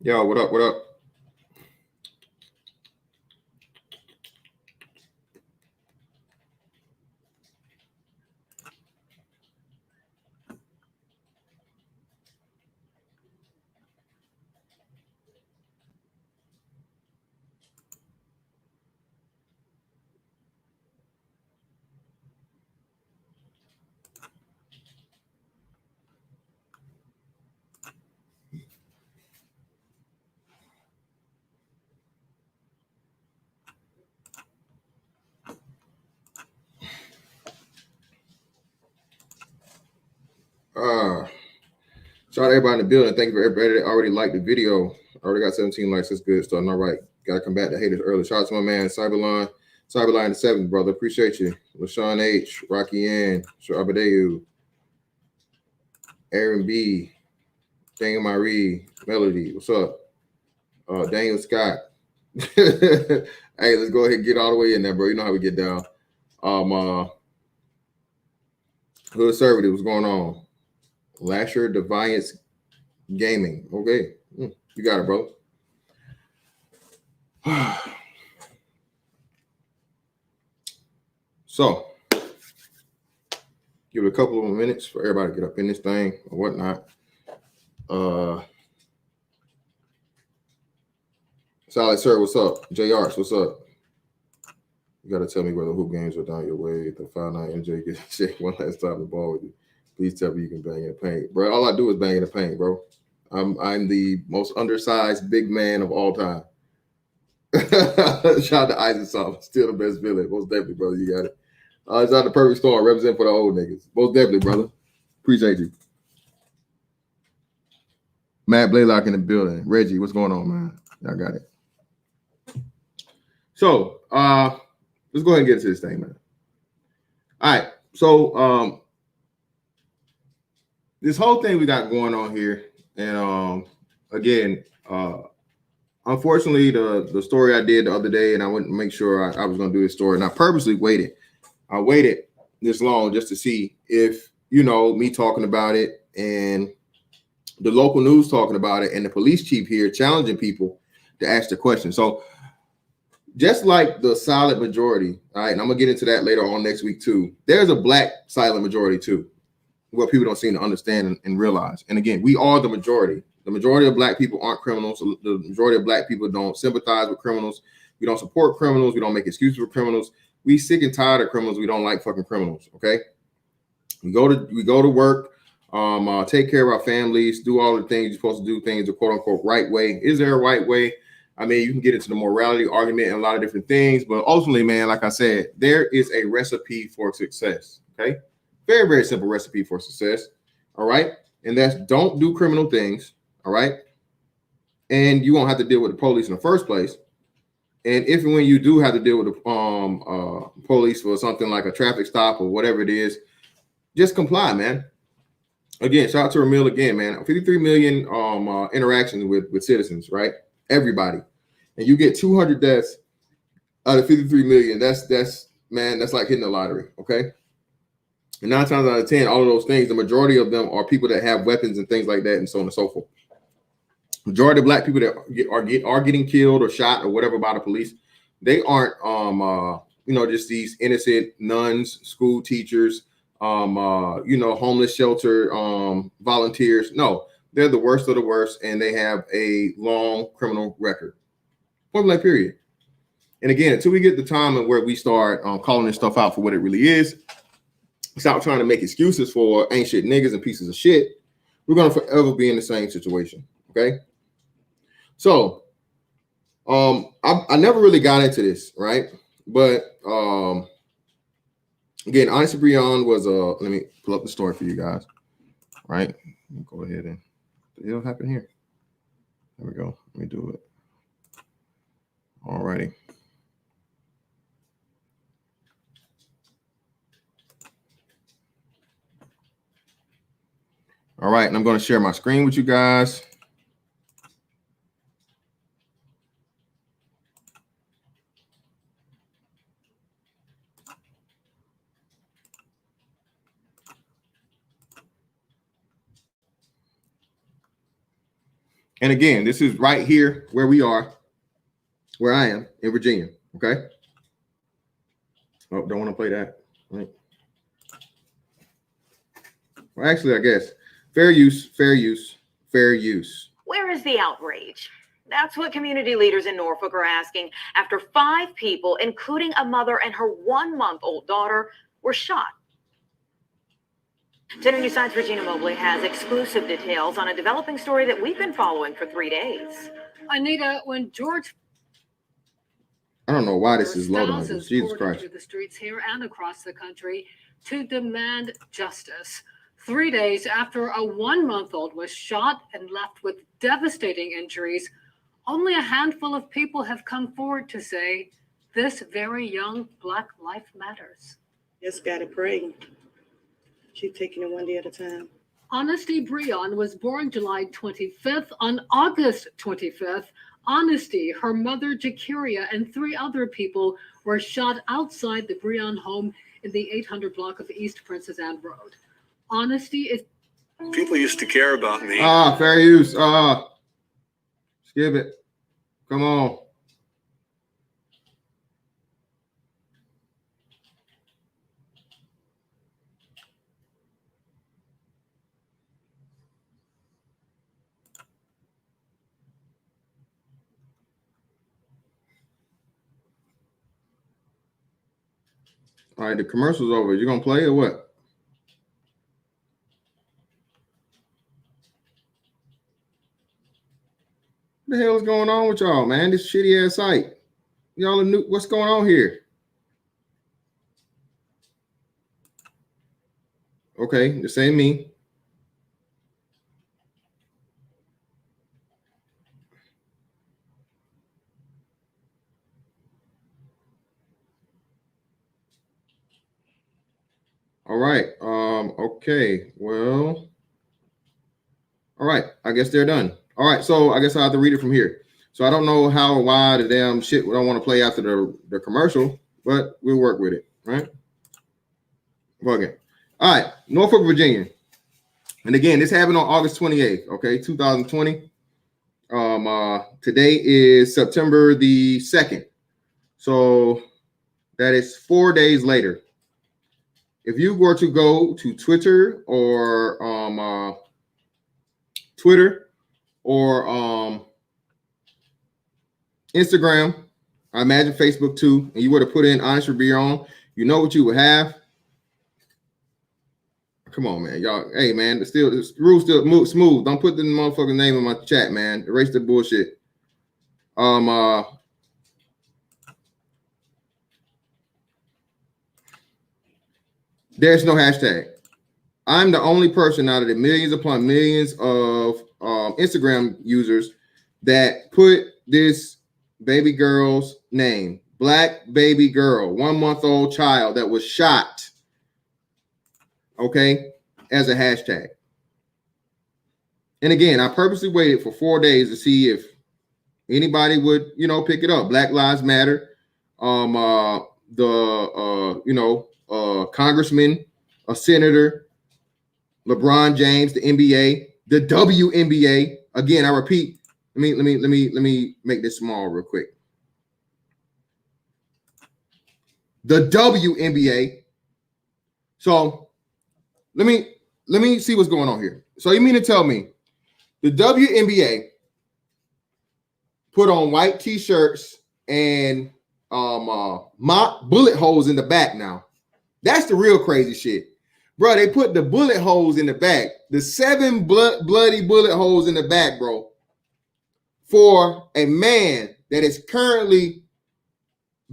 Yo, what up? What up? Shout out to everybody in the building. Thank you for everybody that already liked the video. I already got 17 likes. That's good. Starting all right. Got to come back to haters early. Shout out to my man, Cyberline the 7th, brother. Appreciate you. LaShawn H, Rocky Ann, Abadeu, Aaron B, Daniel Marie, Melody. What's up? Daniel Scott. Hey, let's go ahead and get all the way in there, bro. You know how we get down. Hood Conservative, what's going on? Lasher Defiance Gaming. Okay. You got it, bro. So, give it a couple of minutes for everybody to get up in this thing or whatnot. Solid Sir, what's up? JRs, what's up? You got to tell me whether hoop games are down your way. The 5'9" MJ gets shake one last time the ball with you. Please tell me you can bang in the paint. Bro, all I do is bang in the paint, bro. I'm the most undersized big man of all time. Shout out to Isaac, still the best villain. Most definitely, brother. You got it. It's not the perfect storm. Represent for the old niggas. Most definitely, brother. Appreciate you. Matt Blaylock in the building. Reggie, what's going on, man? Y'all got it. So, let's go ahead and get into this thing, man. All right. So, this whole thing we got going on here, and again, unfortunately, the story I did the other day, and I wouldn't make sure I was going to do this story, and I purposely waited. I waited this long just to see if, me talking about it and the local news talking about it and the police chief here challenging people to ask the question. So just like the silent majority, all right, and I'm going to get into that later on next week too, there's a black silent majority too, what people don't seem to understand and realize. And again, we are the majority. The majority of black people aren't criminals. The majority of black people don't sympathize with criminals. We don't support criminals. We don't make excuses for criminals. We sick and tired of criminals. We don't like fucking criminals. Okay. We go to work, take care of our families, do all the things you're supposed to do, things the quote unquote right way. Is there a right way? I mean, you can get into the morality argument and a lot of different things, but ultimately, man, like I said, there is a recipe for success. Okay. Very, very simple recipe for success. All right. And that's don't do criminal things. All right. And you won't have to deal with the police in the first place. And if and when you do have to deal with the police for something like a traffic stop or whatever it is, just comply, man. Again, shout out to Ramil again, man. 53 million interactions with citizens, right? Everybody. And you get 200 deaths out of 53 million. That's like hitting the lottery, okay? And 9 times out of 10, all of those things, the majority of them are people that have weapons and things like that and so on and so forth. Majority of black people that are getting killed or shot or whatever by the police, they aren't just these innocent nuns, school teachers, homeless shelter volunteers. No, they're the worst of the worst, and they have a long criminal record. Point blank, period. And again, until we get the time and where we start calling this stuff out for what it really is, stop trying to make excuses for ain't shit niggas and pieces of shit, we're gonna forever be in the same situation. Okay. So I never really got into this, right? But again, Honestly Breon was let me pull up the story for you guys. Right? Go ahead and what the hell happened here? There we go. Let me do it. All righty. All right, and I'm going to share my screen with you guys. And again, this is right here where we are, where I am in Virginia. Okay. Oh, don't want to play that. Right. Well, actually, I guess fair use, fair use, fair use. Where is the outrage? That's what community leaders in Norfolk are asking after 5 people, including a mother and her 1-month-old daughter, were shot. 10 News Side's Regina Mobley has exclusive details on a developing story that we've been following for 3 days. Anita, when George, I don't know why this is loading. Jesus Christ. Through the streets here and across the country to demand justice. 3 days after a 1-month-old was shot and left with devastating injuries, only a handful of people have come forward to say this very young Black life matters. Just gotta pray. Keep taking it one day at a time. Honesty Brehon was born July 25th. On August 25th, Honesty, her mother Jakiria, and 3 other people were shot outside the Brehon home in the 800 block of East Princess Anne Road. Honesty is... People used to care about me. Fair use. Skip it. Come on. All right, the commercial's over. You gonna play or what? What the hell is going on with y'all, man? This shitty ass site. Y'all are new. What's going on here? Okay, this ain't me. All right. Okay. Well. All right. I guess they're done. All right. So I guess I have to read it from here. So I don't know how or why the damn shit we don't want to play after the commercial, but we'll work with it. Right. Okay. All right. Norfolk, Virginia. And again, this happened on August 28th. Okay. 2020. Today is September the 2nd. So that is 4 days later. If you were to go to Twitter or Instagram, I imagine Facebook too, and you were to put in Honest Brehon, you know what you would have. Come on, man, y'all. Hey, man, the rules still move smooth. Don't put the motherfucking name in my chat, man. Erase the bullshit. There's no hashtag. I'm the only person out of the millions upon millions of Instagram users that put this baby girl's name, Black baby girl, 1-month-old child that was shot, okay, as a hashtag. And again, I purposely waited for 4 days to see if anybody would, pick it up. Black Lives Matter, congressman, a senator, LeBron James, the NBA, the WNBA. Again, I repeat. Let me make this small real quick. The WNBA. So let me see what's going on here. So you mean to tell me the WNBA put on white t-shirts and mock bullet holes in the back now? That's the real crazy shit. Bro, they put the bullet holes in the back, the 7 bloody bullet holes in the back, bro, for a man that is currently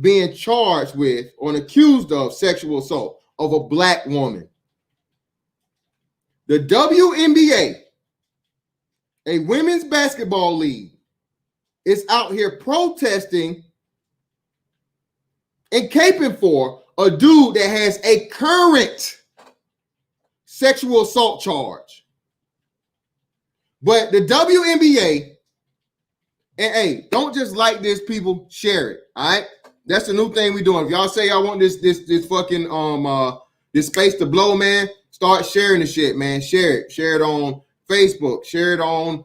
being charged with or accused of sexual assault of a Black woman. The WNBA, a women's basketball league, is out here protesting and caping for a dude that has a current sexual assault charge. But the WNBA, and hey, don't just like this, people, share it. All right. That's the new thing we're doing. If y'all say y'all want this fucking this space to blow, man, start sharing the shit, man. Share it. Share it on Facebook. Share it on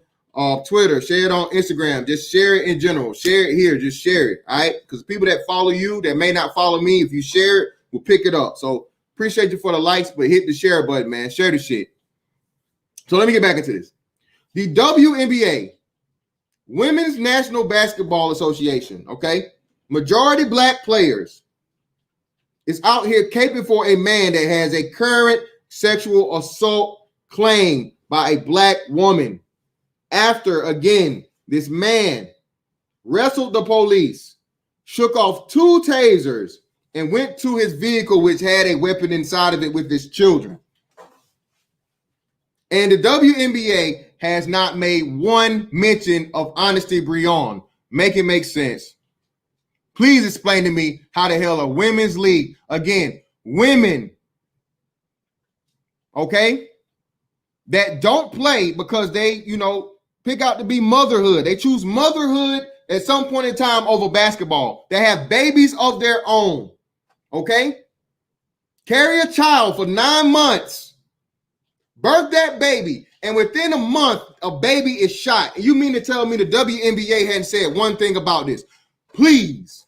Twitter, share it on Instagram, just share it in general, share it here, just share it, all right? Because people that follow you that may not follow me, if you share it, we'll pick it up. So appreciate you for the likes, but hit the share button, man. Share the shit. So let me get back into this. The WNBA, Women's National Basketball Association, okay? Majority black players is out here caping for a man that has a current sexual assault claim by a black woman. After, again, this man wrestled the police, shook off 2 tasers, and went to his vehicle, which had a weapon inside of it with his children. And the WNBA has not made one mention of honesty, Brehon. Make it make sense. Please explain to me how the hell a women's league, again, women, okay, that don't play because they, pick out to be motherhood. They choose motherhood at some point in time over basketball. They have babies of their own, okay? Carry a child for 9 months, birth that baby, and within a month, a baby is shot. And you mean to tell me the WNBA hadn't said one thing about this? Please.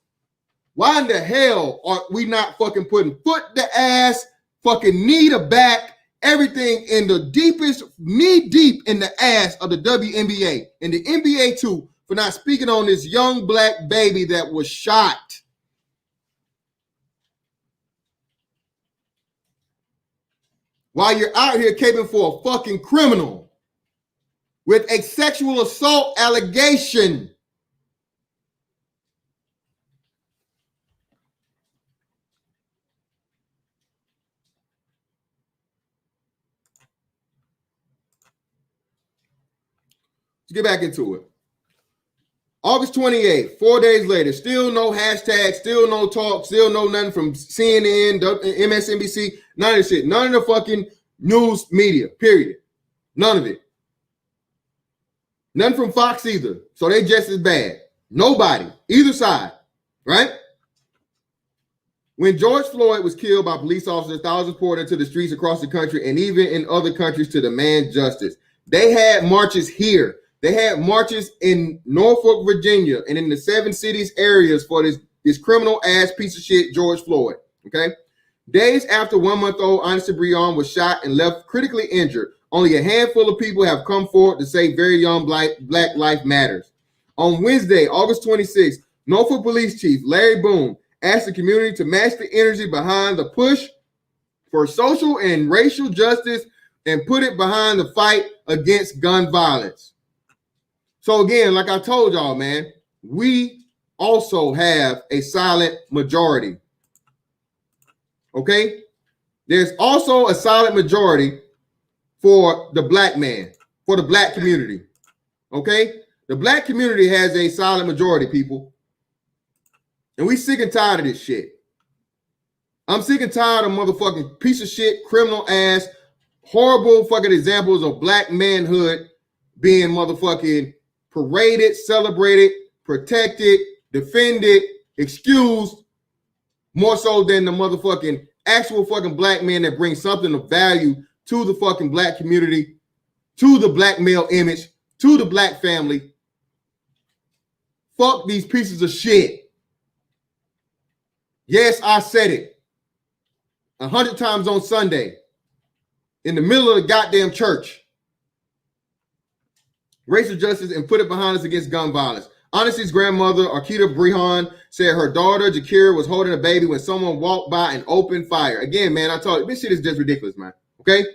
Why in the hell are we not fucking putting foot to ass, fucking knee to back, everything in the deepest, knee deep in the ass of the WNBA and the NBA too for not speaking on this young black baby that was shot? While you're out here caping for a fucking criminal with a sexual assault allegation. Let's get back into it. August 28th, 4 days later, still no hashtag, still no talk, still no nothing from CNN, MSNBC, none of this shit. None of the fucking news media, period. None of it. None from Fox either. So they just as bad. Nobody, either side, right? When George Floyd was killed by police officers, thousands poured into the streets across the country and even in other countries to demand justice. They had marches here. They had marches in Norfolk, Virginia, and in the 7 cities areas for this criminal ass piece of shit, George Floyd. Okay. Days after 1-month-old Honesty Brehon was shot and left critically injured, only a handful of people have come forward to say very young black life matters. On Wednesday, August 26th, Norfolk Police Chief Larry Boone asked the community to match the energy behind the push for social and racial justice and put it behind the fight against gun violence. So again, like I told y'all, man, we also have a silent majority. Okay? There's also a silent majority for the black man, for the black community. Okay? The black community has a silent majority, people. And we sick and tired of this shit. I'm sick and tired of motherfucking piece of shit, criminal ass, horrible fucking examples of black manhood being motherfucking paraded, celebrated, protected, defended, excused, more so than the motherfucking actual fucking black man that brings something of value to the fucking black community, to the black male image, to the black family. Fuck these pieces of shit. Yes, I said it 100 times on Sunday in the middle of the goddamn church. Racial justice and put it behind us against gun violence. Honesty's grandmother, Arkita Brehon, said her daughter, Jakira, was holding a baby when someone walked by and opened fire. Again, man, I told you, this shit is just ridiculous, man. Okay?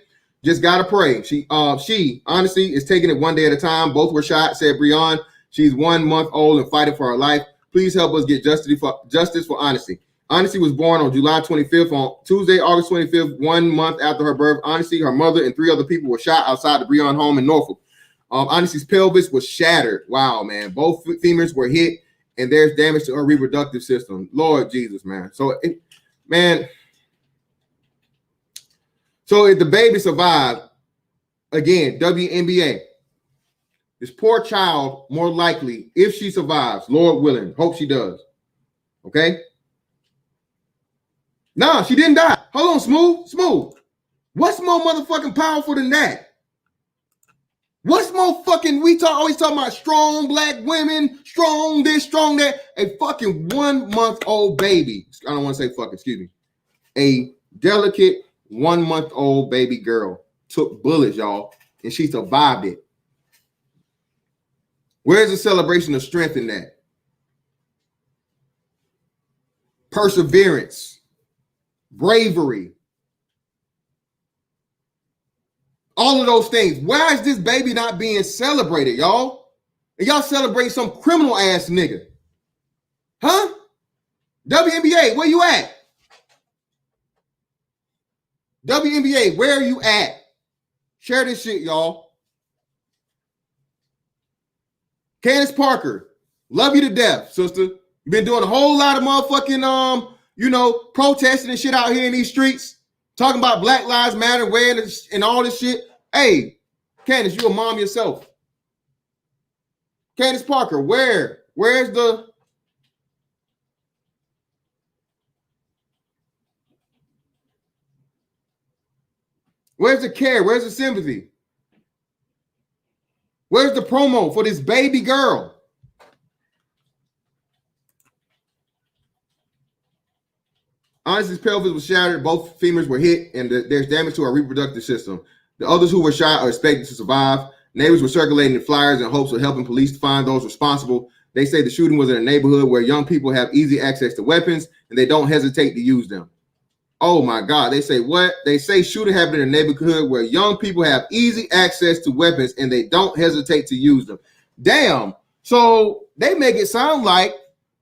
Just gotta pray. She honestly is taking it one day at a time. Both were shot, said Brehon. She's 1 month old and fighting for her life. Please help us get justice for Honesty. Honesty was born on July 25th. On Tuesday, August 25th, 1 month after her birth, Honesty, her mother, and 3 other people were shot outside the Brehon home in Norfolk. Honesty's pelvis was shattered. Wow, man. Both femurs were hit, and there's damage to her reproductive system. Lord Jesus, man. So if the baby survived, again, WNBA, this poor child, more likely, if she survives, Lord willing, hope she does. Okay? Nah, she didn't die. Hold on, Smooth. What's more motherfucking powerful than that? What's more fucking, always talking about strong black women, strong this, strong that. A fucking 1-month-old baby. I don't want to say fucking, excuse me. A delicate 1-month-old baby girl took bullets, y'all, and she survived it. Where's the celebration of strength in that? Perseverance, bravery, all of those things. Why is this baby not being celebrated, y'all? And y'all celebrate some criminal ass nigga. Huh? WNBA, where you at? WNBA, where are you at? Share this shit, y'all. Candace Parker, love you to death, sister. You've been doing a whole lot of motherfucking, protesting and shit out here in these streets, talking about Black Lives Matter, wearing and all this shit. Hey, Candace, you a mom yourself. Candace Parker, where's the care? Where's the sympathy? Where's the promo for this baby girl? Honestly's pelvis was shattered. Both femurs were hit, and there's damage to her reproductive system. The others who were shot are expected to survive. Neighbors were circulating flyers in hopes of helping police to find those responsible. They say the shooting was in a neighborhood where young people have easy access to weapons, and they don't hesitate to use them. Oh my God. They say what? They say shooting happened in a neighborhood where young people have easy access to weapons and they don't hesitate to use them. Damn. So they make it sound like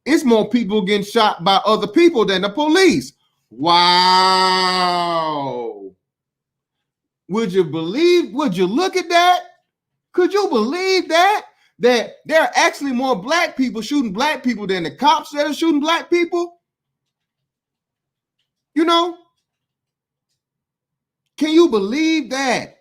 it's more people getting shot by other people than the police. Wow. Would you look at that? Could you believe that? That there are actually more black people shooting black people than the cops that are shooting black people? You know, can you believe that?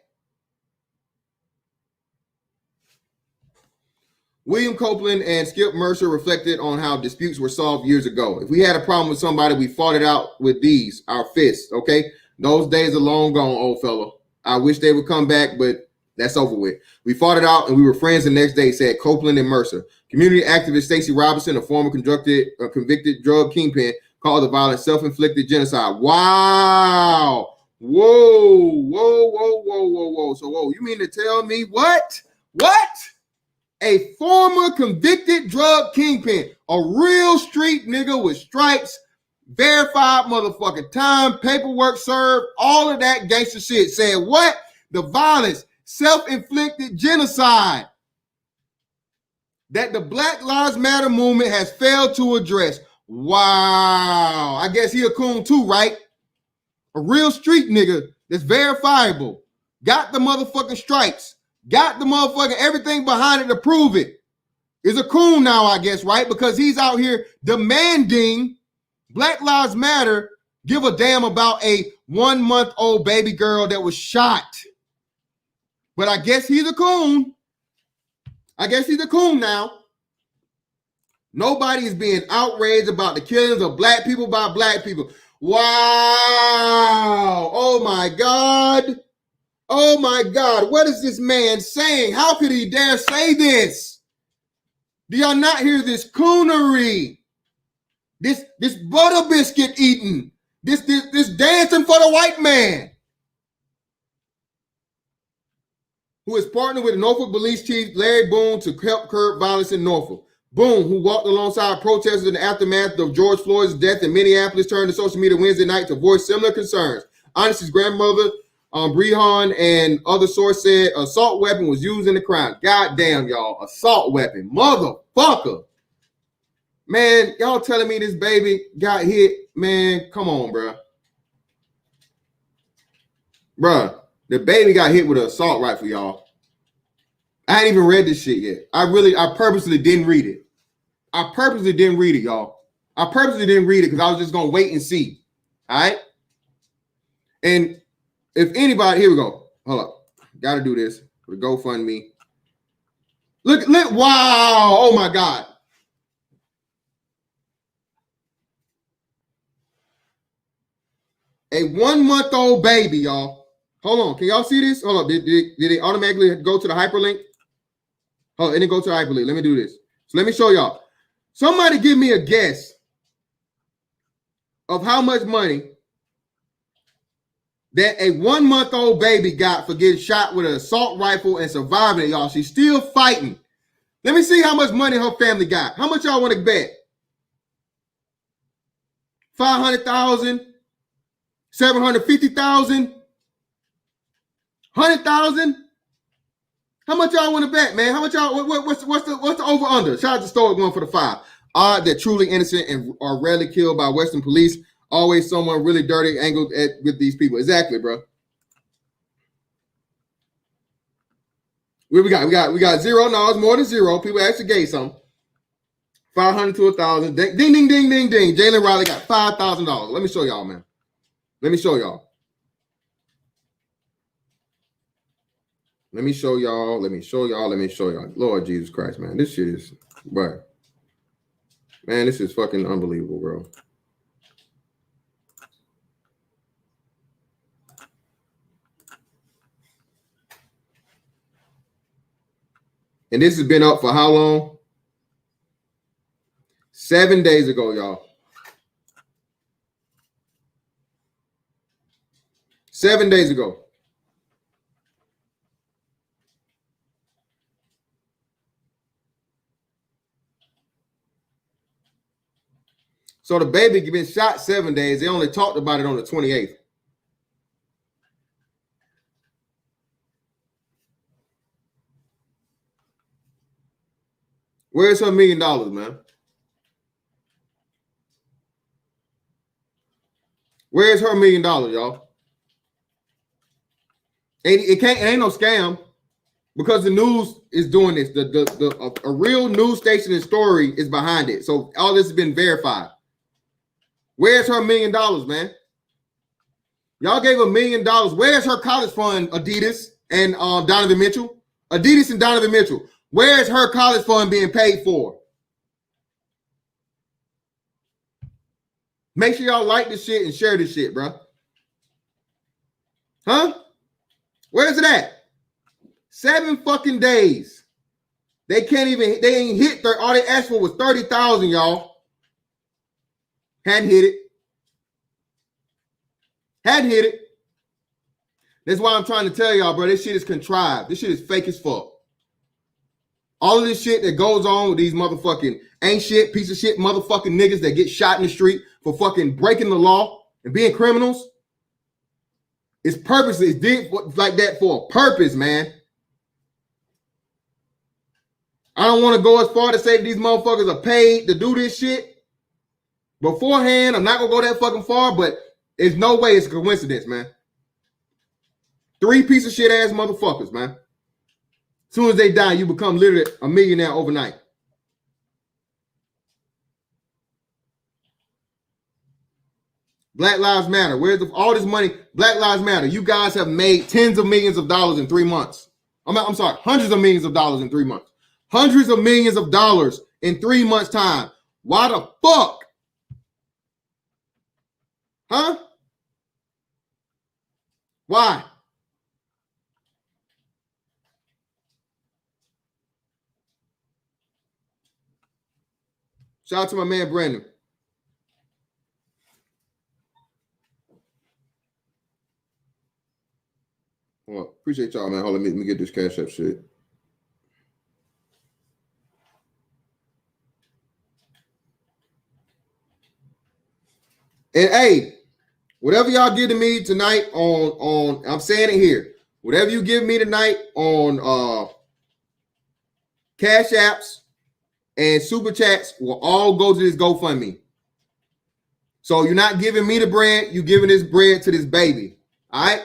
William Copeland and Skip Mercer reflected on how disputes were solved years ago. If we had a problem with somebody, we fought it out with our fists, okay? Those days are long gone, old fella. I wish they would come back, but that's over with. We fought it out and we were friends the next day, said Copeland and Mercer. Community activist Stacey Robinson, a former convicted drug kingpin, called the violence self-inflicted genocide. Wow. Whoa. So, you mean to tell me what? A former convicted drug kingpin, a real street nigga with stripes, verified motherfucking time, paperwork served, all of that gangster shit, said what? The violence, self-inflicted genocide that the Black Lives Matter movement has failed to address. Wow. I guess he a coon too, right? A real street nigga that's verifiable. Got the motherfucking stripes. Got the motherfucking everything behind it to prove it. Is a coon now, I guess, right? Because he's out here demanding Black Lives Matter give a damn about a 1-month-old baby girl that was shot. But I guess he's a coon. Now. Nobody is being outraged about the killings of black people by black people. Wow. Oh my God. What is this man saying? How could he dare say this? Do y'all not hear this coonery? This butter biscuit eating. This dancing for the white man. Who is partnered with Norfolk Police Chief Larry Boone to help curb violence in Norfolk. Boone, who walked alongside protesters in the aftermath of George Floyd's death in Minneapolis, turned to social media Wednesday night to voice similar concerns. Honesty's grandmother, Brehon, and other source said assault weapon was used in the crime. God damn, y'all. Assault weapon. Motherfucker. Man, y'all telling me this baby got hit? Man, come on, bro. Bruh, the baby got hit with an assault rifle, y'all. I ain't even read this shit yet. I purposely didn't read it. Y'all. I purposely didn't read it because I was just going to wait and see. All right? And if anybody, here we go. Hold up. Got to do this for the GoFundMe. Look, wow. Oh my God. A 1-month-old baby, y'all. Hold on. Can y'all see this? Hold on. Did it automatically go to the hyperlink? Hold on. It didn't go to the hyperlink. Let me do this. So let me show y'all. Somebody give me a guess of how much money that a 1-month-old baby got for getting shot with an assault rifle and surviving it, y'all. She's still fighting. Let me see how much money her family got. How much y'all want to bet? 500,000, 750,000, 100,000. How much y'all want to bet, man? How much y'all? What's the over under? Shout out to Stoic going for the 5. Odd that truly innocent and are rarely killed by Western police. Always someone really dirty angled with these people. Exactly, bro. What we got? We got 0. No, it's more than 0. People actually gave some. 500 to 1,000. Ding, ding, ding, ding, ding. Jalen Rylee got $5,000. Let me show y'all, man. Let me show y'all. Let me show y'all. Let me show y'all. Let me show y'all. Lord Jesus Christ, man. This shit is, bro. Man, this is fucking unbelievable, bro. And this has been up for how long? 7 days ago, y'all. 7 days ago. So the baby been shot 7 days. They only talked about it on the 28th. Where's her $1 million, man? Where's her $1 million, y'all? It ain't no scam because the news is doing this. A real news station and story is behind it. So all this has been verified. Where's her $1 million, man? Y'all gave her $1 million. Where's her college fund, Adidas and Donovan Mitchell? Adidas and Donovan Mitchell. Where's her college fund being paid for? Make sure y'all like this shit and share this shit, bro. Huh? Where's it at? 7 fucking days. They ain't hit all they asked for was 30,000, y'all. Hadn't hit it. Hadn't hit it. That's why I'm trying to tell y'all, bro, this shit is contrived. This shit is fake as fuck. All of this shit that goes on with these motherfucking ain't shit, piece of shit motherfucking niggas that get shot in the street for fucking breaking the law and being criminals. It's purposely. It's did like that for a purpose, man. I don't want to go as far to say that these motherfuckers are paid to do this shit. Beforehand, I'm not going to go that fucking far, but there's no way it's a coincidence, man. 3 piece of shit ass motherfuckers, man. As soon as they die, you become literally a millionaire overnight. Black Lives Matter. Where's all this money? Black Lives Matter. You guys have made tens of millions of dollars in 3 months. I'm sorry, hundreds of millions of dollars in 3 months. Hundreds of millions of dollars in 3 months' time. Why the fuck? Huh? Why? Shout out to my man Brandon. Well, appreciate y'all, man. Hold on, let me get this cash up shit. And hey, whatever y'all give to me tonight on I'm saying it here. Whatever you give me tonight on Cash Apps and Super Chats will all go to this GoFundMe. So you're not giving me the bread, you're giving this bread to this baby. All right?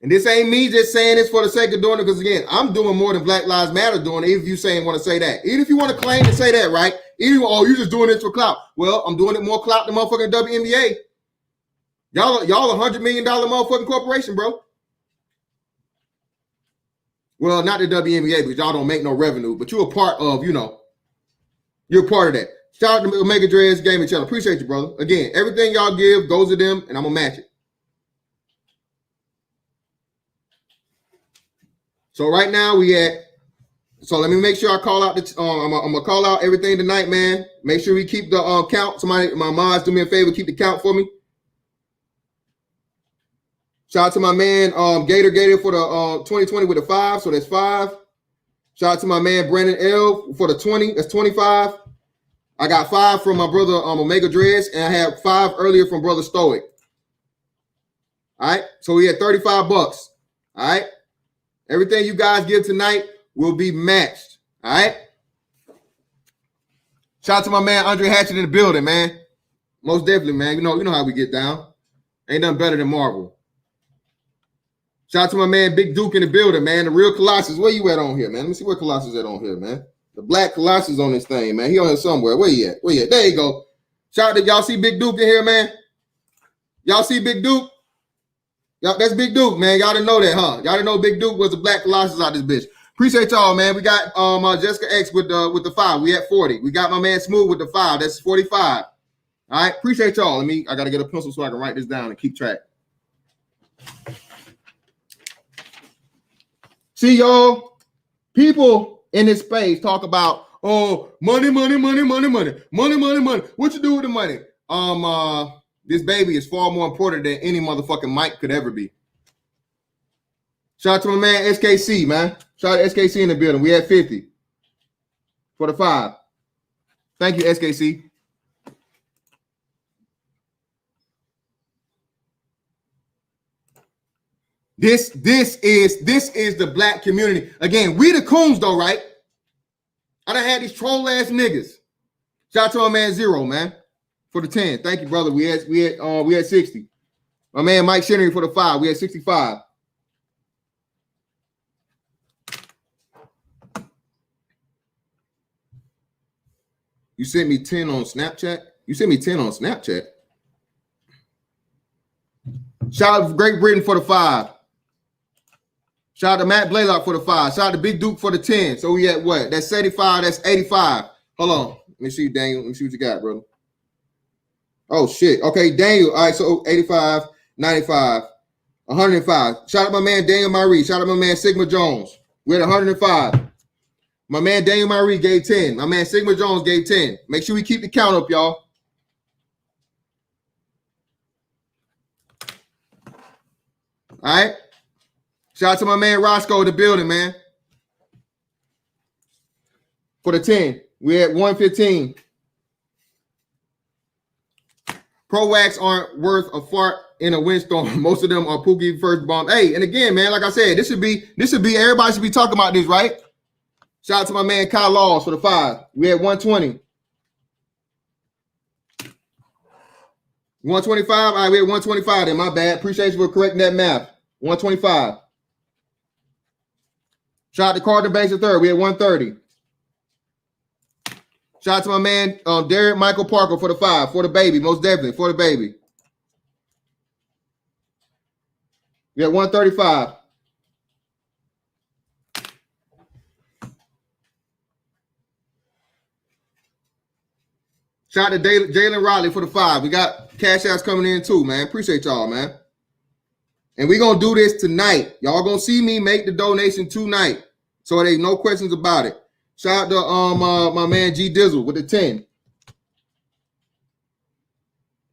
And this ain't me just saying this for the sake of doing it, because again, I'm doing more than Black Lives Matter doing it, even if you saying want to say that. Even if you want to claim to say that, right? Even, oh, you're just doing this for clout. Well, I'm doing it more clout than motherfucking WNBA. Y'all $100 million motherfucking corporation, bro. Well, not the WNBA, because y'all don't make no revenue, but you're a part of, you're a part of that. Shout out to Omega Dreads Gaming Channel. Appreciate you, brother. Again, everything y'all give goes to them, and I'm going to match it. So right now we at. So let me make sure I call out the. I'm gonna call out everything tonight, man. Make sure we keep the count. Somebody, my mods, do me a favor, keep the count for me. Shout out to my man Gator for the 2020 with a 5, so that's 5. Shout out to my man Brandon L for the 20, that's 25. I got 5 from my brother Omega Dreads, and I had 5 earlier from brother Stoic. All right, so we had $35. All right, everything you guys give tonight will be matched. All right. Shout out to my man Andre Hatchett in the building, man. Most definitely, man. You know how we get down. Ain't nothing better than Marvel. Shout out to my man Big Duke in the building, man. The real Colossus. Where you at on here, man? Let me see where Colossus at on here, man. The black Colossus on this thing, man. He on here somewhere. Where you at? Where you at? There you go. Shout out to y'all. See Big Duke in here, man. Y'all see Big Duke? Y'all, that's Big Duke, man. Y'all didn't know that, huh? Y'all didn't know Big Duke was the black Colossus out this bitch. Appreciate y'all, man. We got Jessica X with the 5. We at 40. We got my man Smooth with the 5. That's 45. All right. Appreciate y'all. I gotta get a pencil so I can write this down and keep track. See, y'all, people in this space talk about, oh, money. What you do with the money? This baby is far more important than any motherfucking mic could ever be. Shout out to my man SKC, man. Shout out to SKC in the building. We had 50 for the 5. Thank you, SKC. This is the black community. Again, we the coons though, right? I done had these troll ass niggas. Shout out to my man Zero, man, for the 10. Thank you, brother. We had 60. My man Mike Shinnery for the 5. We had 65. You sent me 10 on Snapchat? You sent me 10 on Snapchat. Shout out to Great Britain for the 5. Shout out to Matt Blaylock for the 5. Shout out to Big Duke for the 10. So we at what? That's 75. That's 85. Hold on. Let me see, Daniel. Let me see what you got, brother. Oh, shit. Okay, Daniel. All right, so 85, 95, 105. Shout out my man Daniel Marie. Shout out my man Sigma Jones. We're at 105. My man Daniel Marie gave 10. My man Sigma Jones gave 10. Make sure we keep the count up, y'all. All right. Shout out to my man Roscoe in the building, man. For the 10. We're at 115. Pro wax aren't worth a fart in a windstorm. Most of them are Pookie first bomb. Hey, and again, man, like I said, this should be everybody should be talking about this, right? Shout out to my man Kyle Laws for the 5. We at 120. 125. All right, we at 125 then. My bad. Appreciate you for correcting that math. 125. Shout out to Carter Banks III. We at 130. Shout out to my man Derek Michael Parker for the 5. For the baby, most definitely. For the baby. We at 135. Shout out to Jalen Rylee for the 5. We got cash outs coming in too, man. Appreciate y'all, man. And we're going to do this tonight. Y'all going to see me make the donation tonight. So there ain't no questions about it. Shout out to my man G Dizzle with the 10.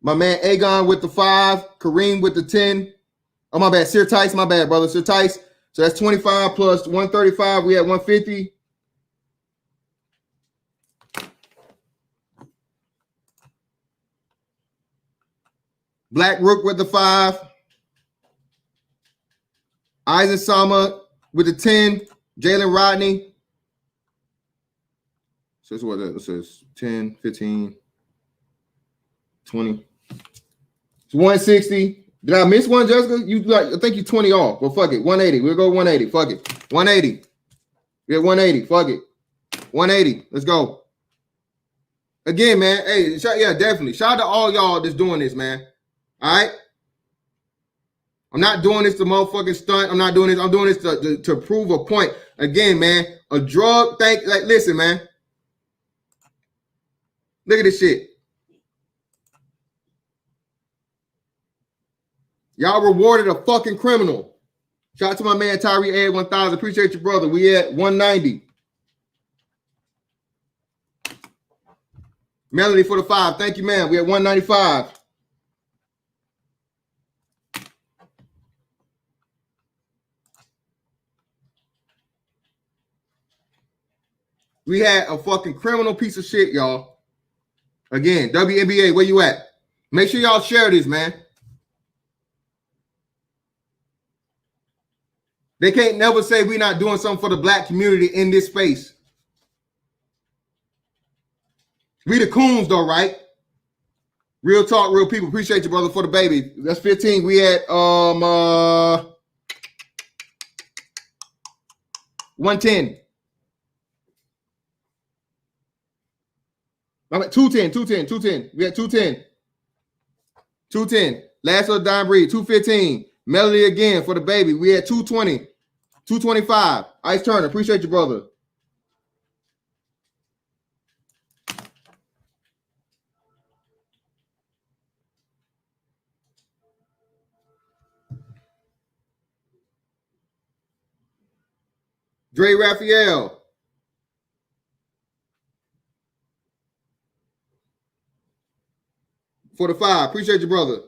My man Agon with the 5. Kareem with the 10. Oh, my bad. Sir Tice, my bad, brother. Sir Tice. So that's 25 plus 135. We at 150. Black Rook with the 5. Isaac Sama with the 10. Jalen Rodney. So this is what that says. 10, 15, 20. It's 160. Did I miss one, Jessica? I think you 20 off. Well, fuck it. 180. We'll go 180. Fuck it. 180. We at 180. Fuck it. 180. Let's go. Again, man. Hey, yeah, definitely. Shout out to all y'all that's doing this, man. All right. I'm not doing this to motherfucking stunt. I'm not doing this. I'm doing this to prove a point. Again, man, a drug thing. Like, listen, man. Look at this shit. Y'all rewarded a fucking criminal. Shout out to my man Tyree Ed 1000. Appreciate you, brother. We at 190. Melody for the 5. Thank you, man. We at 195. We had a fucking criminal piece of shit, y'all. Again, WNBA, where you at? Make sure y'all share this, man. They can't never say we're not doing something for the black community in this space. We the coons, though, right? Real talk, real people. Appreciate you, brother, for the baby. That's 15. We at 110. I'm at 210. We at 210. 210. Last of the dime breed, 215. Melody again for the baby. We at 220. 225. Ice Turner. Appreciate you, brother. Dre Raphael. For the 5. Appreciate you, brother.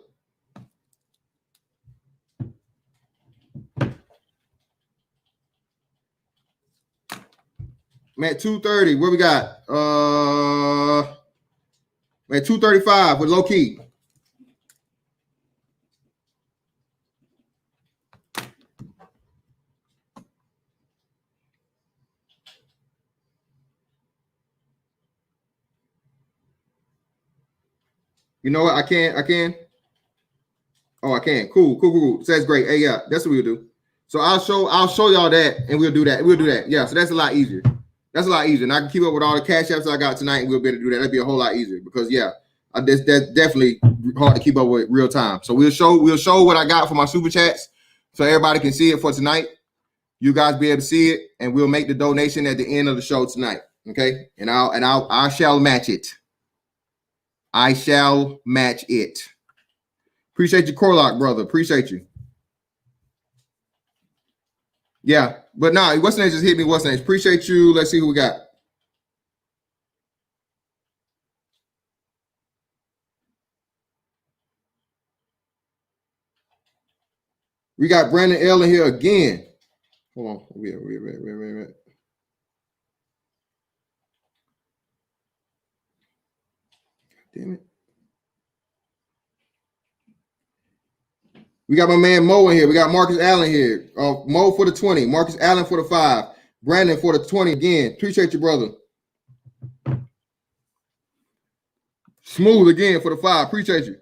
I'm at 230. Where we got? I'm at 235 with low key. You know what? I can. Oh, I can. Cool. So that's great. Hey, yeah, that's what we'll do. So I'll show y'all that, and we'll do that. Yeah, so that's a lot easier. And I can keep up with all the cash apps I got tonight, and we'll be able to do that. That'd be a whole lot easier because that's definitely hard to keep up with real time. So we'll show what I got for my super chats, so everybody can see it for tonight. You guys be able to see it, and we'll make the donation at the end of the show tonight. Okay, and I shall match it. I shall match it. Appreciate you, Corlock, brother. Appreciate you. Yeah, but nah, what's the name just hit me? What's the name? Appreciate you. Let's see who we got. We got Brandon L in here again. Hold on. Wait. Damn it. We got my man Mo in here. We got Marcus Allen here. Mo for the 20. Marcus Allen for the 5. Brandon for the 20 again. Appreciate you, brother. Smooth again for the 5. Appreciate you.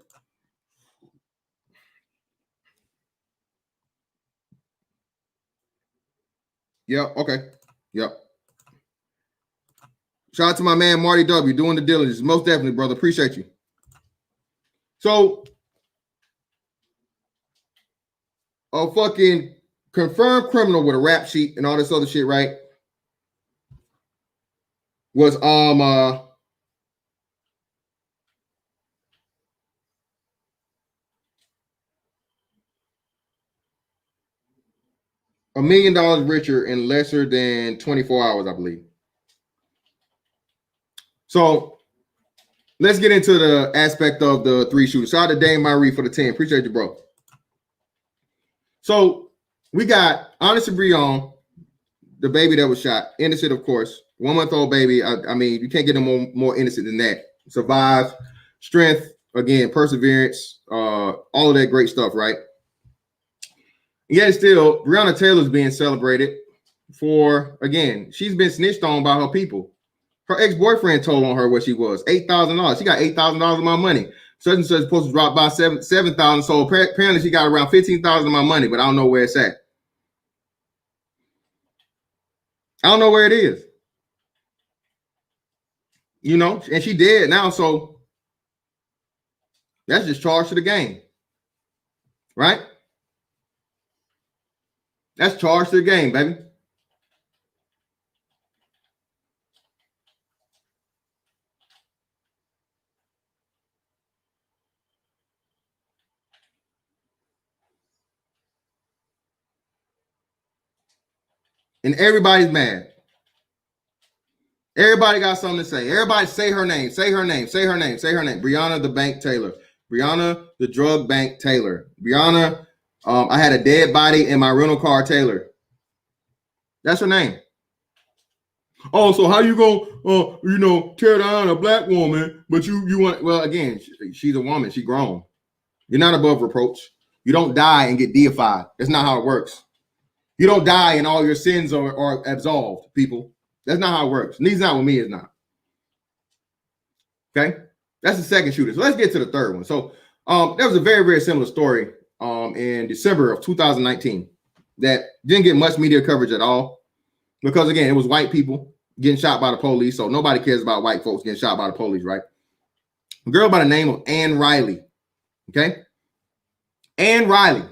Yep. Okay. Yep. Shout out to my man Marty W doing the diligence. Most definitely, brother. Appreciate you. So, a fucking confirmed criminal with a rap sheet and all this other shit, right? Was $1 million richer in lesser than 24 hours, I believe. So let's get into the aspect of the 3 shooters. Shout out to Dame Myrie for the 10. Appreciate you, bro. So we got Honest and Brehon, the baby that was shot, innocent, of course. 1-month-old baby. I mean, you can't get no more innocent than that. Survive, strength, again, perseverance, all of that great stuff, right? Yet still, Breonna Taylor's being celebrated for, again, she's been snitched on by her people. Her ex-boyfriend told on her what she was, $8,000. She got $8,000 of my money. Such and such supposed to drop by 7,000. So apparently she got around 15,000 of my money, but I don't know where it's at. I don't know where it is. You know, and she dead now, so that's just charged to the game. Right? That's charged to the game, baby. And everybody's mad. Everybody got something to say. Everybody say her name. Say her name. Say her name. Say her name. Breonna the Bank Taylor. Breonna the Drug Bank Taylor. Breonna, I had a dead body in my rental car Taylor. That's her name. Oh, so how you gonna tear down a black woman? But you want, well, again, she's a woman. She grown. You're not above reproach. You don't die and get deified. That's not how it works. You don't die and all your sins are absolved, people. That's not how it works. Neither not with me, it's not. Okay? That's the second shooter. So let's get to the third one. So there was a very, very similar story in December of 2019 that didn't get much media coverage at all because, again, it was white people getting shot by the police. So nobody cares about white folks getting shot by the police, right? A girl by the name of Rylee. Okay? Rylee,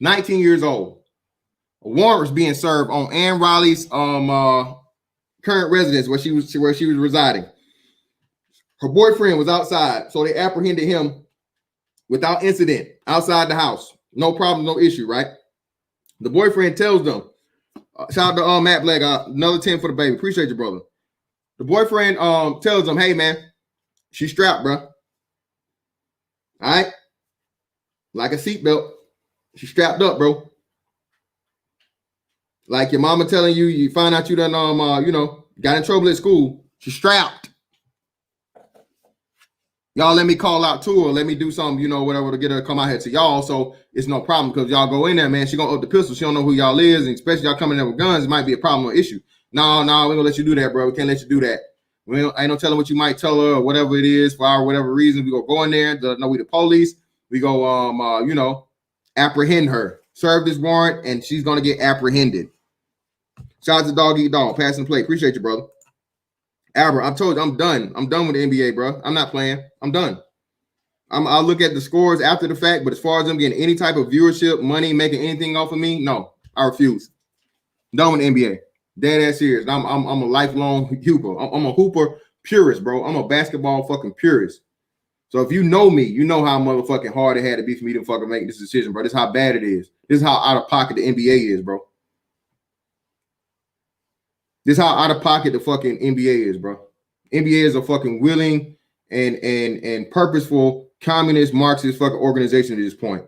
19 years old. A warrant was being served on Rylee's current residence where she was residing. Her boyfriend was outside, so they apprehended him without incident outside the house. No problem, no issue, right? The boyfriend tells them, shout out to Matt Black, another 10 for the baby. Appreciate you, brother. The boyfriend tells them, hey, man, she's strapped, bro. All right? Like a seatbelt. She's strapped up, bro. Like your mama telling you, you find out you done, got in trouble at school. She's strapped. Y'all let me call out to her. Let me do something, whatever to get her to come out here to y'all. So it's no problem because y'all go in there, man. She gonna up the pistol. She don't know who y'all is, and especially y'all coming in there with guns, it might be a problem or issue. No, we gonna let you do that, bro. We can't let you do that. Ain't no telling what you might tell her or whatever it is for our whatever reason. We go in there. No, we the police. We go, apprehend her. Serve this warrant, and she's gonna get apprehended. Shout out to Dog Eat Dog, pass and play. Appreciate you, brother. Albert, I told you I'm done. I'm done with the NBA, bro. I'm not playing. I'm done. I'll look at the scores after the fact, but as far as them getting any type of viewership, money, making anything off of me, no, I refuse. I'm done with the NBA. Dead ass serious. I'm a lifelong hooper. I'm a hooper purist, bro. I'm a basketball fucking purist. So if you know me, you know how motherfucking hard it had to be for me to fucking make this decision, bro. This is how bad it is. This is how out of pocket the NBA is, bro. This is how out of pocket the fucking NBA is, bro. NBA is a fucking willing and purposeful communist Marxist fucking organization at this point.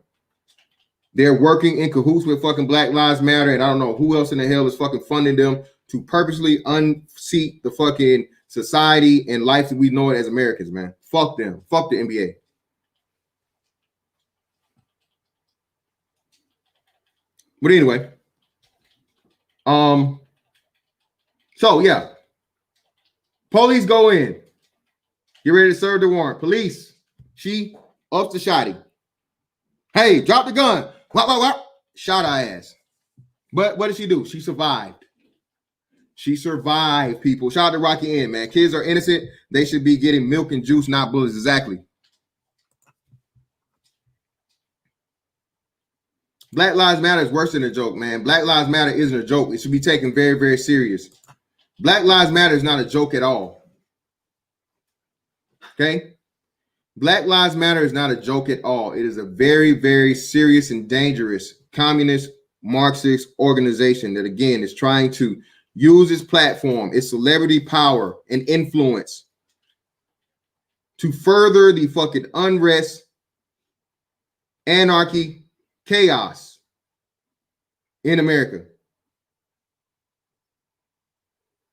They're working in cahoots with fucking Black Lives Matter, and I don't know who else in the hell is fucking funding them to purposely unseat the fucking society and life that we know it as Americans, man. Fuck them. Fuck the NBA. But anyway, so yeah, police go in, get ready to serve the warrant. Police, she ups the shotty. Hey, drop the gun. What? Shot her ass. But what did she do? She survived. She survived, people. Shout out to Rocky N, man. Kids are innocent. They should be getting milk and juice, not bullets. Exactly. Black Lives Matter is worse than a joke, man. Black Lives Matter isn't a joke. It should be taken very, very serious. Black Lives Matter is not a joke at all. Okay? Black Lives Matter is not a joke at all. It is a very, very serious and dangerous communist Marxist organization that, again, is trying to use its platform, its celebrity power and influence to further the fucking unrest, anarchy, chaos in America.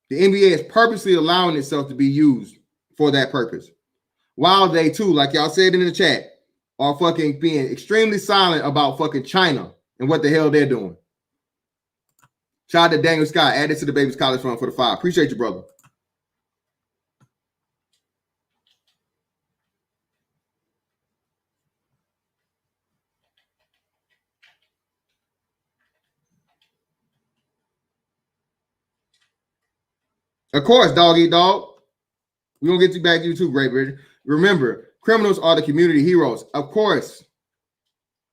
The NBA is purposely allowing itself to be used for that purpose. While they too, like y'all said in the chat, are fucking being extremely silent about fucking China and what the hell they're doing. Shout out to Daniel Scott, added to the Baby's College Fund for the 5. Appreciate you, brother. Of course, Dog Eat Dog. We're going to get you back to you too, Great Britain. Remember, criminals are the community heroes. Of course.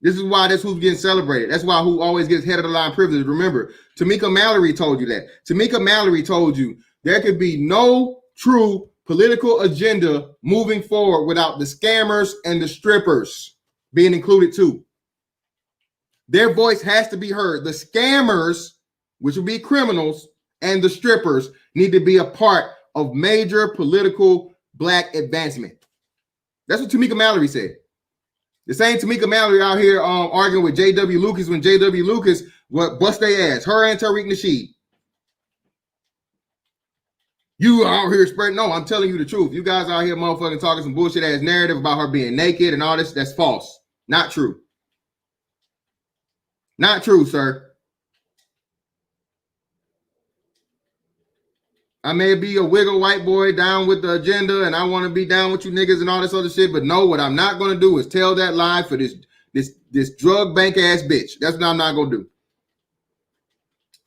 This is why that's who's getting celebrated. That's why who always gets head of the line privilege. Remember, Tamika Mallory told you that. Tamika Mallory told you there could be no true political agenda moving forward without the scammers and the strippers being included too. Their voice has to be heard. The scammers which would be criminals, and the strippers need to be a part of major political black advancement. That's what Tamika Mallory said. The same Tamika Mallory out here arguing with J.W. Lucas when J.W. Lucas bust their ass. Her and Tariq Nasheed. You out here spreading. No, I'm telling you the truth. You guys out here motherfucking talking some bullshit ass narrative about her being naked and all this. That's false. Not true. Not true, sir. I may be a wiggle white boy down with the agenda and I want to be down with you niggas and all this other shit, but no, what I'm not going to do is tell that lie for this drug bank ass bitch. That's what I'm not going to do.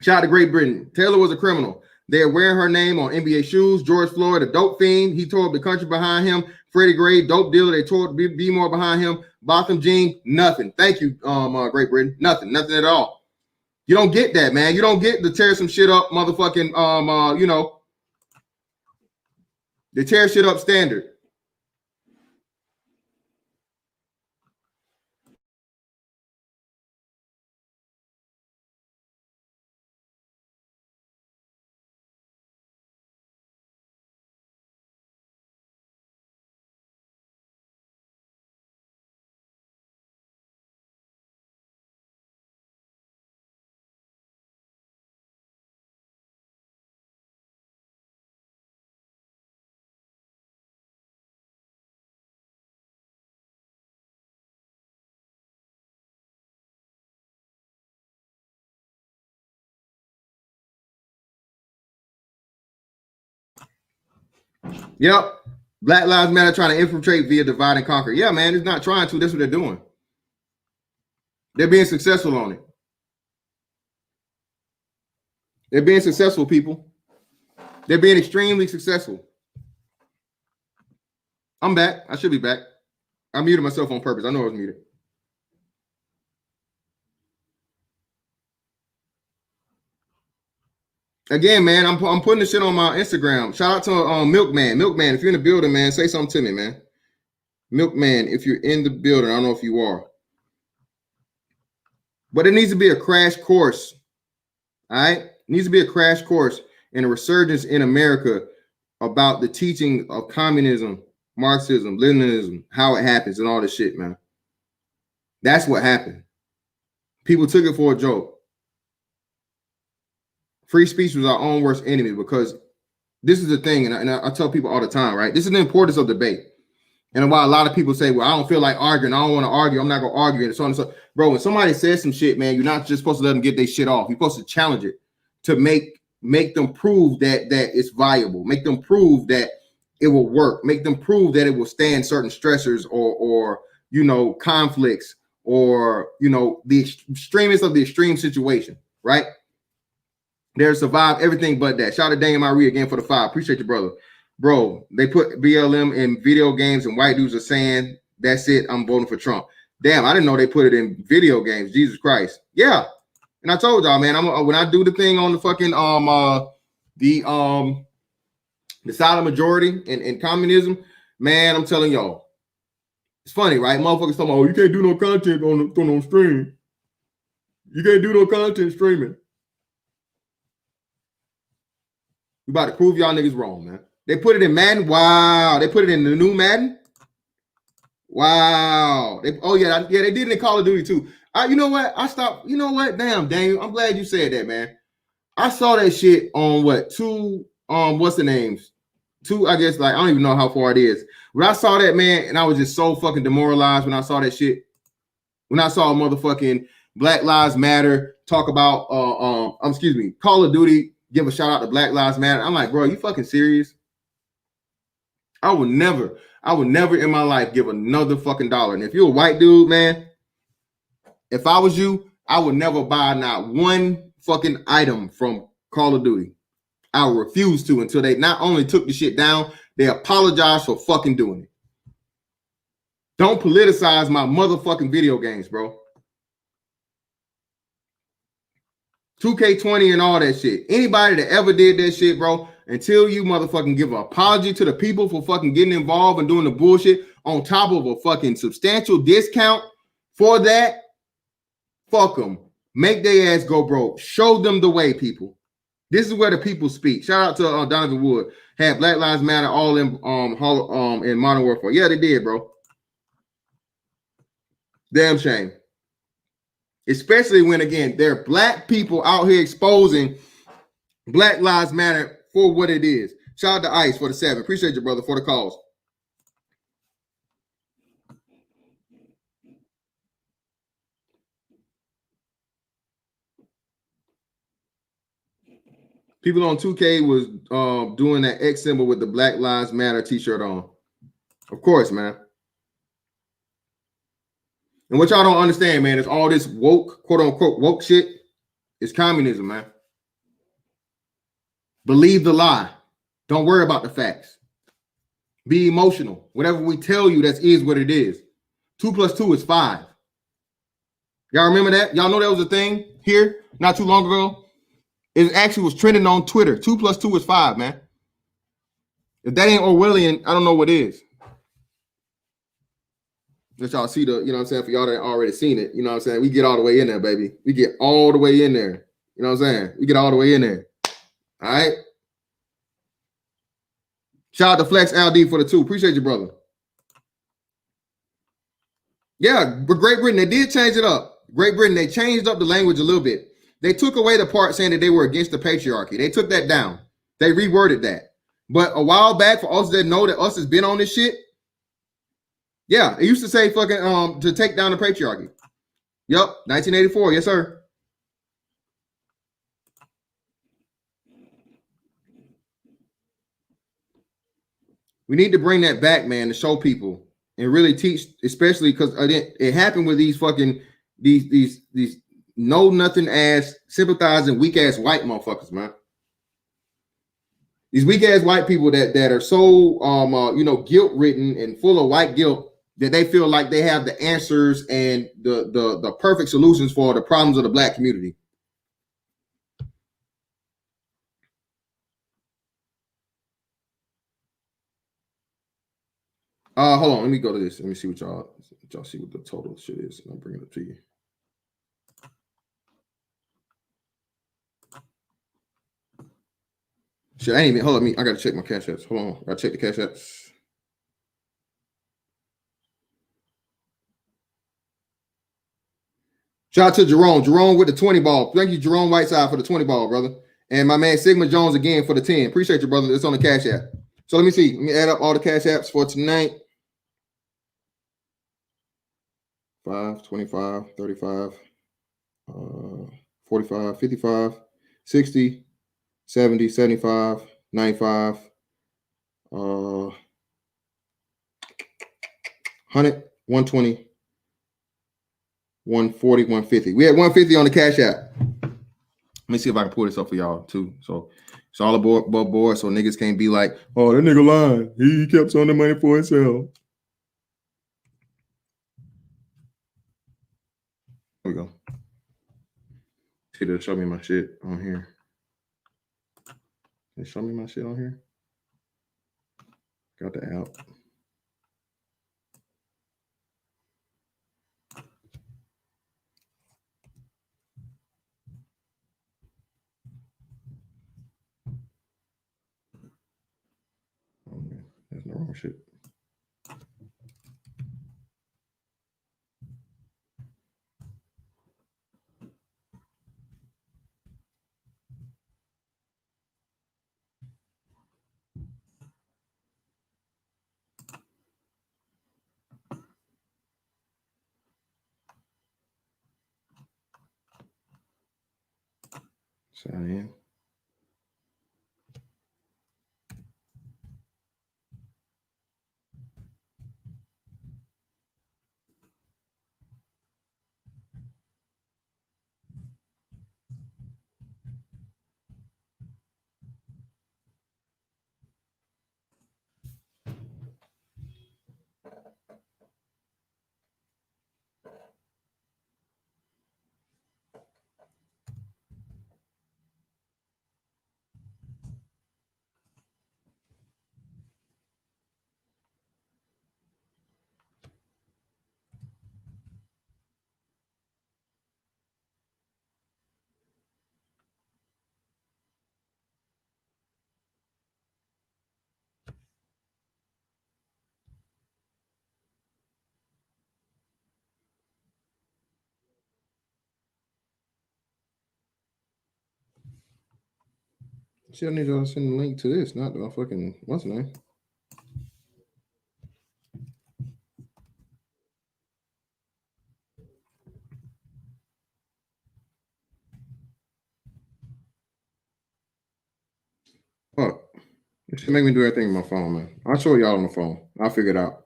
Shout out to Great Britain. Taylor was a criminal. They're wearing her name on NBA shoes. George Floyd, a dope fiend. He tore up the country behind him. Freddie Gray, dope dealer. They tore B more behind him. Botham Jean, nothing. Thank you, Great Britain. Nothing at all. You don't get that, man. You don't get to tear some shit up, motherfucking, they tear shit up standard. Yep. Black Lives Matter trying to infiltrate via divide and conquer. Yeah, man, it's not trying to. That's what they're doing. They're being successful on it. They're being successful, people. They're being extremely successful. I'm back. I should be back. I muted myself on purpose. I know I was muted. Again, man, I'm putting this shit on my Instagram. Shout out to Milkman. Milkman, if you're in the building, man, say something to me, man. Milkman, if you're in the building, I don't know if you are. But it needs to be a crash course. All right? It needs to be a crash course in a resurgence in America about the teaching of communism, Marxism, Leninism, how it happens, and all this shit, man. That's what happened. People took it for a joke. Free speech was our own worst enemy because this is the thing, and I tell people all the time, right? This is the importance of debate. And why a lot of people say, well, I don't feel like arguing. I don't want to argue. I'm not going to argue. And so on and so. Bro, when somebody says some shit, man, you're not just supposed to let them get their shit off. You're supposed to challenge it to make them prove that it's viable. Make them prove that it will work. Make them prove that it will stand certain stressors or conflicts or, the extremists of the extreme situation, right? They'll survive everything but that. Shout out to Daniel Marie again for the 5. Appreciate you, brother. Bro, they put BLM in video games and white dudes are saying, that's it, I'm voting for Trump. Damn, I didn't know they put it in video games. Jesus Christ. Yeah. And I told y'all, man, when I do the thing on the fucking the silent majority in communism, man, I'm telling y'all. It's funny, right? Motherfuckers talking about, you can't do no content on stream. You can't do no content streaming. We about to prove y'all niggas wrong, man. They put it in Madden. Wow. They put it in the new Madden. Wow. They did it in Call of Duty too. You know what? I stopped. You know what? Damn, Daniel. I'm glad you said that, man. I saw that shit on what's the names? I guess, like, I don't even know how far it is. When I saw that, man, and I was just so fucking demoralized when I saw that shit. When I saw motherfucking Black Lives Matter talk about Call of Duty, give a shout out to Black Lives Matter. I'm like, bro, you fucking serious? I would never in my life give another fucking dollar. And if you're a white dude, man, if I was you, I would never buy not one fucking item from Call of Duty. I would refuse to until they not only took the shit down, they apologized for fucking doing it. Don't politicize my motherfucking video games, bro. 2K20 and all that shit. Anybody that ever did that shit, bro, until you motherfucking give an apology to the people for fucking getting involved and doing the bullshit on top of a fucking substantial discount for that, fuck them. Make their ass go broke. Show them the way, people. This is where the people speak. Shout out to Donovan Wood. Had Black Lives Matter all in in Modern Warfare. Yeah, they did, bro. Damn shame. Especially when, again, there are black people out here exposing Black Lives Matter for what it is. Shout out to Ice for the 7. Appreciate you, brother, for the calls. People on 2K was doing that X symbol with the Black Lives Matter t-shirt on. Of course, man. And what y'all don't understand, man, is all this woke, quote unquote, woke shit is communism, man. Believe the lie. Don't worry about the facts. Be emotional. Whatever we tell you, that is what it is. 2 + 2 is 5. Y'all remember that? Y'all know that was a thing here not too long ago? It actually was trending on Twitter. 2 + 2 is 5, man. If that ain't Orwellian, I don't know what is. Let y'all see the, you know what I'm saying, for y'all that already seen it, you know what I'm saying? We get all the way in there, baby. We get all the way in there. You know what I'm saying? We get all the way in there. All right? Shout out to Flex LD for the 2. Appreciate you, brother. Yeah, but Great Britain, they did change it up. Great Britain, they changed up the language a little bit. They took away the part saying that they were against the patriarchy. They took that down. They reworded that. But a while back, for us that know that us has been on this shit, yeah, it used to say fucking to take down the patriarchy. Yep, 1984. Yes, sir. We need to bring that back, man, to show people and really teach, especially because it happened with these fucking these know nothing ass sympathizing weak ass white motherfuckers, man. These weak ass white people that are so guilt ridden and full of white guilt that they feel like they have the answers and the perfect solutions for the problems of the black community. Hold on, let me go to this. Let me see what y'all see what the total shit is. I'll bring it up to you. Shit, I ain't even, hold on, I gotta check my cash apps. Hold on, I gotta check the cash apps. Shout out to Jerome with the 20 ball. Thank you, Jerome Whiteside, for the 20 ball, brother. And my man Sigma Jones again for the 10. Appreciate you, brother. It's on the cash app. So let me see. Let me add up all the cash apps for tonight. 5, 25, 35, 45, 55, 60, 70, 75, 95, 100, 120, 140, 150. We had 150 on the cash app. Let me see if I can pull this up for y'all too. So it's all above board, so niggas can't be like, oh, that nigga lying. He kept some of the money for himself. There we go. See, they'll show me my shit on here. They show me my shit on here. Got the app. Oh, man. That's the wrong shit. Sign in. Shit, I need y'all to send the link to this, not the fucking what's the name? Fuck. It should make me do everything on my phone, man. I'll show y'all on the phone. I'll figure it out.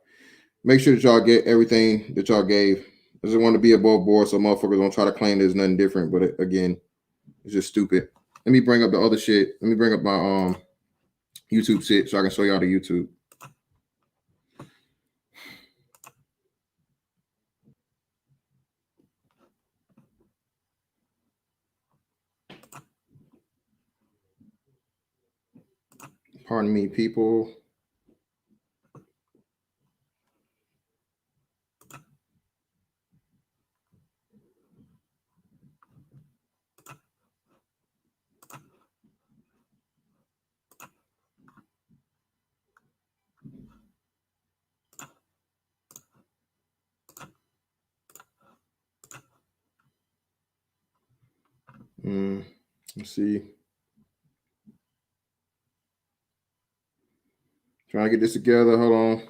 Make sure that y'all get everything that y'all gave. I just want to be above board so motherfuckers don't try to claim there's nothing different. But again, it's just stupid. Let me bring up the other shit. Let me bring up my YouTube shit so I can show y'all the YouTube. Pardon me, people. Let's see. Trying to get this together. Hold on.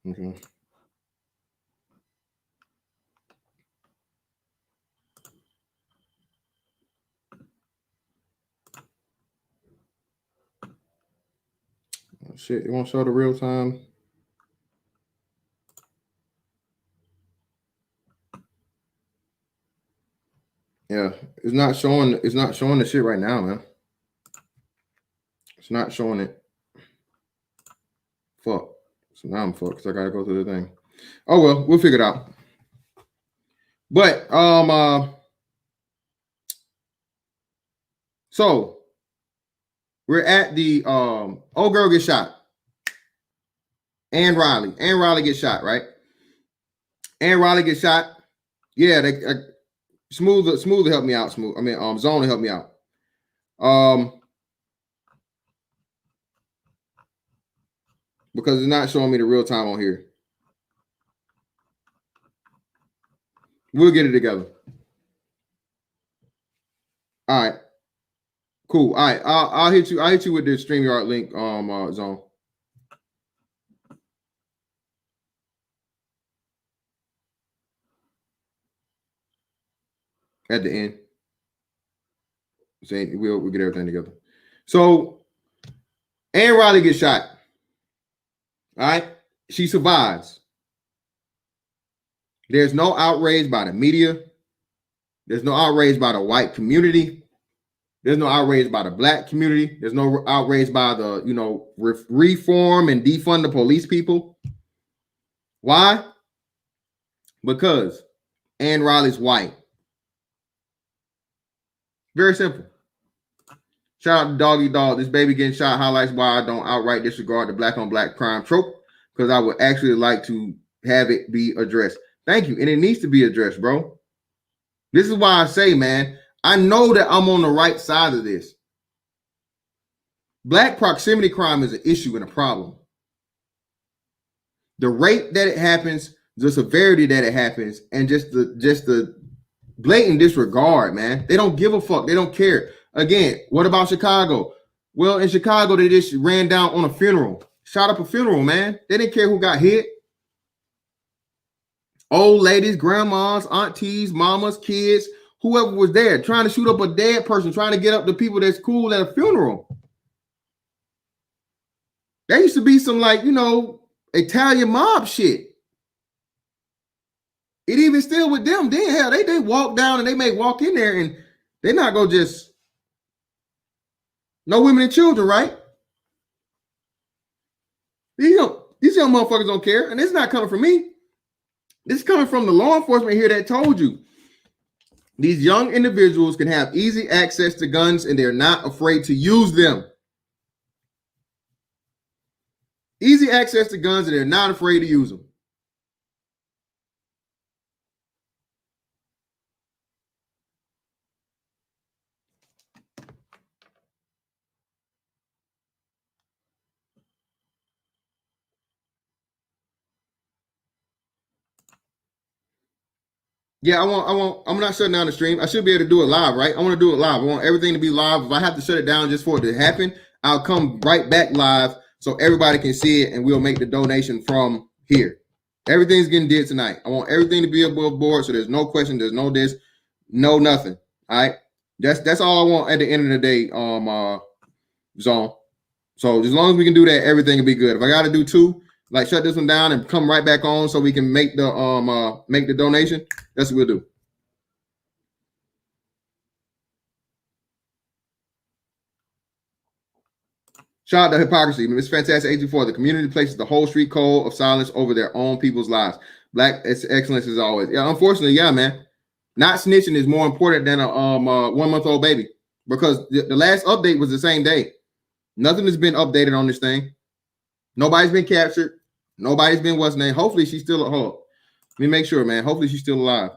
Okay. Oh, shit, it won't show the real time. Yeah, it's not showing. It's not showing the shit right now, man. It's not showing it. Fuck. So now I'm fucked because I gotta go through the thing. Oh well, we'll figure it out. But so we're at the old girl gets shot. And Rylee gets shot, right? And Rylee gets shot. Yeah, they Smooth help me out. Zone help me out. Because it's not showing me the real time on here. We'll get it together. All right. Cool. All right. I'll hit you. I'll hit you with the StreamYard link. Zone. At the end. Saying we'll get everything together. So, Ann Rylee gets shot. All right. She survives. There's no outrage by the media. There's no outrage by the white community. There's no outrage by the black community. There's no outrage by the, reform and defund the police people. Why? Because Ann Rylee's white. Very simple. Shout out to Doggy Dog. This baby getting shot highlights why I don't outright disregard the black on black crime trope, because I would actually like to have it be addressed. Thank you. And it needs to be addressed, bro. This is why I say, man, I know that I'm on the right side of this. Black proximity crime is an issue and a problem. The rate that it happens, the severity that it happens, and just the blatant disregard, man. They don't give a fuck. They don't care. Again, what about Chicago? Well, in Chicago, they just ran down on a funeral. Shot up a funeral, man. They didn't care who got hit. Old ladies, grandmas, aunties, mamas, kids, whoever was there, trying to shoot up a dead person, trying to get up the people that's cool at a funeral. There used to be some Italian mob shit. It even still with them. Then hell, they walk down and they may walk in there and they're not gonna just no women and children, right? These young motherfuckers don't care, and it's not coming from me. This is coming from the law enforcement here that told you these young individuals can have easy access to guns and they're not afraid to use them. Easy access to guns and they're not afraid to use them. Yeah, I'm not shutting down the stream. I should be able to do it live, right? I want to do it live. I want everything to be live. If I have to shut it down just for it to happen, I'll come right back live so everybody can see it, and we'll make the donation from here. Everything's getting did tonight. I want everything to be above board, so there's no question, there's no this, no nothing. All right, that's all I want at the end of the day, Zone. So as long as we can do that, everything will be good. If I got to do two, like shut this one down and come right back on so we can make the donation, that's what we'll do. Shout out to hypocrisy. It's fantastic. 84. The community places the whole street code of silence over their own people's lives. Black excellence is always. Yeah, unfortunately, yeah, man. Not snitching is more important than a 1-month-old baby, because the last update was the same day. Nothing has been updated on this thing. Nobody's been captured. Nobody's been what's name. Hopefully she's still at home. Let me make sure, man. Hopefully she's still alive.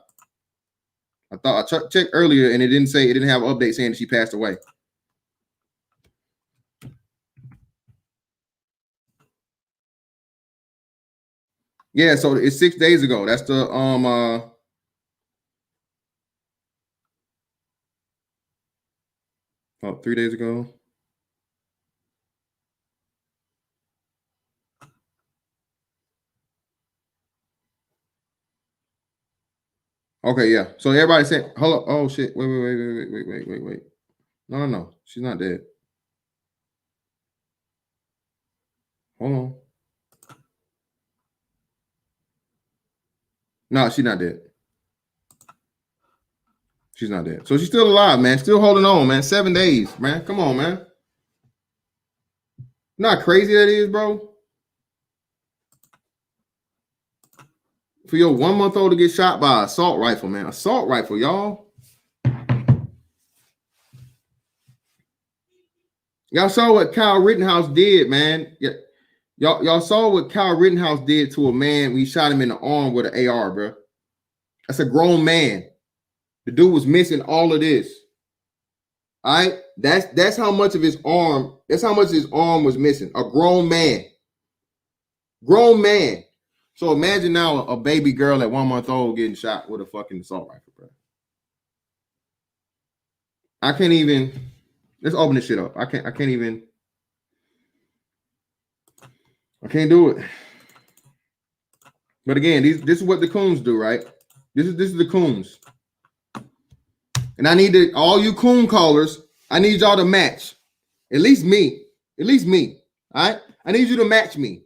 I thought I checked earlier and it didn't have an update saying that she passed away. Yeah, so it's 6 days ago. That's the 3 days ago. Okay, yeah. So everybody said, "Hello." Oh shit! Wait. No. She's not dead. Hold on. No, she's not dead. She's not dead. So she's still alive, man. Still holding on, man. 7 days, man. Come on, man. Not crazy that is, bro. For your 1-month-old to get shot by an assault rifle, man. Assault rifle, y'all. Y'all saw what Kyle Rittenhouse did, man. Yeah. Y'all saw what Kyle Rittenhouse did to a man. We shot him in the arm with an AR, bro. That's a grown man. The dude was missing all of this. All right, that's how much of his arm. That's how much his arm was missing. A grown man. So imagine now a baby girl at 1 month old getting shot with a fucking assault rifle, bro. I can't even. Let's open this shit up. I can't even. I can't do it. But again, this is what the coons do, right? This is the coons. And I need all you coon callers, I need y'all to match. At least me. All right? I need you to match me.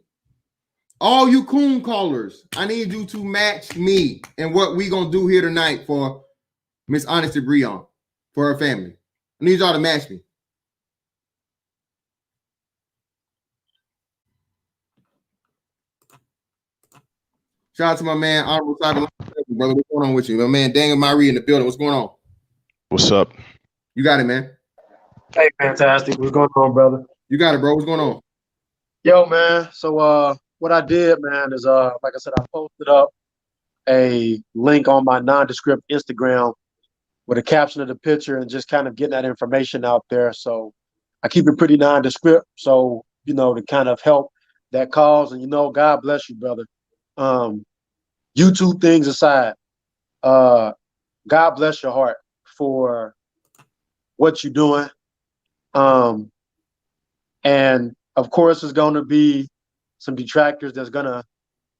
All you coon callers, I need you to match me and what we gonna do here tonight for Miss Honesty Brehon, for her family. I need y'all to match me. Shout out to my man, Honorable Cyber, brother. What's going on with you? My man, Daniel Myrie in the building. What's going on? What's up? You got it, man. Hey, fantastic. What's going on, brother? You got it, bro. What's going on? Yo, man. So what I did, man, is like I said, I posted up a link on my nondescript Instagram with a caption of the picture and just kind of getting that information out there. So I keep it pretty nondescript. So, to kind of help that cause. And God bless you, brother. YouTube things aside, God bless your heart for what you're doing. And of course, there's going to be some detractors that's going to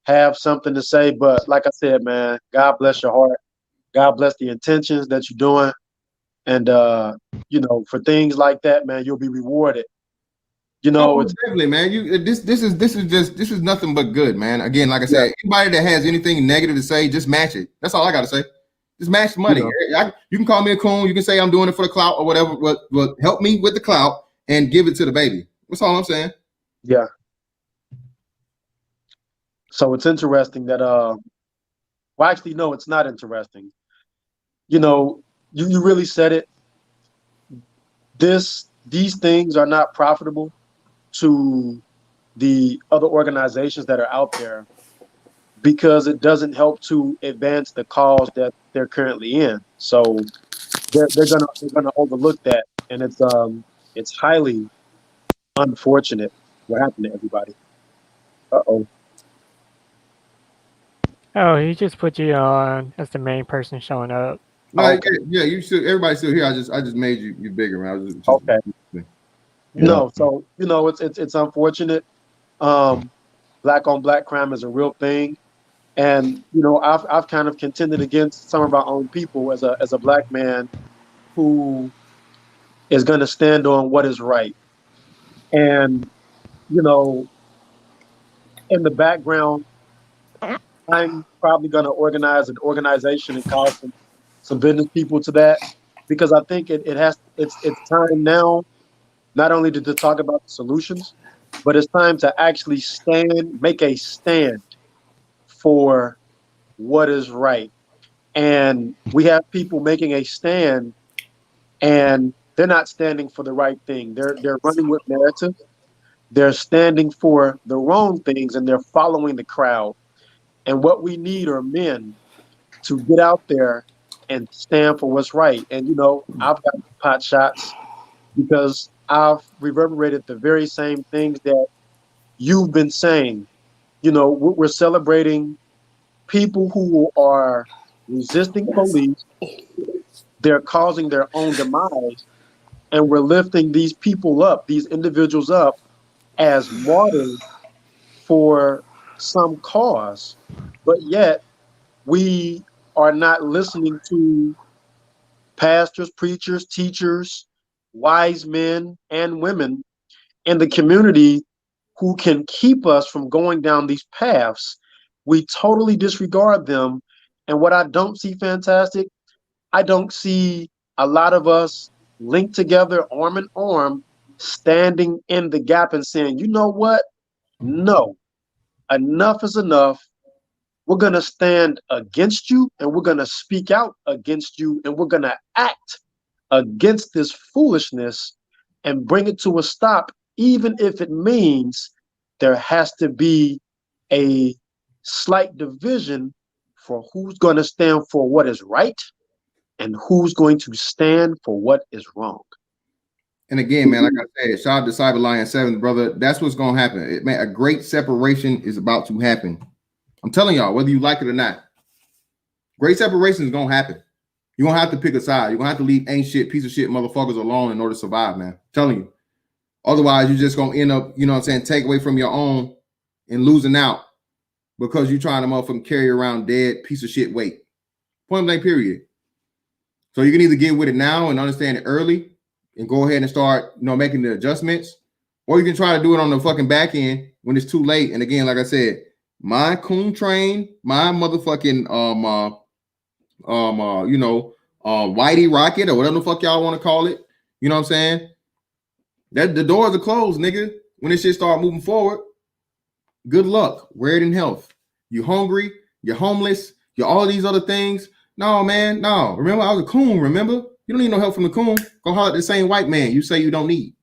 have something to say. But like I said, man, God bless your heart. God bless the intentions that you're doing. And, for things like that, man, you'll be rewarded. It's definitely, man. This is nothing but good, man. Again, like I said, anybody that has anything negative to say, just match it. That's all I got to say. Just match the money. You can call me a coon. You can say I'm doing it for the clout or whatever, but help me with the clout and give it to the baby. That's all I'm saying. Yeah. So it's interesting that well, actually, no, it's not interesting. You really said it. These things are not profitable to the other organizations that are out there because it doesn't help to advance the cause that they're currently in. So they're gonna overlook that, and it's highly unfortunate what happened to everybody. Uh-oh. Oh, he just put you on as the main person showing up. No, Okay. yeah, you still everybody's still here. I just made you bigger, man. I was just Okay. you know. No, so it's unfortunate. Black on black crime is a real thing, and I've kind of contended against some of our own people as a black man who is going to stand on what is right. And you know, in the background, I'm probably going to organize an organization and call some business people to that, because I think it's time now not only to talk about the solutions, but it's time to actually make a stand for what is right. And we have people making a stand, and they're not standing for the right thing. They're running with narrative. They're standing for the wrong things, and they're following the crowd. And what we need are men to get out there and stand for what's right. And I've got pot shots because I've reverberated the very same things that you've been saying. We're celebrating people who are resisting police. They're causing their own demise, and we're lifting these people up, these individuals up, as martyrs for some cause. But yet we are not listening to pastors, preachers, teachers, wise men and women in the community who can keep us from going down these paths. We totally disregard them. And what I don't see, Fantastic, I don't see a lot of us linked together, arm in arm, standing in the gap and saying, you know what? No, enough is enough. We're going to stand against you, and we're going to speak out against you, and we're going to act against this foolishness and bring it to a stop, even if it means there has to be a slight division for who's going to stand for what is right and who's going to stand for what is wrong. And again, man, like I said, shout out to Cyber Lion 7, brother. That's what's gonna happen. Man, a great separation is about to happen. I'm telling y'all, whether you like it or not, great separation is gonna happen. You're gonna have to pick a side. You're gonna have to leave ain't shit, piece of shit motherfuckers alone in order to survive, man. I'm telling you. Otherwise, you're just gonna end up, you know what I'm saying, take away from your own and losing out because you're trying to motherfucking carry around dead piece of shit weight. Point blank, period. So you can either get with it now and understand it early and go ahead and start, making the adjustments, or you can try to do it on the fucking back end when it's too late. And again, like I said, my coon train, my motherfucking Whitey Rocket or whatever the fuck y'all want to call it. You know what I'm saying? That the doors are closed, nigga. When this shit start moving forward, good luck. Wear it in health. You hungry? You're homeless? You're all these other things? No, man. No. Remember, I was a coon. Remember? You don't need no help from the coon. Go holler at the same white man you say you don't need.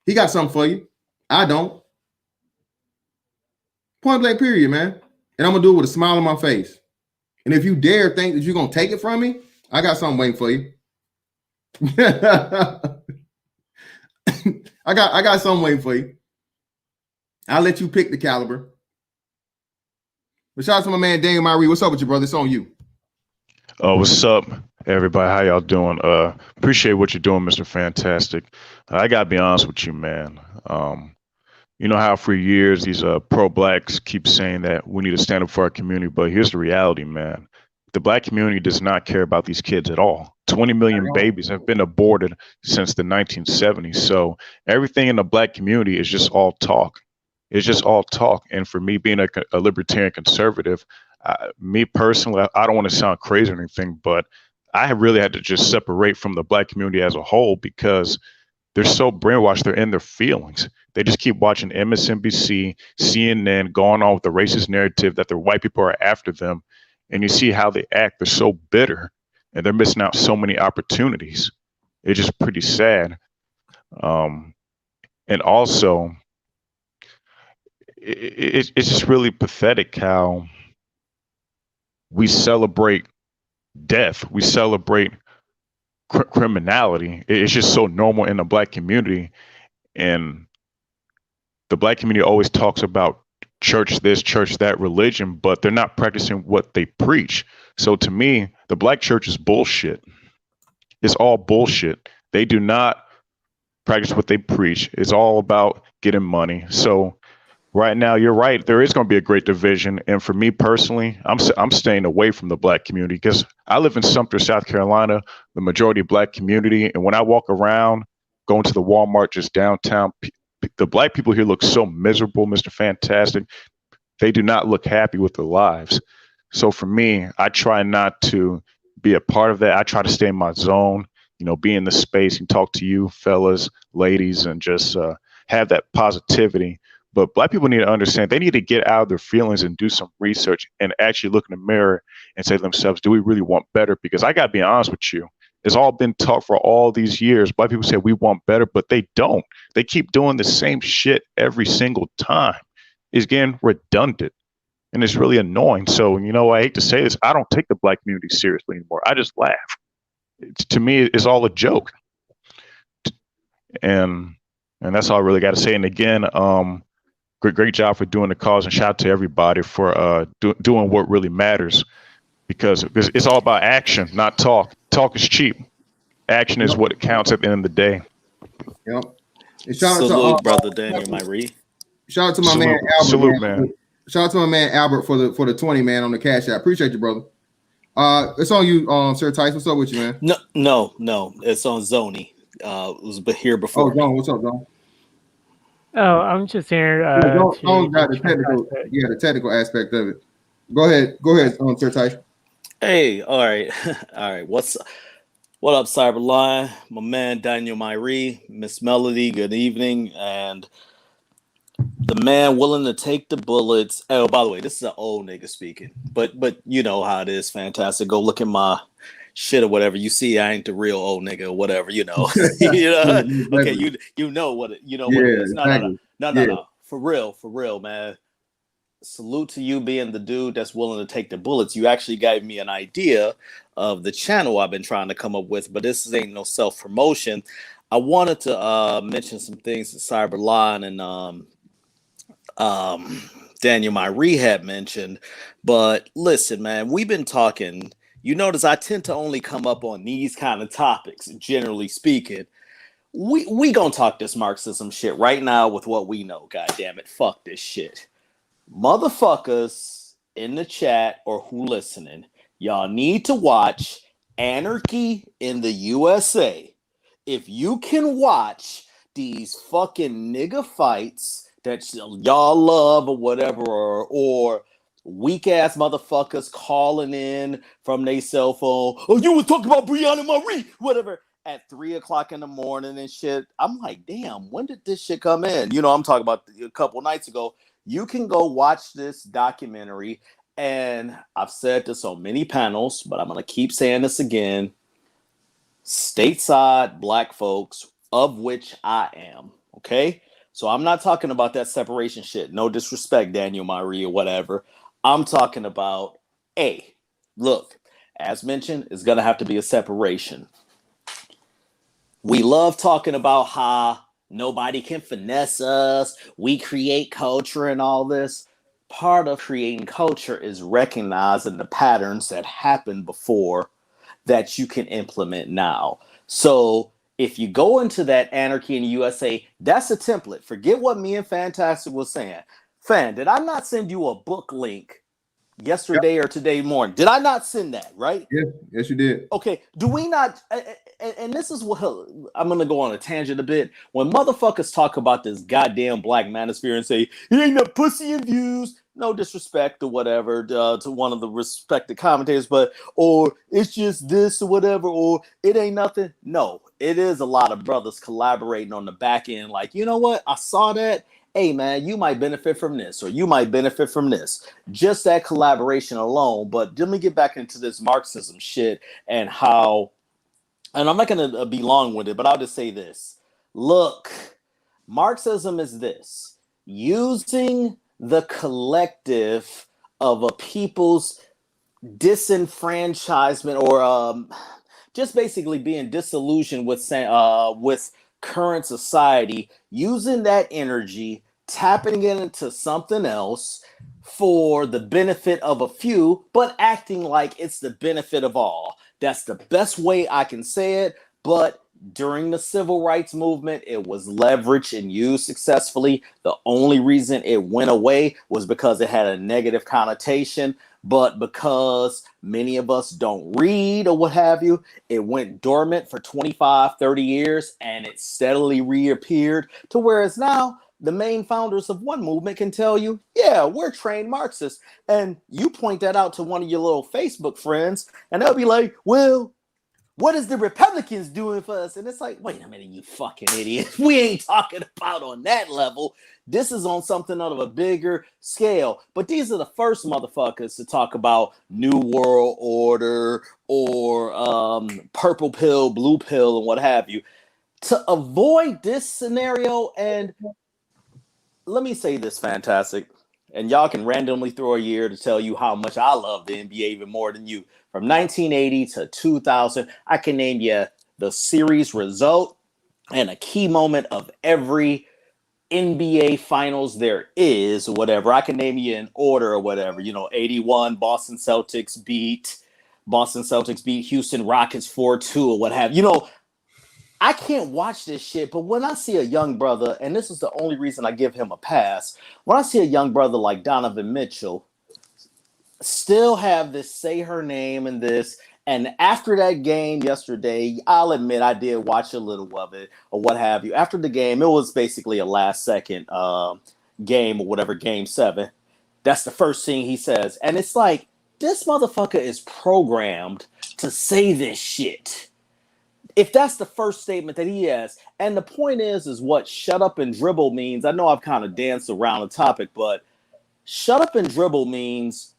He got something for you. I don't. Point blank, period, man. And I'm gonna do it with a smile on my face. And if you dare think that you're gonna take it from me, I got something waiting for you. I got something waiting for you. I'll let you pick the caliber. But shout out to my man Daniel Myrie. What's up with you, brother? It's on you. What's up, everybody? How y'all doing? Appreciate what you're doing, Mr. Fantastic. I gotta be honest with you, man. You know how for years these pro-blacks keep saying that we need to stand up for our community, but here's the reality, man. The black community does not care about these kids at all. 20 million babies have been aborted since the 1970s. So everything in the black community is just all talk. It's just all talk. And for me, being a libertarian conservative, me personally, I don't want to sound crazy or anything, but I have really had to just separate from the black community as a whole because they're so brainwashed. They're in their feelings. They just keep watching MSNBC, CNN, going on with the racist narrative that the white people are after them. And you see how they act. They're so bitter and they're missing out so many opportunities. It's just pretty sad. And also, it's just really pathetic how we celebrate death. We celebrate criminality. It's just so normal in the black community. And the black community always talks about church this, church that religion, but they're not practicing what they preach. So to me, the black church is bullshit. It's all bullshit. They do not practice what they preach. It's all about getting money. So right now, you're right. There is going to be a great division, and for me personally, I'm staying away from the black community because I live in Sumter, South Carolina, the majority black community, and when I walk around, going to the Walmart just downtown, the black people here look so miserable, Mr. Fantastic. They do not look happy with their lives. So for me, I try not to be a part of that. I try to stay in my zone, be in the space and talk to you fellas, ladies, and just have that positivity. But black people need to understand they need to get out of their feelings and do some research and actually look in the mirror and say to themselves, do we really want better? Because I got to be honest with you. It's all been taught for all these years. Black people say we want better, but they don't. They keep doing the same shit every single time. It's getting redundant and it's really annoying. So, I hate to say this. I don't take the black community seriously anymore. I just laugh. To me, it's all a joke. And that's all I really got to say. And again, great job for doing the cause, and shout out to everybody for doing what really matters, because it's all about action, not talk. Talk is cheap. Action is what counts at the end of the day. Yep. And shout Salute, out to brother Daniel Myrie. Shout out to my man Albert. Salute, man. Shout out to my man Albert for the 20, man, on the cash app. Appreciate you, brother. It's on you, Sir Tice. What's up with you, man? No. It's on Zoni. It was here before. Oh, John, what's up, John? Oh, I'm just here. John got the technical aspect of it. Go ahead, Sir Tice. Hey, all right. What up, Cyberline? My man Daniel Myrie, Miss Melody, good evening. And the man willing to take the bullets. Oh, by the way, this is an old nigga speaking. But you know how it is, fantastic. Go look at my shit or whatever. You see I ain't the real old nigga or whatever, Okay, you know what it is. No. For real, man. Salute to you being the dude that's willing to take the bullets. You actually gave me an idea of the channel I've been trying to come up with, but this ain't no self-promotion. I wanted to mention some things that Cyberline and Daniel Myrie had mentioned. But listen, man, we've been talking. You notice I tend to only come up on these kind of topics, generally speaking. We gonna talk this Marxism shit right now with what we know. God damn it, fuck this shit. Motherfuckers in the chat or who listening, y'all need to watch Anarchy in the USA. If you can watch these fucking nigga fights that y'all love or whatever, or weak ass motherfuckers calling in from their cell phone, oh, you was talking about Breonna Taylor, whatever, at 3:00 in the morning and shit. I'm like, damn, when did this shit come in? I'm talking about a couple nights ago. You can go watch this documentary, and I've said this on many panels, but I'm going to keep saying this again. Stateside black folks, of which I am, okay? So I'm not talking about that separation shit. No disrespect, Daniel Myrie or whatever. I'm talking about, look, as mentioned, it's going to have to be a separation. We love talking about how nobody can finesse us. We create culture and all this. Part of creating culture is recognizing the patterns that happened before that you can implement now. So if you go into that Anarchy in the USA, that's a template. Forget what me and Fantastic was saying. Fan, did I not send you a book link yesterday or today morning? Did I not send that, right? Yes, you did. Okay, do we not, and this is what, I'm going to go on a tangent a bit. When motherfuckers talk about this goddamn black manosphere and say, it ain't no pussy and views, no disrespect or whatever to one of the respected commentators, but, or it's just this or whatever, or it ain't nothing. No, it is a lot of brothers collaborating on the back end. Like, you know what? I saw that. Hey, man, you might benefit from this, or you might benefit from this. Just that collaboration alone. But let me get back into this Marxism shit and how, and I'm not going to be long-winded, but I'll just say this. Look, Marxism is this: using the collective of a people's disenfranchisement, or just basically being disillusioned with current society, using that energy tapping it into something else for the benefit of a few, but acting like it's the benefit of all. That's the best way I can say it. But during the civil rights movement, it was leveraged and used successfully. The only reason it went away was because it had a negative connotation. But because many of us don't read or what have you, it went dormant for 25, 30 years, and it steadily reappeared to whereas now the main founders of one movement can tell you, yeah, we're trained Marxists. And you point that out to one of your little Facebook friends, and they'll be like, well, what is the Republicans doing for us? And it's like, wait a minute, you fucking idiot. We ain't talking about on that level. This is on something of a bigger scale. But these are the first motherfuckers to talk about New World Order or purple pill, blue pill, and what have you. To avoid this scenario, and let me say this, Fantastic, and y'all can randomly throw a year to tell you how much I love the NBA even more than you. From 1980 to 2000, I can name you the series result and a key moment of every NBA finals there is, or whatever. I can name you in order or whatever. 81, Boston Celtics beat Houston Rockets 4-2 or what have you. I can't watch this shit, but when I see a young brother, and this is the only reason I give him a pass, when I see a young brother like Donovan Mitchell still have this say her name and this, and after that game yesterday, I'll admit I did watch a little of it or what have you. After the game, it was basically a last second game or whatever, game 7. That's the first thing he says. And it's like, this motherfucker is programmed to say this shit. If that's the first statement that he has, and the point is what shut up and dribble means. I know I've kind of danced around the topic, but shut up and dribble means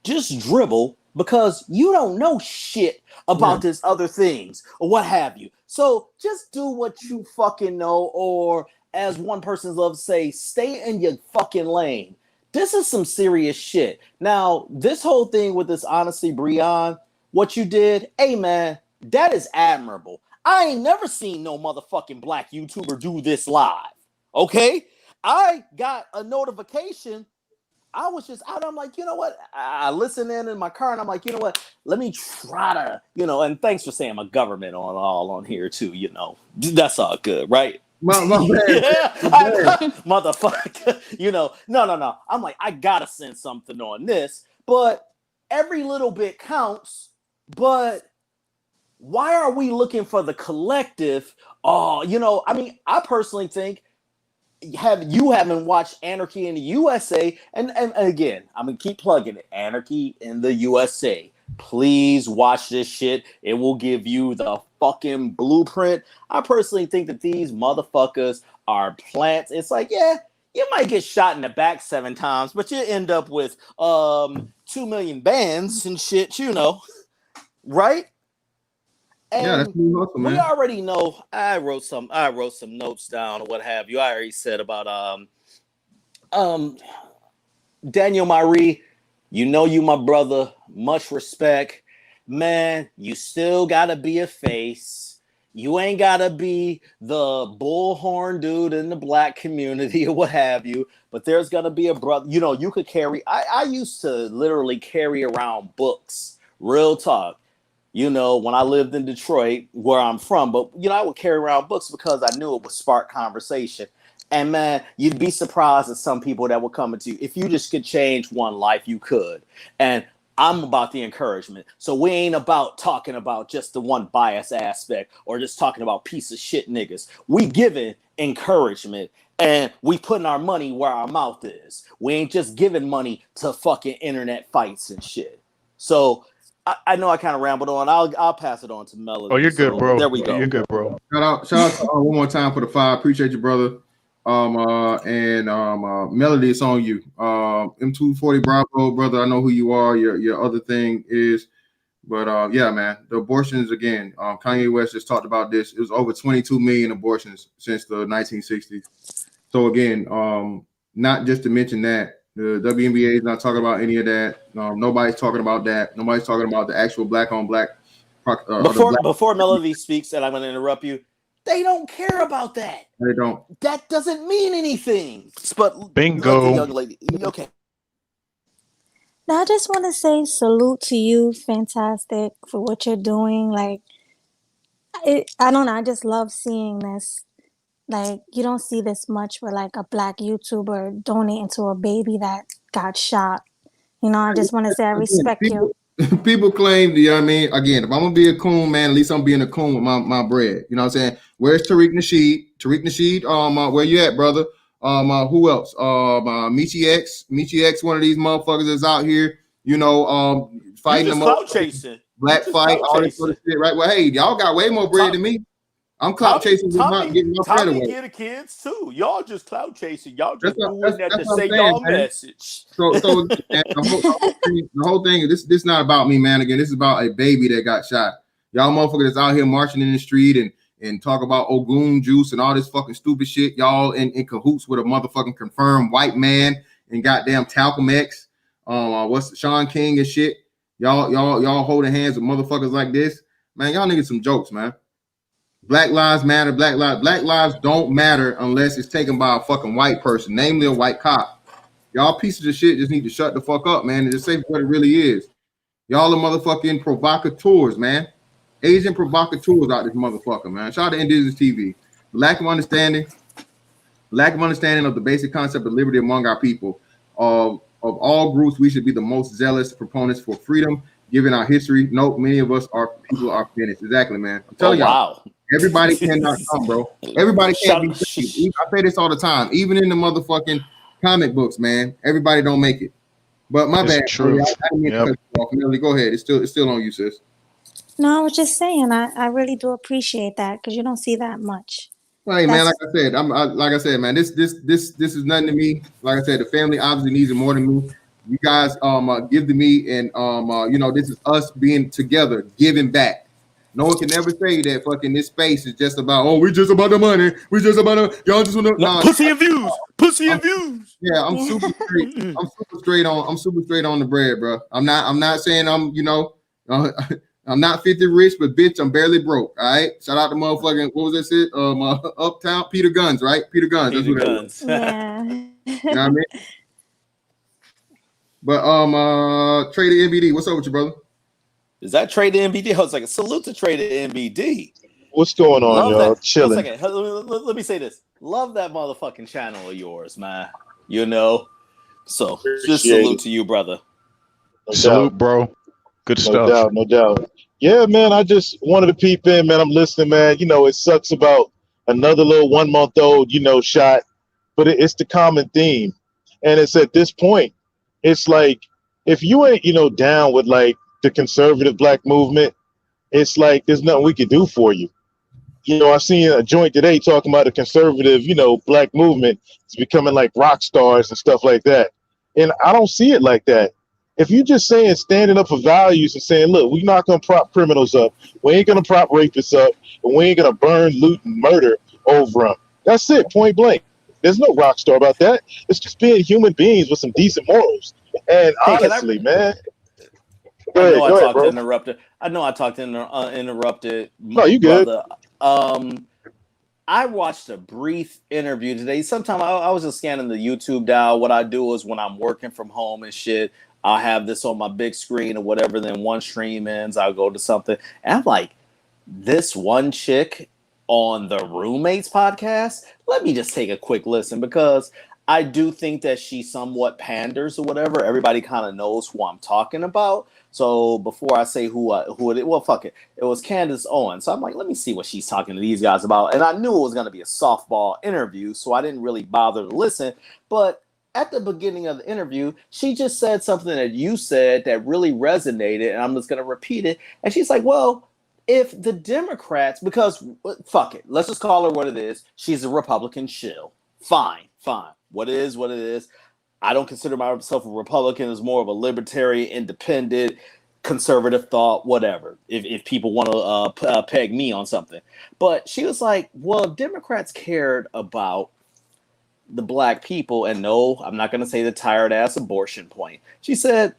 just dribble because you don't know shit about this other things or what have you. So just do what you fucking know, or as one person loves to say, stay in your fucking lane. This is some serious shit. Now, this whole thing with this honesty, Brehon, what you did, hey man, that is admirable. I ain't never seen no motherfucking black YouTuber do this live. Okay? I got a notification. I was just out. I'm like, you know what? I listen in my car and I'm like, you know what? Let me try to, and thanks for saying my government on here too, That's all good, right? My bad. Motherfucker. No. I'm like, I gotta send something on this, but every little bit counts. But why are we looking for the collective? I personally think you haven't watched Anarchy in the USA, and again, I'm gonna keep plugging it. Anarchy in the USA. Please watch this shit. It will give you the fucking blueprint. I personally think that these motherfuckers are plants. It's like, yeah, you might get shot in the back 7 times, but you end up with 2 million bands and shit, right? And yeah, that's hustle, man. We already know. I wrote some notes down or what have you. I already said about Daniel Myrie. You my brother. Much respect, man. You still gotta be a face. You ain't gotta be the bullhorn dude in the black community or what have you. But there's gonna be a brother. You could carry. I used to literally carry around books. Real talk. When I lived in Detroit, where I'm from, but I would carry around books because I knew it would spark conversation. And man, you'd be surprised at some people that would come into you. If you just could change one life, you could. And I'm about the encouragement. So we ain't about talking about just the one bias aspect or just talking about piece of shit niggas. We giving encouragement and we putting our money where our mouth is. We ain't just giving money to fucking internet fights and shit. So I know I kind of rambled on. I'll pass it on to Melody. Oh, you're good, bro. There we go. You're good, bro. Shout out to, one more time for the 5. Appreciate you, brother. Melody, it's on you. M240 Bravo, brother. I know who you are. Your other thing is, but yeah, man, the abortions again. Kanye West just talked about this. It was over 22 million abortions since the 1960s. So again, not just to mention that the WNBA is not talking about any of that. Nobody's talking about that. Nobody's talking about the actual black on black. Before Melody speaks, and I'm going to interrupt you. They don't care about that. They don't. That doesn't mean anything. But Bingo. let the young lady. Okay. Now, I just want to say salute to you, Fantastic, for what you're doing. Like, I don't know. I just love seeing this. Like, you don't see this much where, like, a black YouTuber donating to a baby that got shot. You know, I just want to say I respect you. People claim, you know what I mean? Again, if I'm going to be a coon, man, at least I'm being a coon with my bread. You know what I'm saying? Where's Tariq Nasheed? Tariq Nasheed, where you at, brother? Who else? Michi X, one of these motherfuckers that's out here, you know, fighting them clout chasing. Black fight, all this sort of shit, right? Well, hey, y'all got way more bread than me. I'm clout chasing with my getting my bread away. Get the kids too. Y'all just clout chasing. Y'all just doing that to say y'all message. So man, the whole thing, this not about me, man. Again, this is about a baby that got shot. Y'all motherfuckers that's out here marching in the street and talk about Ogun juice and all this fucking stupid shit. Y'all in cahoots with a motherfucking confirmed white man and goddamn Talcum X. What's Sean King and shit. Y'all holding hands with motherfuckers like this. Man, y'all niggas some jokes, man. Black lives matter. Black lives don't matter unless it's taken by a fucking white person, namely a white cop. Y'all pieces of shit just need to shut the fuck up, man, and just say what it really is. Y'all are motherfucking provocateurs, man. Asian provocateurs out this motherfucker, man. Shout out to Indigenous TV. Lack of understanding of the basic concept of liberty among our people. Of all groups, we should be the most zealous proponents for freedom, given our history. Note, many of us are people are finished. Exactly, man. I'm telling y'all. Wow. Everybody cannot come, bro. Everybody can't be. I say this all the time, even in the motherfucking comic books, man. Everybody don't make it. But my bad. True. I didn't mean to cut you off. Melly, go ahead. It's still on you, sis. No, I was just saying, I really do appreciate that because you don't see that much. Well, hey, man, like I said, man, this is nothing to me. Like I said, the family obviously needs it more than me. You guys give to me, and you know, this is us being together, giving back. No one can ever say that fucking this space is just about, we just about the money. We just about y'all just want to pussy and views. Pussy and views. Yeah, I'm super straight. I'm super straight on the bread, bro. I'm not saying I'm, you know, I'm not 50 rich, but bitch, I'm barely broke. All right. Shout out to motherfucking, what was that shit? Uptown Peter Guns, right? Peter Guns. Peter Guns. Yeah. You know what I mean? But Trader MBD, what's up with you, brother? Is that Trader MBD? I was like, salute to Trader MBD. What's going on, y'all? Chilling. Let me say this. Love that motherfucking channel of yours, man. You know? So just salute to you, brother. Salute, bro. Good stuff. No doubt. Yeah, man, I just wanted to peep in, man. I'm listening, man. You know, it sucks about another little 1 month old, you know, shot, but it's the common theme. And it's at this point, it's like, if you ain't, you know, down with like the conservative black movement, it's like there's nothing we can do for you. You know, I seen a joint today talking about a conservative, you know, black movement is becoming like rock stars and stuff like that. And I don't see it like that. If you just saying standing up for values and saying, look, we're not going to prop criminals up. We ain't going to prop rapists up. And we ain't going to burn, loot, and murder over them. That's it, point blank. There's no rock star about that. It's just being human beings with some decent morals. And honestly, man. I know I talked interrupted. No, you good. I watched a brief interview today. Sometimes I was just scanning the YouTube dial. What I do is when I'm working from home and shit, I'll have this on my big screen or whatever. Then one stream ends, I'll go to something. And I'm like, this one chick on the Roommates podcast, let me just take a quick listen because I do think that she somewhat panders or whatever. Everybody kind of knows who I'm talking about. So before I say who it is, well, fuck it. It was Candace Owens. So I'm like, let me see what she's talking to these guys about. And I knew it was going to be a softball interview, so I didn't really bother to listen. But at the beginning of the interview, she just said something that you said that really resonated, and I'm just going to repeat it. And she's like, well, if the Democrats, because fuck it, let's just call her what it is. She's a Republican shill. Fine. What it is. I don't consider myself a Republican. It's more of a libertarian, independent, conservative thought, whatever, if people want to peg me on something. But she was like, well, if Democrats cared about the black people, and no, I'm not going to say the tired ass abortion point. She said,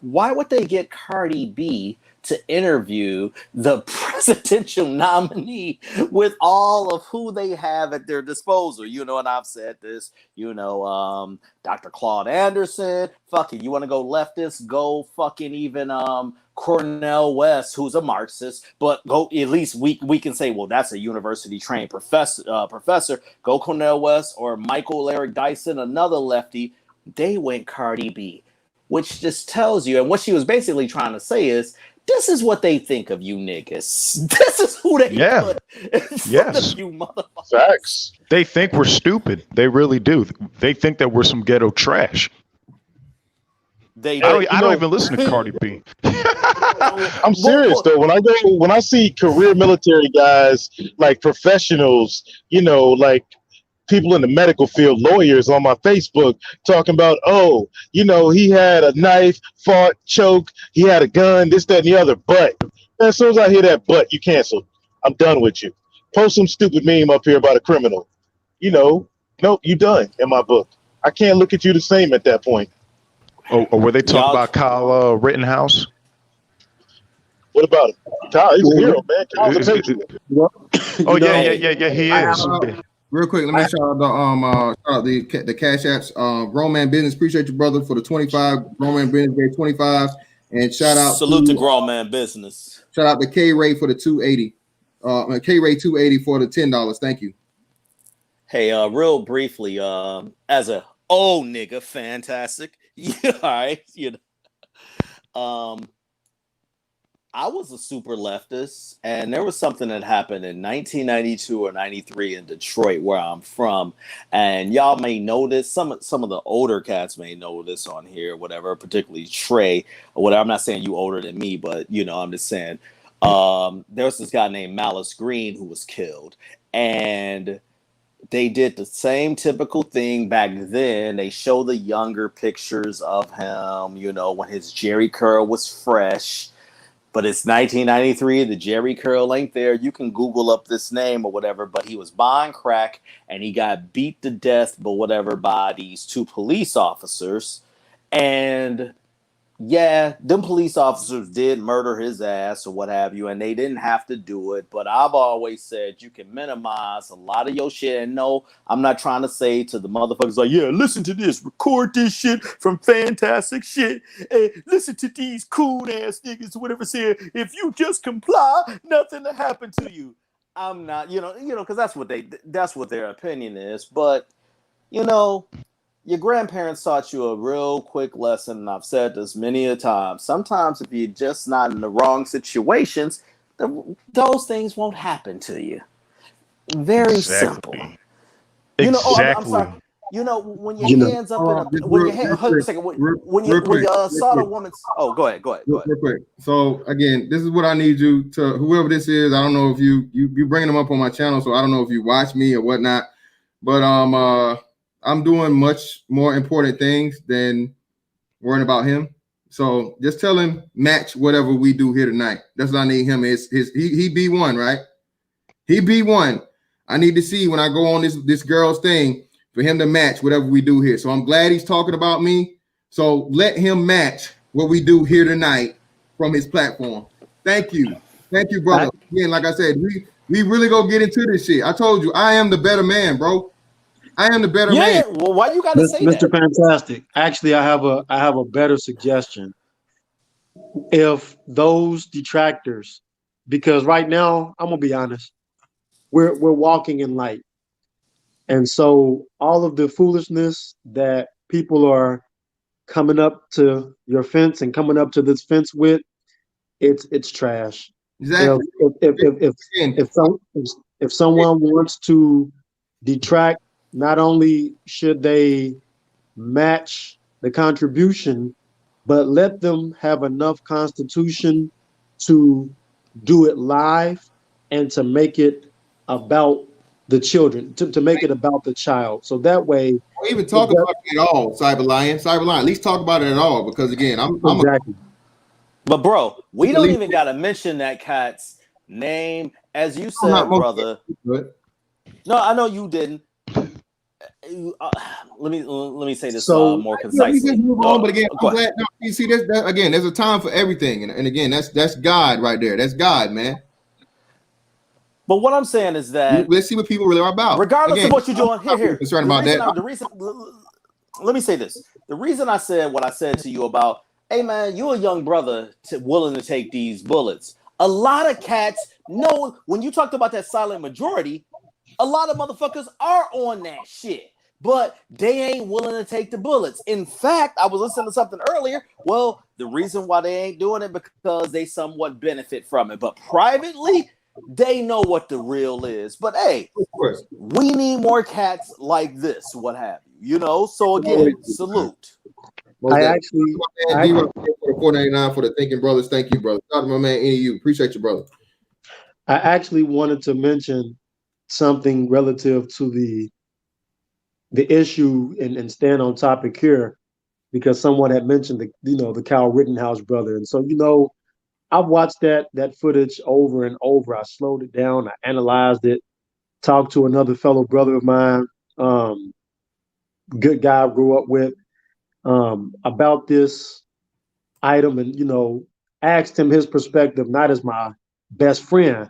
why would they get Cardi B to interview the presidential nominee with all of who they have at their disposal. You know, and I've said this, Dr. Claude Anderson, fuck it, you want to go leftist, go fucking even Cornell West, who's a Marxist, but go, at least we can say, well, that's a university trained professor. Go Cornell West or Michael Eric Dyson, another lefty. They went Cardi B, which just tells you, and what she was basically trying to say is, this is what they think of you niggas. This is who they put in front of you motherfuckers. Facts. They think we're stupid. They really do. They think that we're some ghetto trash. I don't even listen to Cardi B. I'm serious though. When I see career military guys, like professionals, like people in the medical field, lawyers on my Facebook talking about, he had a knife, fought, choke, he had a gun, this, that, and the other. But as soon as I hear that but, you canceled. I'm done with you. Post some stupid meme up here about a criminal. Nope, you done in my book. I can't look at you the same at that point. Or were they talking about Kyle Rittenhouse? What about him? Kyle, he's a hero, man. Kyle's a patriot. Yeah, he is. Real quick, let me shout out the Cash Apps. Grown Man Business, appreciate you, brother, for the 25. Grown Man Business gave 25, and salute to Grown Man Business. Shout out to K Ray for the 280. K Ray 280 for the $10. Thank you. Hey, real briefly, as a old nigga, fantastic. Yeah, all right, I was a super leftist, and there was something that happened in 1992 or 93 in Detroit, where I'm from, and y'all may know this. Some of the older cats may know this on here, whatever, particularly Trey or whatever. I'm not saying you older than me, but I'm just saying there was this guy named Malice Green who was killed, and they did the same typical thing back then. They show the younger pictures of him, when his Jerry curl was fresh. But it's 1993. The Jerry curl ain't there. You can Google up this name or whatever. But he was buying crack and he got beat to death, by these two police officers. And yeah, them police officers did murder his ass or what have you, and they didn't have to do it. But I've always said you can minimize a lot of your shit. And no, I'm not trying to say to the motherfuckers like, yeah, listen to this, record this shit from Fantastic Shit, and listen to these cool ass niggas, whatever said, if you just comply, nothing will happen to you. I'm not, because that's what their opinion is. But your grandparents taught you a real quick lesson, and I've said this many a time. Sometimes if you're just not in the wrong situations, those things won't happen to you. Very simple. Exactly. I'm sorry. When your hands up in a when you saw the woman's. Oh, go ahead. Real quick. So again, this is what I need you to. Whoever this is, I don't know if you bringing them up on my channel, so I don't know if you watch me or whatnot, but I'm doing much more important things than worrying about him. So just tell him match whatever we do here tonight. That's what I need him. He B1, right? He B1. I need to see when I go on this girl's thing for him to match whatever we do here. So I'm glad he's talking about me. So let him match what we do here tonight from his platform. Thank you, brother. Again, like I said, we really go get into this shit. I told you, I am the better man, bro. I am the better man. Well, why you gotta say Mr. that? Fantastic. Actually, I have a better suggestion. If those detractors, because right now, I'm gonna be honest, we're walking in light. And so all of the foolishness that people are coming up to your fence and coming up to this fence with, it's trash. Exactly. If someone wants to detract, not only should they match the contribution, but let them have enough constitution to do it live and to make it about the children, to make it about the child. So that way, don't even talk about it at all, Cyber Lion. At least talk about it at all, because again, But bro, we don't even gotta mention that cat's name, as you said, brother. No, I know you didn't. let me say this So more Yeah, we concisely. just move on, but again, Go I'm ahead. glad. No, you see, that again, there's a time for everything, and again, that's God right there. That's God, man. But what I'm saying is that Let's see what people really are about. regardless Again, of what you're I'm doing, not really concerned about that. let me say this. The reason I said what I said to you about, hey man, you're a young brother willing to take these bullets. A lot of cats know when you talked about that silent majority, a lot of motherfuckers are on that shit, but they ain't willing to take the bullets. In fact, I was listening to something earlier. Well, the reason why they ain't doing it because they somewhat benefit from it, but privately, they know what the real is. But hey, Of course. we need more cats like this, what have you, you know? So again, salute. Most I definitely. actually, Man, I, D-Rock for the 499 for the Thinking Brothers. Thank you, brother. Shout out to my man, NU. Appreciate you, brother. I actually wanted to mention something relative to the issue and stand on topic here because someone had mentioned the Kyle Rittenhouse brother, and so I've watched that footage over and over. I slowed it down, I analyzed it, talked to another fellow brother of mine, good guy I grew up with, about this item, and asked him his perspective, not as my best friend,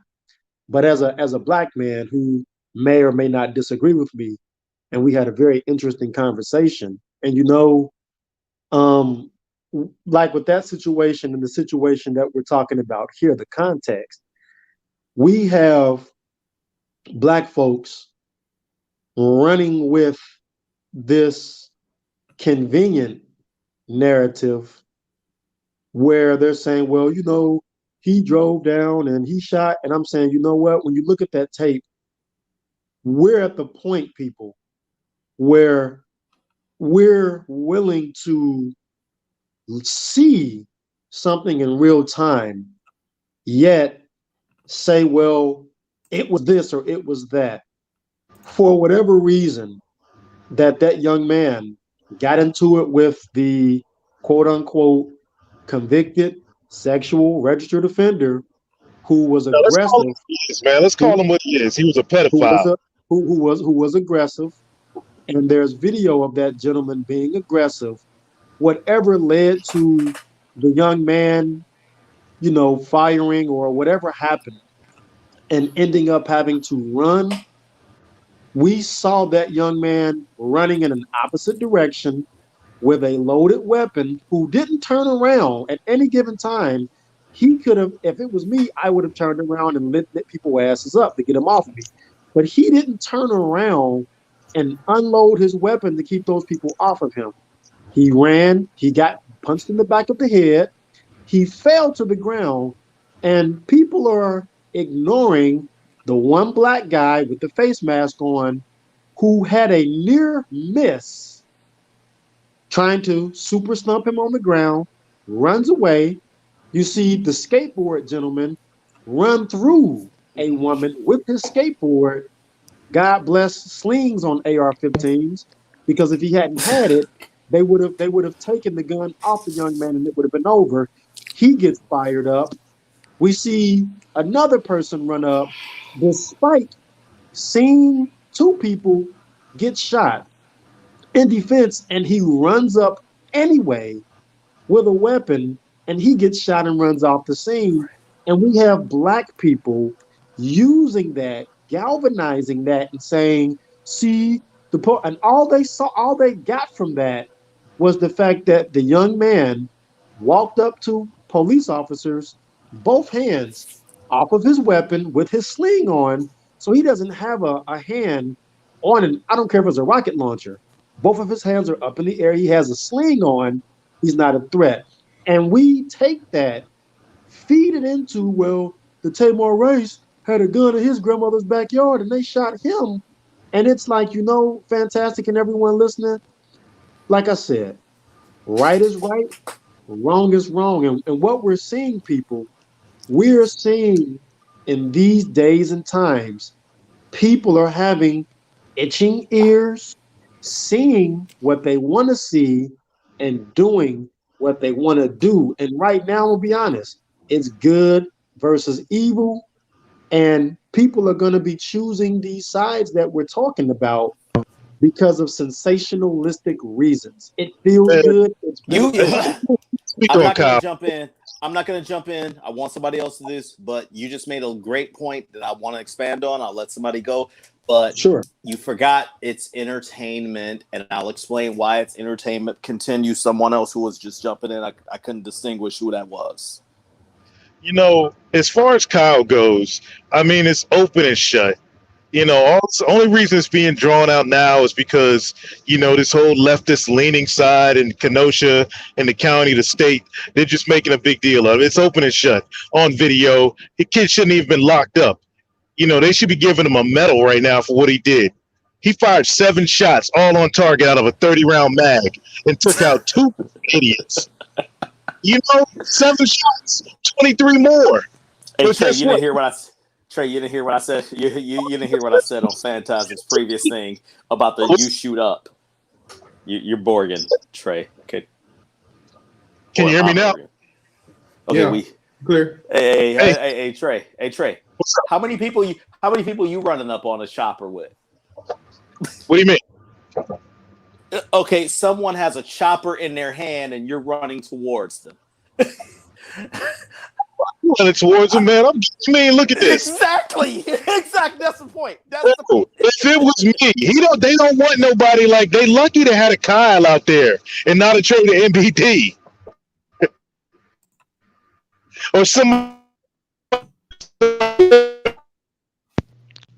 but as a black man who may or may not disagree with me. And we had a very interesting conversation. And like with that situation and the situation that we're talking about here, the context, we have black folks running with this convenient narrative where they're saying, well, he drove down and he shot. And I'm saying, you know what? When you look at that tape, we're at the point, people, where we're willing to see something in real time, yet say, well, it was this or it was that. For whatever reason, that young man got into it with the quote unquote convicted sexual registered offender who was No, let's call him aggressive, what he is, man. Let's call who him what he is. He was a who was pedophile. who was aggressive, and there's video of that gentleman being aggressive. Whatever led to the young man, firing or whatever happened, and ending up having to run. We saw that young man running in an opposite direction with a loaded weapon who didn't turn around at any given time. He could have, if it was me, I would have turned around and lit people asses up to get him off of me. But he didn't turn around and unload his weapon to keep those people off of him. He ran, he got punched in the back of the head, he fell to the ground, and people are ignoring the one black guy with the face mask on who had a near miss trying to super stomp him on the ground, runs away. You see the skateboard gentleman run through a woman with his skateboard. God bless slings on AR-15s, because if he hadn't had it, they would have taken the gun off the young man and it would have been over. He gets fired up. We see another person run up despite seeing two people get shot in defense, and he runs up anyway with a weapon, and he gets shot and runs off the scene. And we have black people using that, galvanizing that, and saying, see, and all they got from that was the fact that the young man walked up to police officers, both hands off of his weapon with his sling on. So he doesn't have a hand on it. I don't care if it's a rocket launcher. Both of his hands are up in the air. He has a sling on. He's not a threat. And we take that, feed it into, well, the Tamar Rice had a gun in his grandmother's backyard and they shot him. And it's like, Fantastic, and everyone listening, like I said, right is right, wrong is wrong. And what we're seeing, people, we're seeing in these days and times, people are having itching ears, seeing what they want to see and doing what they want to do. And right now, I'll be honest, it's good versus evil. And people are going to be choosing these sides that we're talking about because of sensationalistic reasons. It feels Man, good. It's You, beneficial. speak I'm on not going Kyle. to jump in. I'm not going to jump in. I want somebody else to this, but you just made a great point that I want to expand on. I'll let somebody go. But Sure. you forgot it's entertainment, and I'll explain why it's entertainment. Continue. Someone else who was just jumping in. I couldn't distinguish who that was. You know, as far as Kyle goes, I mean, it's open and shut. You know, the only reason it's being drawn out now is because, you know, this whole leftist leaning side in Kenosha and the county, the state, they're just making a big deal of it. It's open and shut on video. The kid shouldn't even been locked up. You know, they should be giving him a medal right now for what he did. He fired 7 shots, all on target out of a 30-round mag, and took out 2 idiots. You know, 7 shots, 23 more. Hey, But Trey, guess you what? didn't hear what I Trey, you didn't hear what I said. You didn't hear what I said on Fantastic's previous thing about the you shoot up. You're Borgen, Trey. Okay. Can you hear me now? Okay, Yeah. Clear. Hey, Trey. Hey, Trey. What's up? How many people you running up on a chopper with? What do you mean? Okay, someone has a chopper in their hand and you're running towards them. Running towards him, man. Look at this. Exactly. That's the point. That's the point. If it was me, they don't want nobody like they lucky to have a Kyle out there and not a Trey to MBD. Or some.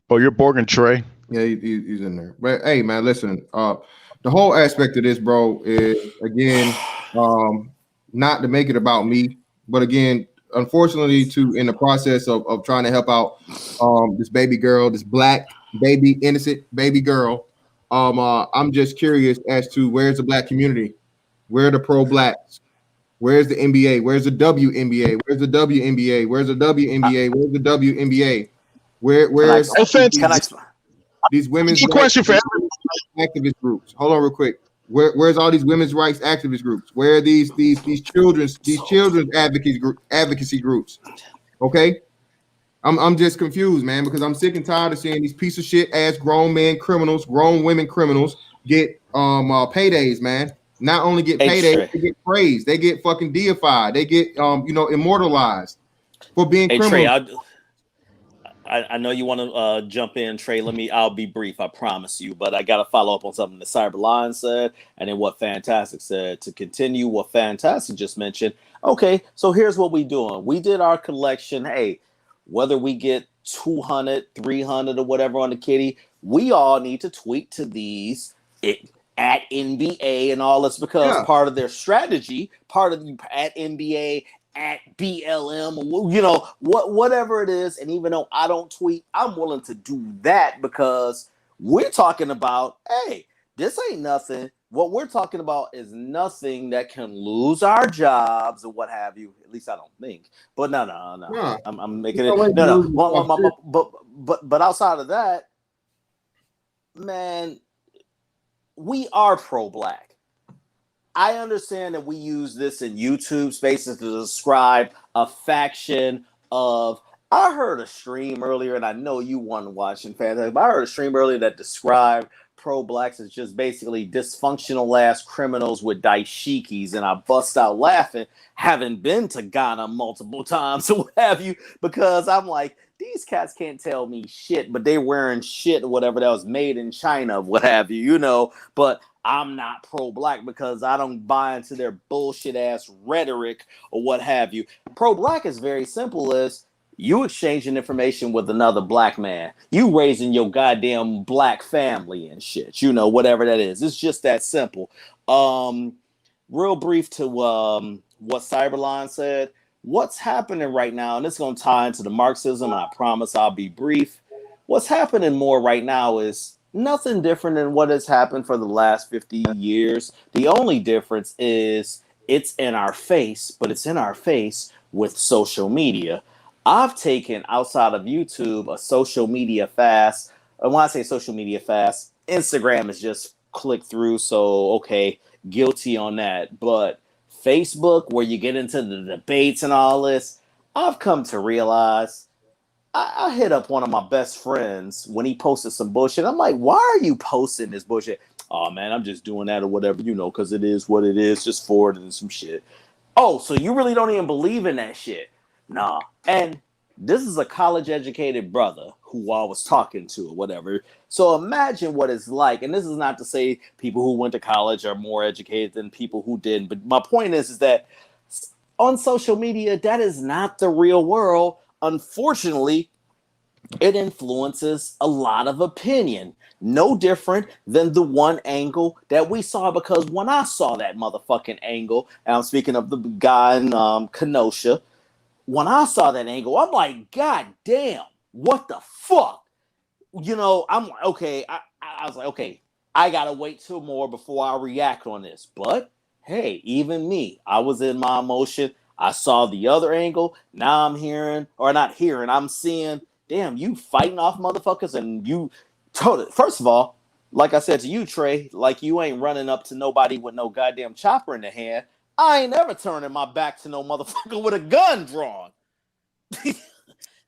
Oh, you're Borgen, Trey. Yeah, he's in there. But hey, man, listen. The whole aspect of this, bro, is again, not to make it about me, but again, unfortunately, in the process of trying to help out this baby girl, this black baby, innocent baby girl. I'm just curious as to where's the black community, where are the pro-blacks, where's the NBA, where's the WNBA, where's the WNBA, where's the WNBA, where's the WNBA, where's these women's question for activist groups? Hold on, real quick. Where's all these women's rights activist groups? Where are these children's advocacy groups? Okay, I'm just confused, man, because I'm sick and tired of seeing these piece of shit ass grown men criminals, grown women criminals get paydays, man. Not only get paydays, they get praised, they get fucking deified, they get immortalized for being criminals. Trey, I know you want to jump in, Trey. I'll be brief, I promise you. But I got to follow up on something that Cyberline said and then what Fantastic said. To continue what Fantastic just mentioned, okay, so here's what we doing. We did our collection. Hey, whether we get 200, 300 or whatever on the kitty, we all need to tweet to these at NBA and all this because part of their strategy, at NBA, at BLM, you know, whatever it is. And even though I don't tweet, I'm willing to do that because we're talking about, hey, this ain't nothing. What we're talking about is nothing that can lose our jobs or what have you. At least I don't think. But no. Yeah. I'm making it. No. But outside of that, man, we are pro-black. I understand that we use this in YouTube spaces to describe a faction of. I heard a stream earlier, and I know you weren't watching Fantastic, but I heard a stream earlier that described pro-blacks as just basically dysfunctional ass criminals with dashikis, and I bust out laughing, having been to Ghana multiple times or what have you, because I'm like, these cats can't tell me shit, but they wearing shit or whatever that was made in China, what have you, you know, but I'm not pro-black because I don't buy into their bullshit ass rhetoric or what have you. Pro-black is very simple as you exchanging information with another black man. You raising your goddamn black family and shit, you know, whatever that is. It's just that simple. Real brief to what Cyberline said. What's happening right now, and it's going to tie into the Marxism, and I promise I'll be brief. What's happening more right now is nothing different than what has happened for the last 50 years. The only difference is it's in our face, but it's in our face with social media. I've taken, outside of YouTube, a social media fast. And when I say social media fast, Instagram is just click through. So, okay, guilty on that. But Facebook, where you get into the debates and all this, I've come to realize I hit up one of my best friends when he posted some bullshit. I'm like, why are you posting this bullshit? Oh man, I'm just doing that or whatever, because it is what it is, just forwarding some shit. Oh, so you really don't even believe in that shit? Nah. And this is a college educated brother who I was talking to or whatever. So imagine what it's like. And this is not to say people who went to college are more educated than people who didn't. But my point is that on social media, that is not the real world. Unfortunately, it influences a lot of opinion. No different than the one angle that we saw, because when I saw that motherfucking angle, and I'm speaking of the guy in Kenosha, when I saw that angle, I'm like, God damn, what the fuck? I'm like, okay, I was like, okay, I gotta wait till more before I react on this. But hey, even me, I was in my emotion. I saw the other angle. Now I'm seeing, damn, you fighting off motherfuckers, and you told it. First of all, like I said to you, Trey, like you ain't running up to nobody with no goddamn chopper in the hand. I ain't ever turning my back to no motherfucker with a gun drawn.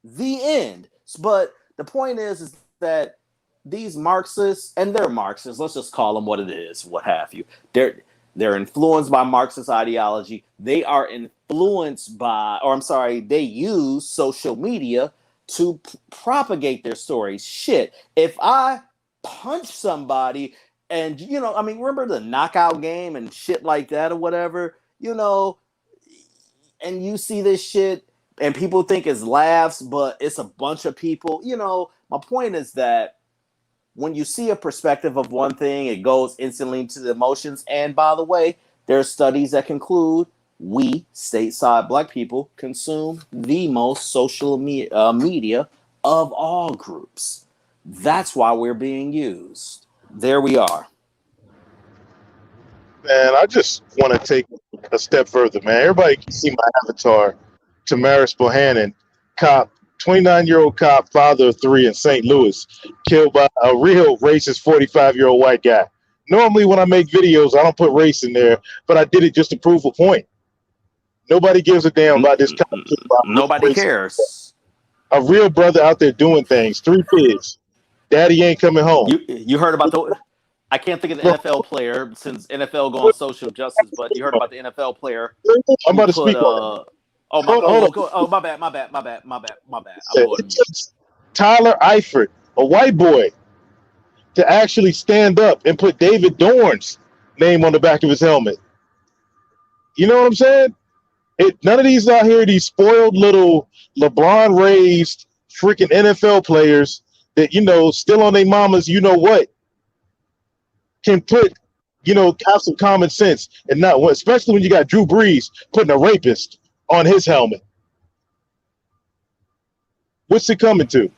The end. But the point is that these Marxists, and they're Marxists, let's just call them what it is, what have you. They're influenced by Marxist ideology. They are influenced by, they use social media to propagate their stories. Shit, if I punch somebody and, remember the knockout game and shit like that or whatever, and you see this shit and people think it's laughs, but it's a bunch of people. My point is that when you see a perspective of one thing, it goes instantly to the emotions. And by the way, there are studies that conclude we, stateside Black people, consume the most social media of all groups. That's why we're being used. There we are. Man, I just want to take a step further, man. Everybody can see my avatar, Tamaris Bohannon, cop, 29-year-old cop, father of 3 in St. Louis, killed by a real racist 45-year-old white guy. Normally, when I make videos, I don't put race in there, but I did it just to prove a point. Nobody gives a damn about this cop. Nobody cares. A real brother out there doing things. 3 kids. Daddy ain't coming home. You heard about I can't think of the NFL player since NFL go on social justice, but you heard about the NFL player. I'm about to speak on it. My bad. Tyler Eifert, a white boy, to actually stand up and put David Dorn's name on the back of his helmet. You know what I'm saying? None of these out here, these spoiled little LeBron raised freaking NFL players that, still on their mamas, can put, have some common sense and not, especially when you got Drew Brees putting a rapist on his helmet. What's it coming to?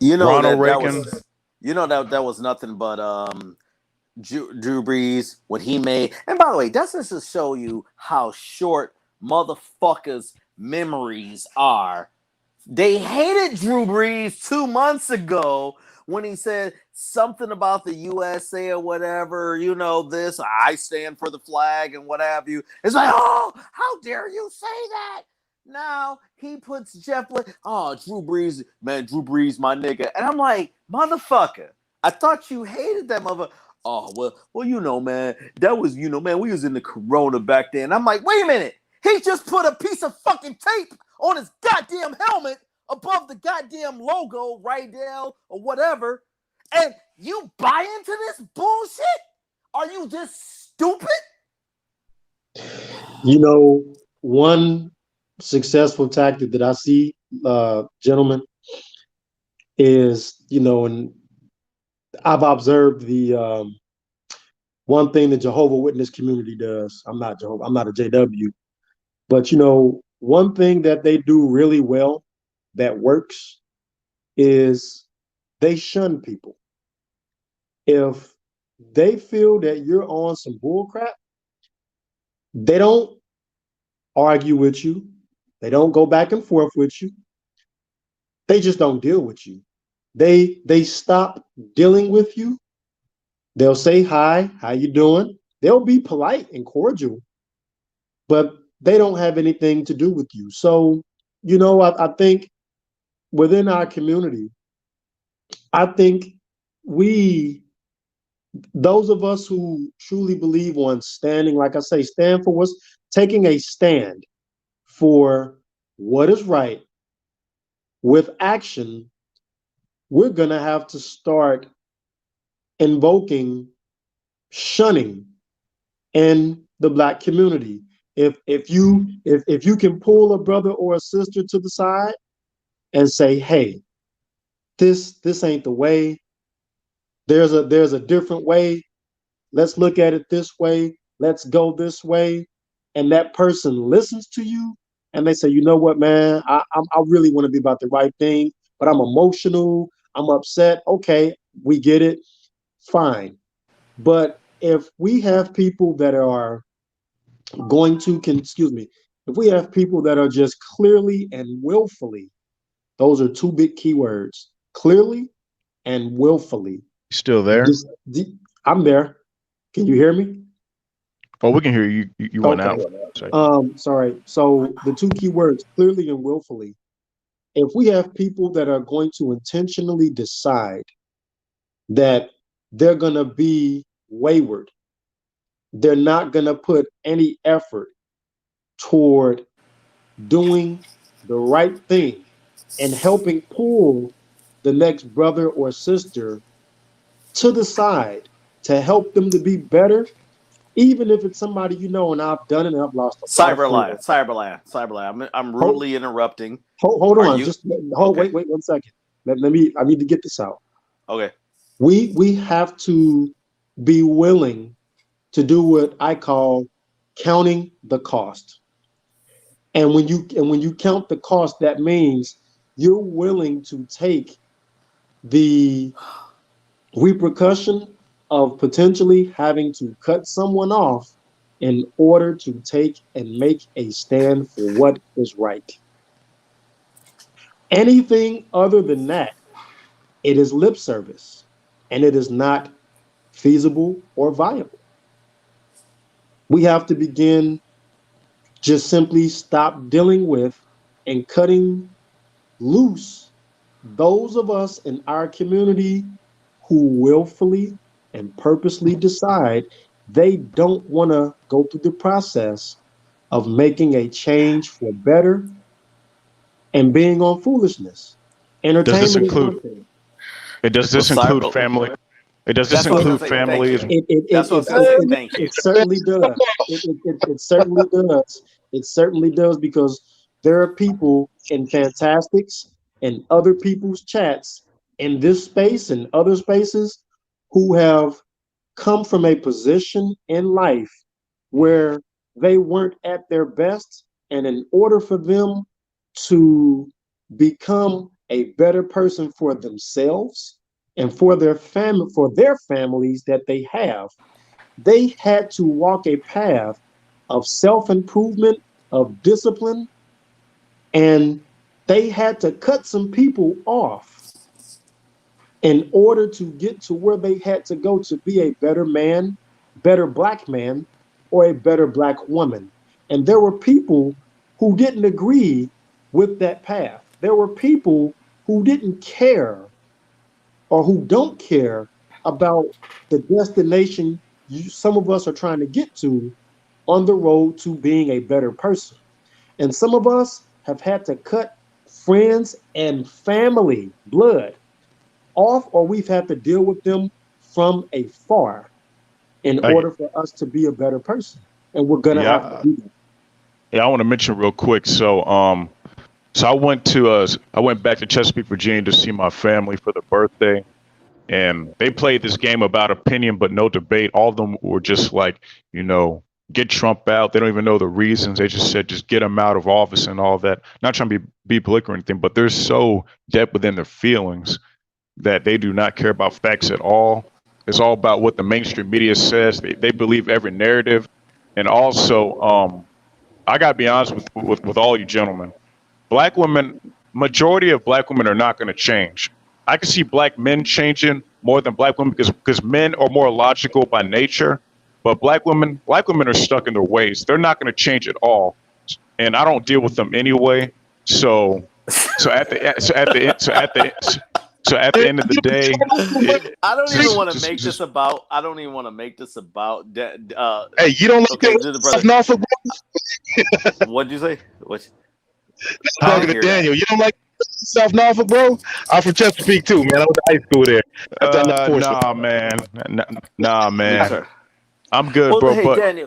Ronald Reagan. That was nothing but Drew Brees, what he made. And by the way, that's just to show you how short motherfuckers' memories are. They hated Drew Brees 2 months ago when he said something about the USA or whatever, this, I stand for the flag and what have you. It's like, oh, how dare you say that? Now he puts Jeff, Drew Brees, my nigga. And I'm like, motherfucker, I thought you hated that mother. Oh, well, man, that was, man, we was in the corona back then. I'm like, wait a minute. He just put a piece of fucking tape on his goddamn helmet above the goddamn logo right down or whatever. And you buy into this bullshit? Are you just stupid? One successful tactic that I see, gentlemen, is, and I've observed the one thing the Jehovah's Witness community does. I'm not a JW, but one thing that they do really well that works is they shun people. If they feel that you're on some bull crap, they don't argue with you. They don't go back and forth with you. They just don't deal with you. They stop dealing with you. They'll say, hi, how you doing? They'll be polite and cordial, but they don't have anything to do with you. So, I think within our community, I think those of us who truly believe on standing, like I say, stand for what's taking a stand for what is right with action, we're going to have to start invoking shunning in the Black community. If you can pull a brother or a sister to the side and say, hey, this ain't the way. There's a different way. Let's look at it this way. Let's go this way. And that person listens to you and they say, you know what, man, I really want to be about the right thing, but I'm emotional. I'm upset. Okay, we get it. Fine. But if we have people that are if we have people that are just clearly and willfully, those are two big keywords, clearly and willfully. Still there? I'm there. Can you hear me? Oh, we can hear you. You went Okay. out. Sorry. So the two key words, clearly and willfully. If we have people that are going to intentionally decide that they're going to be wayward, they're not going to put any effort toward doing the right thing and helping pull the next brother or sister to the side to help them to be better, even if it's somebody and I've done it and I've lost a lot of friends. Cyberland. I'm rudely interrupting. Hold on. Wait 1 second. I need to get this out. Okay. We have to be willing to do what I call counting the cost. And when you count the cost, that means you're willing to take the repercussion of potentially having to cut someone off in order to take and make a stand for what is right. Anything other than that, it is lip service, and it is not feasible or viable. We have to begin just simply stop dealing with and cutting loose those of us in our community who willfully and purposely decide they don't want to go through the process of making a change for better and being on foolishness. Entertainment is one thing. Does this include family? Does this include families? It certainly does. It certainly does. It certainly does, because there are people in Fantastics and other people's chats in this space and other spaces who have come from a position in life where they weren't at their best. And in order for them to become a better person for themselves and for their families that they have, they had to walk a path of self-improvement, of discipline, and they had to cut some people off in order to get to where they had to go to be a better man, better Black man, or a better Black woman. And there were people who didn't agree with that path. There were people who didn't care or who don't care about the destination some of us are trying to get to on the road to being a better person. And some of us have had to cut friends and family, blood, off, or we've had to deal with them from afar in order for us to be a better person. And we're going to have to do that. Yeah, I want to mention real quick. So I went back to Chesapeake, Virginia to see my family for the birthday. And they played this game about opinion, but no debate. All of them were just like, get Trump out. They don't even know the reasons. They just said, just get him out of office and all that. Not trying to be political or anything, but they're so deep within their feelings that they do not care about facts at all. It's all about what the mainstream media says. They believe every narrative. And also, I got to be honest with all you gentlemen. Black women, majority of Black women are not going to change. I can see Black men changing more than Black women because men are more logical by nature. But Black women are stuck in their ways. They're not going to change at all. and I don't deal with them anyway. So at the end of the day, I don't even want to make this about. I don't even want to make this about. Hey, you don't like South Norfolk? What'd you say? What? Talking to Daniel. You don't like South Norfolk, bro? I'm from Chesapeake too, man. I went to high school there. Nah, man. Yes, sir. I'm good, Well, bro. hey,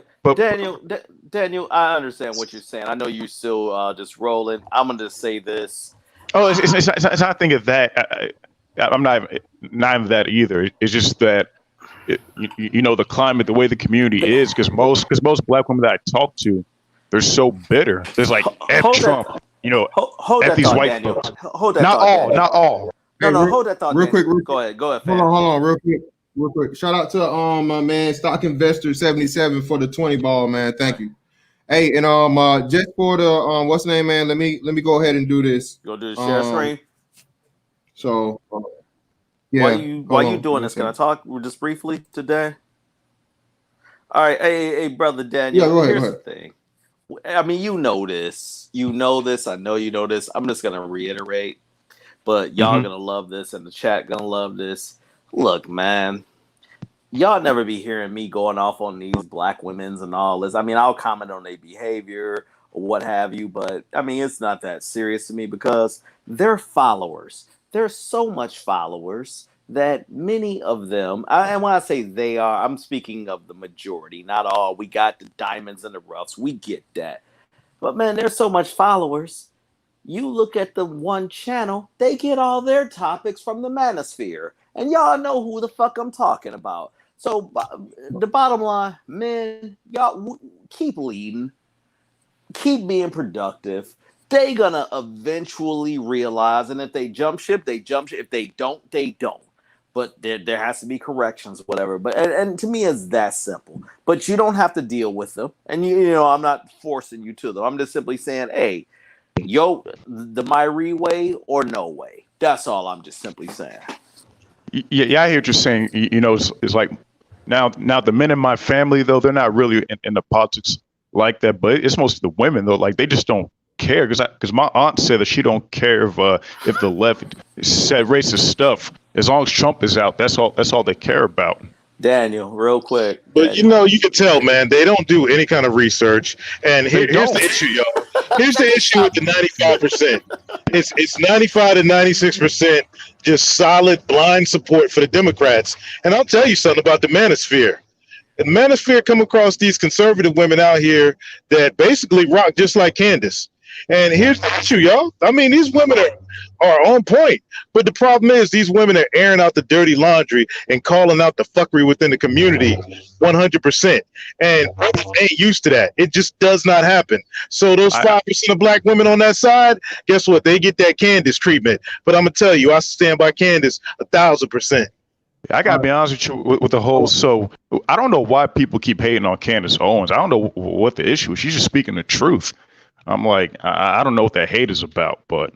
Daniel, I understand what you're saying. I know you're still just rolling. I'm gonna just say this. Oh, it's not thinking that. I'm not even that either. It's just that, the climate, the way the community is, because most Black women that I talk to, they're so bitter. There's like F Trump, hold F that these thought, white Daniel. folks. Hold that not thought, all, Daniel. not all. No, hold that thought. Real Daniel. quick. Go ahead, fam. Hold on, real quick. Shout out to my man Stock Investor 77 for the 20 ball, man. Thank you. Hey, and just for the what's the name, man? Let me go ahead and do this. Go do the share screen. So yeah. While you doing this, can I talk just briefly today? All right, hey, brother Daniel. Yeah, go ahead. Here's the thing. I mean, you know this. I know you know this. I'm just gonna reiterate, but y'all gonna love this, and the chat gonna love this. Look, man, y'all never be hearing me going off on these Black women's and all this. I mean, I'll comment on their behavior or what have you, but I mean, it's not that serious to me because they're followers. There's so much followers that many of them, and when I say they are, I'm speaking of the majority, not all. We got the diamonds and the roughs. We get that. But man, there's so much followers. You look at the one channel, they get all their topics from the manosphere. And y'all know who the fuck I'm talking about. So the bottom line, men, y'all keep leading. Keep being productive. They gonna eventually realize, and if they jump ship, they jump ship. If they don't, they don't. But there has to be corrections, whatever. But and to me, it's that simple. But you don't have to deal with them. And I'm not forcing you to them. I'm just simply saying, hey, the Myrie way or no way. That's all I'm just simply saying. Yeah, I hear what you're saying. It's like now the men in my family, though, they're not really in the politics like that. But it's mostly the women, though. Like, they just don't care because my aunt said that she don't care if the left said racist stuff. As long as Trump is out, that's all they care about. Daniel, real quick. But you can tell, man, they don't do any kind of research. And here's the issue, y'all. Here's the issue with the 95%. It's 95 to 96% just solid blind support for the Democrats. And I'll tell you something about the manosphere. The manosphere come across these conservative women out here that basically rock just like Candace. And here's the issue, y'all. I mean, these women are on point. But the problem is these women are airing out the dirty laundry and calling out the fuckery within the community 100%. And they ain't used to that. It just does not happen. So those 5% of Black women on that side, guess what? They get that Candace treatment. But I'm going to tell you, I stand by Candace 1,000%. I gotta be honest with you with the whole. So I don't know why people keep hating on Candace Owens. I don't know what the issue is. She's just speaking the truth. I'm like, I don't know what that hate is about, but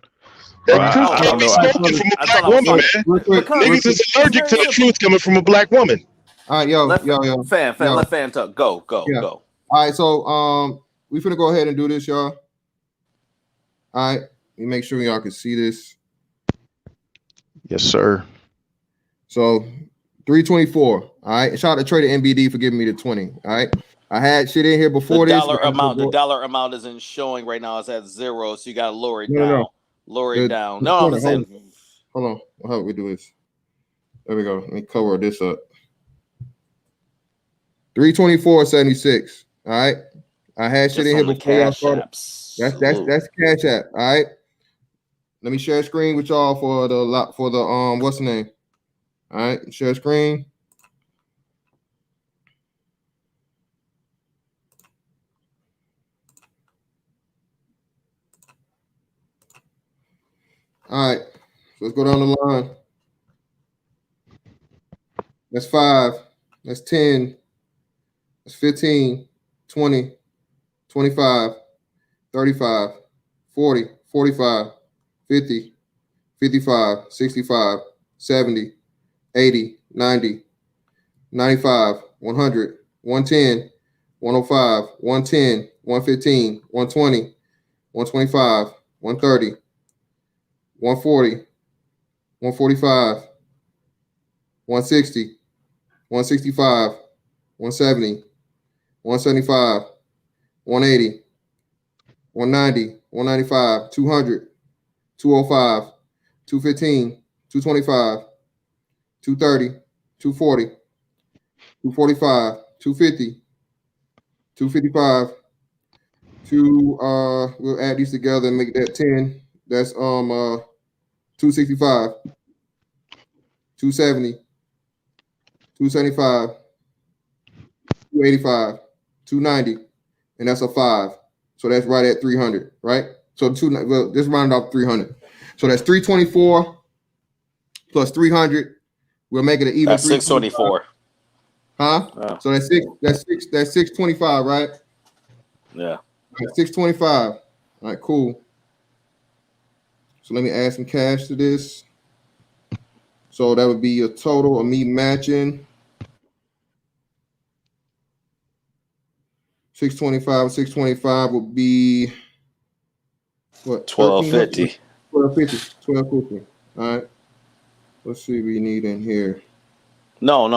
that truth can't be spoken from a Black woman, man. Niggas is allergic to the truth coming from a Black woman. All right, yo. Let fam talk. Go. All right, so we finna go ahead and do this, y'all. All right, let me make sure y'all can see this. Yes, sir. So 324. All right. Shout out to Trader NBD for giving me the 20. All right. I had shit in here before the this. The dollar amount isn't showing right now. It's at 0, so you gotta lower it down. No. Lower it down. No, I'm saying. Hold on. How do we do this? There we go. Let me cover this up. 324.76. All right. I had shit in here before y'all started. That's Cash App. All right. Let me share a screen with y'all for the what's the name? All right, share screen. All right, so let's go down the line. That's 5. That's 10. That's 15, 20, 25, 35, 40, 45, 50, 55, 65, 70, 80, 90, 95, 100, 110, 105, 110, 115, 120, 125, 130, 140, 145, 160, 165, 170, 175, 180, 190, 195, 200, 205, 215, 225, 230, 240, 245, 250, 255, we'll add these together and make that 10. That's 265, 270, 275, 285, 290, and that's a 5. So that's right at 300, right? So just round off 300. So that's 324 plus 300. We'll make it an even. That's 624. Huh? Oh. So that's 625, right? Yeah. 625. All right, cool. So let me add some cash to this. So that would be a total of me matching 625. 625 would be what? 1250. 1250. All right. Let's see what we need in here. No.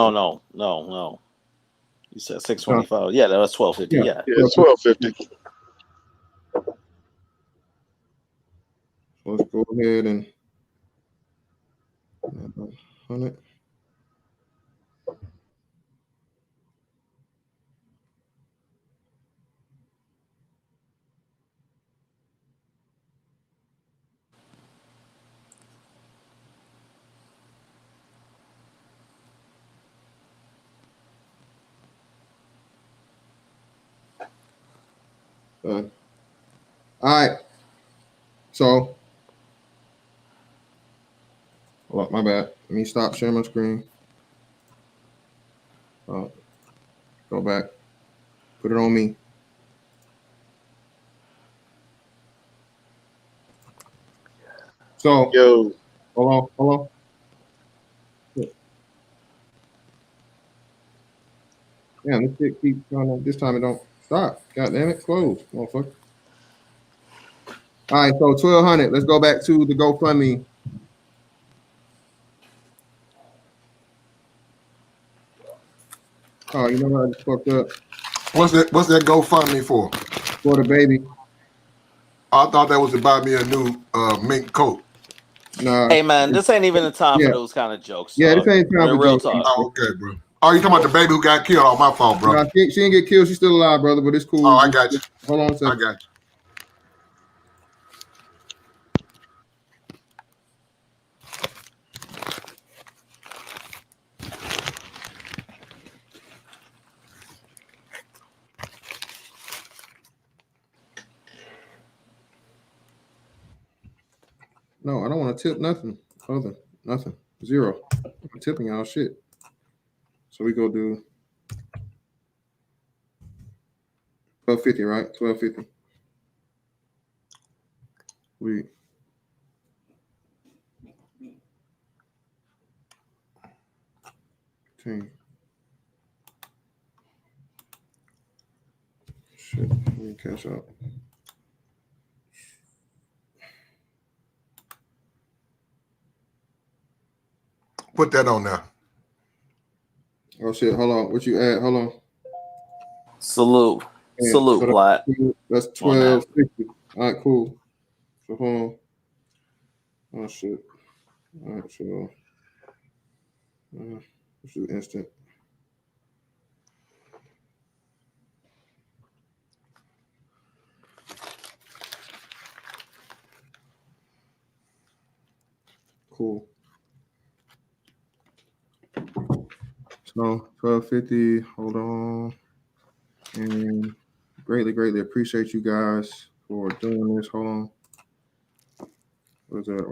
You said 625. Yeah, that was 1250. Yeah. It's 1250. Let's go ahead and 100. All right. So, oh, my bad. Let me stop sharing my screen. Go back. Put it on me. So, Yo, hold on. Yeah, this shit keeps going. This time it don't stop. God damn it, close, motherfucker. All right, so 1,200. Let's go back to the GoFundMe. Oh, you know what? I just fucked up. What's that GoFundMe for? For the baby. I thought that was to buy me a new mink coat. Nah. Hey man, this ain't even the time for those kind of jokes. Yeah, this ain't time for real jokes. talk. Oh, okay, bro. Oh, you talking about the baby who got killed? Oh, my fault, bro. Nah, she didn't get killed. She's still alive, brother, but it's cool. Oh, I got you. Hold on a second. I got you. No, I don't want to tip nothing. Nothing. 0. I'm tipping y'all shit. So we go do 1250, right? 1250. We Shit, let me catch up. Put that on there. Oh shit, hold on. What you add? Hold on. Salute. Yeah, Salute, so Platt. that's 1250. All right, cool. So hold on. Oh shit. All right, so let's do instant. Cool. So 1250. Hold on. And greatly appreciate you guys for doing this. Hold on. Where's that?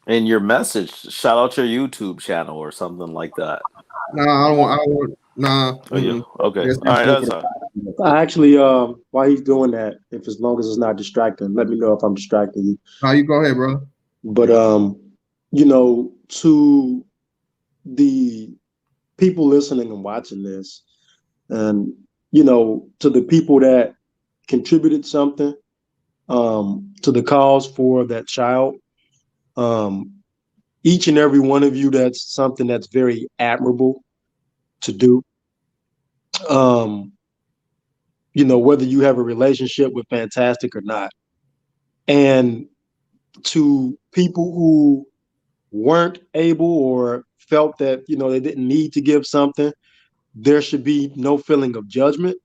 In your message, shout out your YouTube channel or something like that. Nah, I don't want. Nah. Oh, yeah. Okay. That's All right. good That's for all. I actually, while he's doing that, if as long as it's not distracting, let me know if I'm distracting you. Nah, you go ahead, brother. But you know, to the people listening and watching this, and you know, to the people that contributed something to the cause for that child, each and every one of you, that's something that's very admirable to do. You know, whether you have a relationship with Fantastic or not. And to people who weren't able or felt that, you know, they didn't need to give something, there should be no feeling of judgment.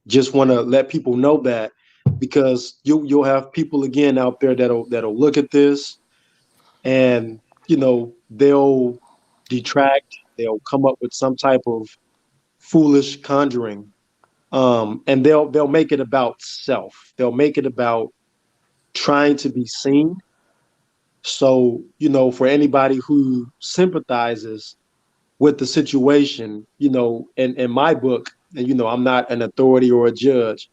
Just want to let people know that, because you'll have people again out there that'll look at this, and you know, they'll detract, they'll come up with some type of foolish conjuring, and they'll make it about self. They'll make it about trying to be seen. So, you know, for anybody who sympathizes with the situation, you know, in my book, and you know, I'm not an authority or a judge,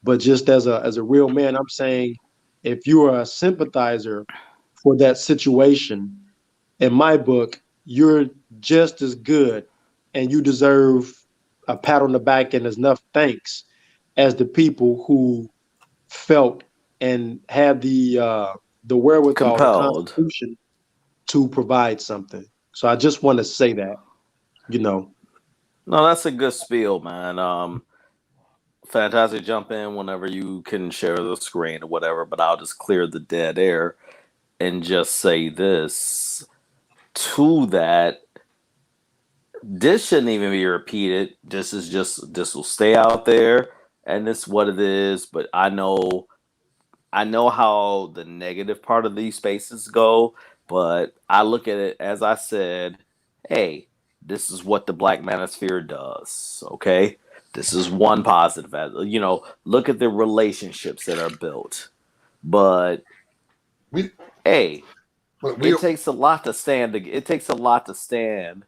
but just as a real man, I'm saying, if you are a sympathizer for that situation, in my book, you're just as good, and you deserve a pat on the back and enough thanks as the people who felt and had the wherewithal, the Compelled. constitution to provide something. So I just want to say that, you know. No, that's a good spiel, man. Fantastic. Jump in whenever you can share the screen or whatever, but I'll just clear the dead air and just say this. To that, this shouldn't even be repeated. This will stay out there, and this is what it is. But I know how the negative part of these spaces go, but I look at it as I said, hey, this is what the Black Manosphere does. Okay, this is one positive. You know, look at the relationships that are built, but it takes a lot to stand. It takes a lot to stand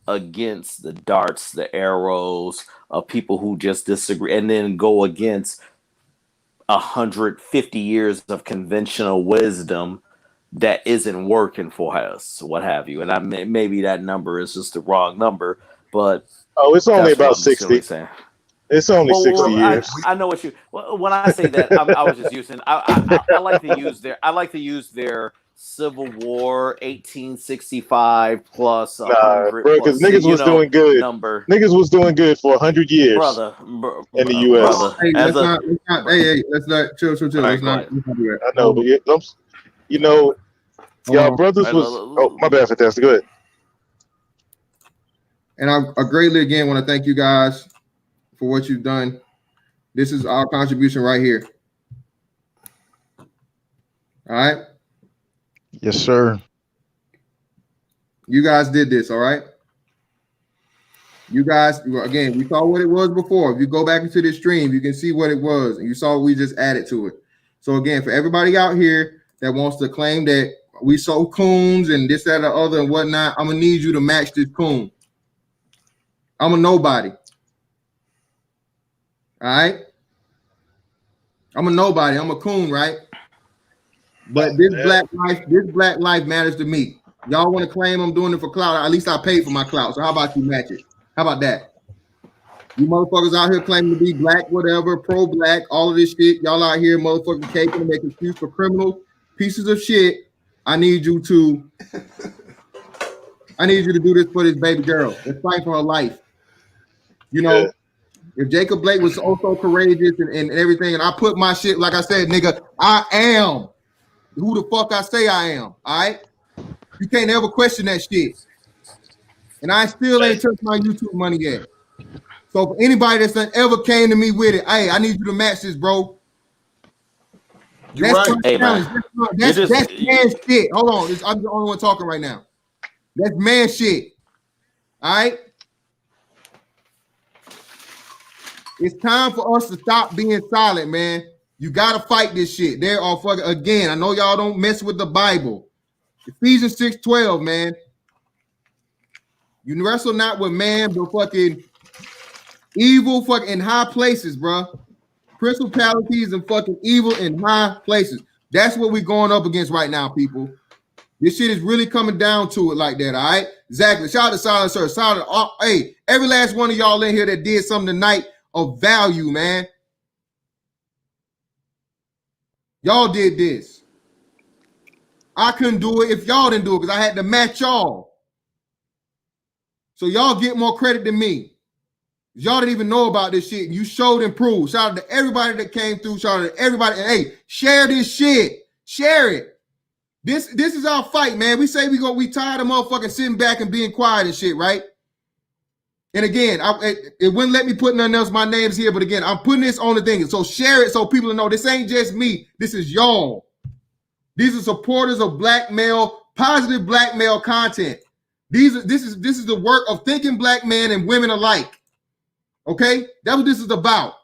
against the darts, the arrows of people who just disagree, and then go against 150 years of conventional wisdom that isn't working for us, what have you. And maybe that number is just the wrong number, but it's only about 60. It's only 60 years. I know what you. When I say that, I was just using. I like to use their. I like to use their Civil War 1865 plus 100. Bro, because niggas was doing good. Niggas was doing good for 100 years, in the U.S. Hey, let's not chill. Let's not do that. I know, but you know, y'all brothers was. Oh, my bad, Fantastic. Go ahead. And I greatly again want to thank you guys for what you've done. This is our contribution right here. All right. Yes, sir. You guys did this, all right? You guys, again, we saw what it was before. If you go back into this stream, you can see what it was, and you saw what we just added to it. So again, for everybody out here that wants to claim that we sold coons and this, that, or other and whatnot, I'm gonna need you to match this coon. I'm a nobody. All right? I'm a nobody. I'm a coon, right? But this black life matters to me. Y'all want to claim I'm doing it for clout? At least I paid for my clout. So how about you match it? How about that? You motherfuckers out here claiming to be black, whatever, pro-black, all of this shit. Y'all out here motherfucking caking and making excuse for criminals, pieces of shit. I need you to do this for this baby girl. Let's fight for her life. You know, if Jacob Blake was also courageous and everything, and I put my shit, like I said, nigga, I am who the fuck I say I am. All right? You can't ever question that shit. And I still ain't touched my YouTube money yet. So for anybody that's ever came to me with it, hey, I need you to match this, bro. That's my challenge. That's man shit. Hold on. I'm the only one talking right now. That's man shit. All right? It's time for us to stop being silent, man. You gotta fight this shit. There are fucking, again, I know y'all don't mess with the Bible, Ephesians 6:12, man. You wrestle not with man, but fucking evil fucking in high places, bro. Principalities and fucking evil in high places. That's what we're going up against right now, people. This shit is really coming down to it like that, all right? Exactly. Shout out to Silent Sir. Hey, every last one of y'all in here that did something tonight of value, man. Y'all did this. I couldn't do it if y'all didn't do it because I had to match y'all. So y'all get more credit than me. Y'all didn't even know about this shit. You showed and proved. Shout out to everybody that came through. Shout out to everybody. And hey, share this shit. Share it. This is our fight, man. We say we tired of motherfucking sitting back and being quiet and shit, right? And again, it wouldn't let me put nothing else. My name's here, but again, I'm putting this on the thing. So share it so people know this ain't just me. This is y'all. These are supporters of black male, positive black male content. This is the work of thinking black men and women alike. Okay? That's what this is about.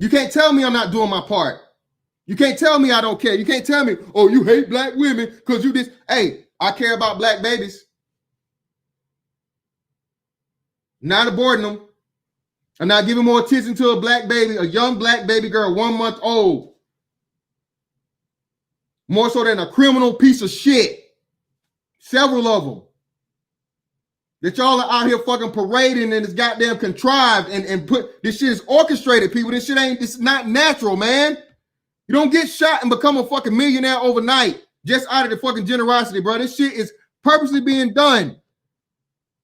You can't tell me I'm not doing my part. You can't tell me I don't care. You can't tell me, oh, you hate black women because you this. Hey, I care about black babies. Not aborting them. I'm not giving more attention to a black baby, a young black baby girl, 1 month old. More so than a criminal piece of shit. Several of them. That y'all are out here fucking parading and it's goddamn contrived and put this shit is orchestrated, people. This is not natural, man. You don't get shot and become a fucking millionaire overnight just out of the fucking generosity, bro. This shit is purposely being done.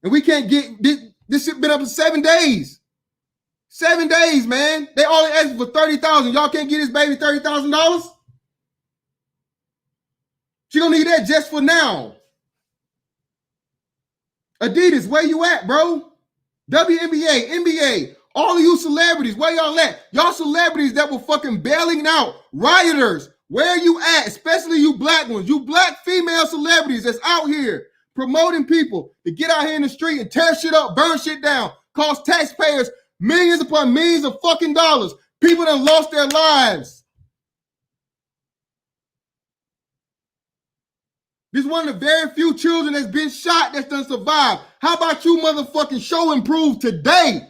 And we can't get this shit been up for 7 days. 7 days, man. They only asked for $30,000. Y'all can't get this baby $30,000? She gonna need that just for now. Adidas, where you at, bro? WNBA, NBA, all of you celebrities, where y'all at? Y'all celebrities that were fucking bailing out rioters, where you at? Especially you black ones, you black female celebrities that's out here promoting people to get out here in the street and tear shit up, burn shit down, cost taxpayers millions upon millions of fucking dollars. People that lost their lives. This is one of the very few children that's been shot that's done survive. How about you motherfucking show and prove today?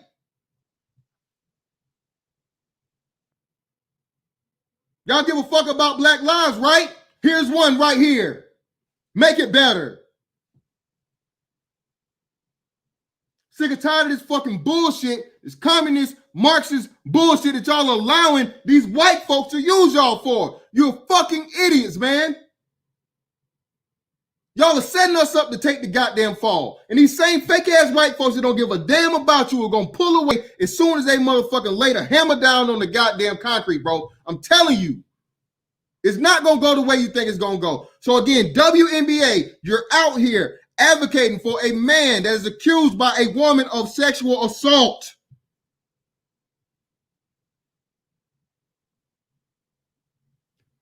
Y'all give a fuck about black lives, right? Here's one right here. Make it better. Sick and tired of this fucking bullshit, this communist, Marxist bullshit that y'all allowing these white folks to use y'all for. You're fucking idiots, man. Y'all are setting us up to take the goddamn fall. And these same fake ass white folks that don't give a damn about you are gonna pull away as soon as they motherfucking lay the hammer down on the goddamn concrete, bro. I'm telling you. It's not gonna go the way you think it's gonna go. So again, WNBA, you're out here advocating for a man that is accused by a woman of sexual assault.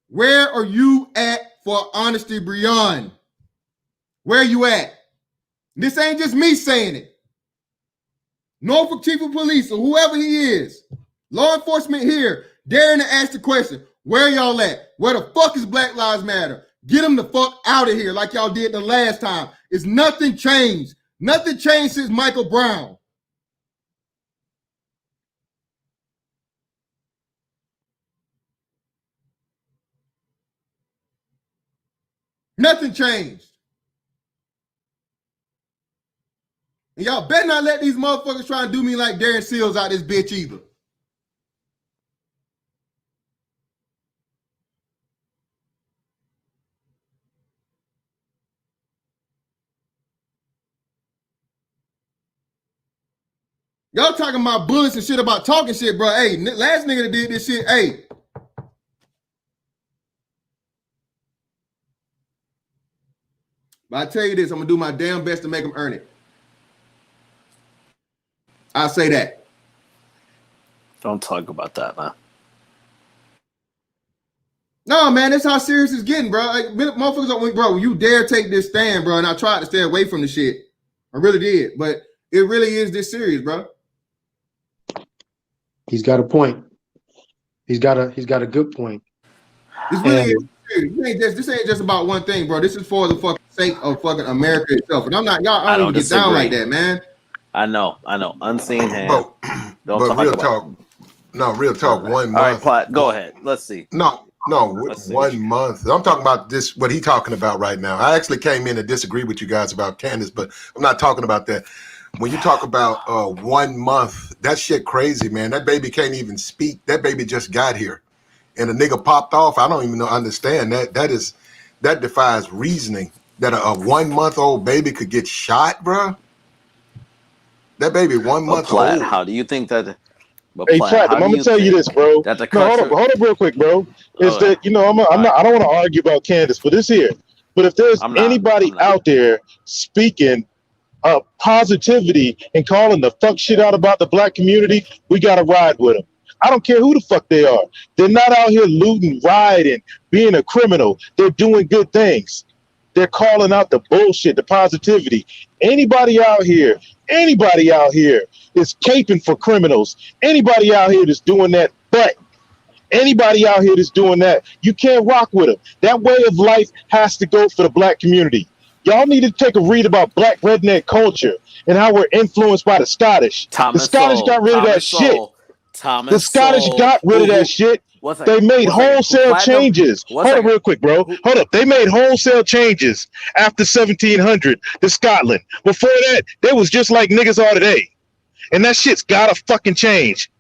Where are you at for honesty, Brehon? Where are you at? This ain't just me saying it. Norfolk Chief of Police or whoever he is, law enforcement here, daring to ask the question, where y'all at? Where the fuck is Black Lives Matter? Get them the fuck out of here like y'all did the last time. It's nothing changed. Nothing changed since Michael Brown. Nothing changed. And y'all better not let these motherfuckers try and do me like Darren Seals out this bitch either. Y'all talking about bullets and shit about talking shit, bro. Hey, last nigga that did this shit, hey. But I tell you this, I'm gonna do my damn best to make them earn it. I'll say that. Don't talk about that, man. No, man, that's how serious it's getting, bro. Like, motherfuckers, bro, you dare take this stand, bro, and I tried to stay away from the shit. I really did, but it really is this serious, bro. He's got a point. He's got a good point. This really is. This ain't just about one thing, bro. This is for the fucking sake of fucking America itself. And I'm not, y'all. I don't even get down like that, man. I know. Unseen hand. Don't but talk real about talk. No, real talk. 1 month. All right, Platt, go ahead. Let's see. No, 1 month. I'm talking about this. What he talking about right now? I actually came in to disagree with you guys about Candace, but I'm not talking about that. When you talk about 1 month, that shit crazy, man. That baby can't even speak. That baby just got here, and a nigga popped off. I don't even understand that. That defies reasoning. That a 1 month old baby could get shot, bro. That baby 1 month Platt, old. how do you think that? Hey, Platinum, I'm gonna tell you this, bro. That the No, country... hold up real quick, bro. Is that I don't want to argue about Candace for this here, but if there's anybody out there speaking positivity and calling the fuck shit out about the black community, we gotta ride with them. I don't care who the fuck they are. They're not out here looting, rioting, being a criminal. They're doing good things. They're calling out the bullshit, the positivity. Anybody out here is caping for criminals. Anybody out here that's doing that, but anybody out here that's doing that, you can't rock with them. That way of life has to go for the black community. Y'all need to take a read about black redneck culture and how we're influenced by the Scottish. The Scottish got rid of that shit. The Scottish got rid of that shit. They made wholesale changes. Hold up real quick, bro. Hold up. They made wholesale changes after 1700 to Scotland. Before that, they was just like niggas are today. And that shit's gotta fucking change.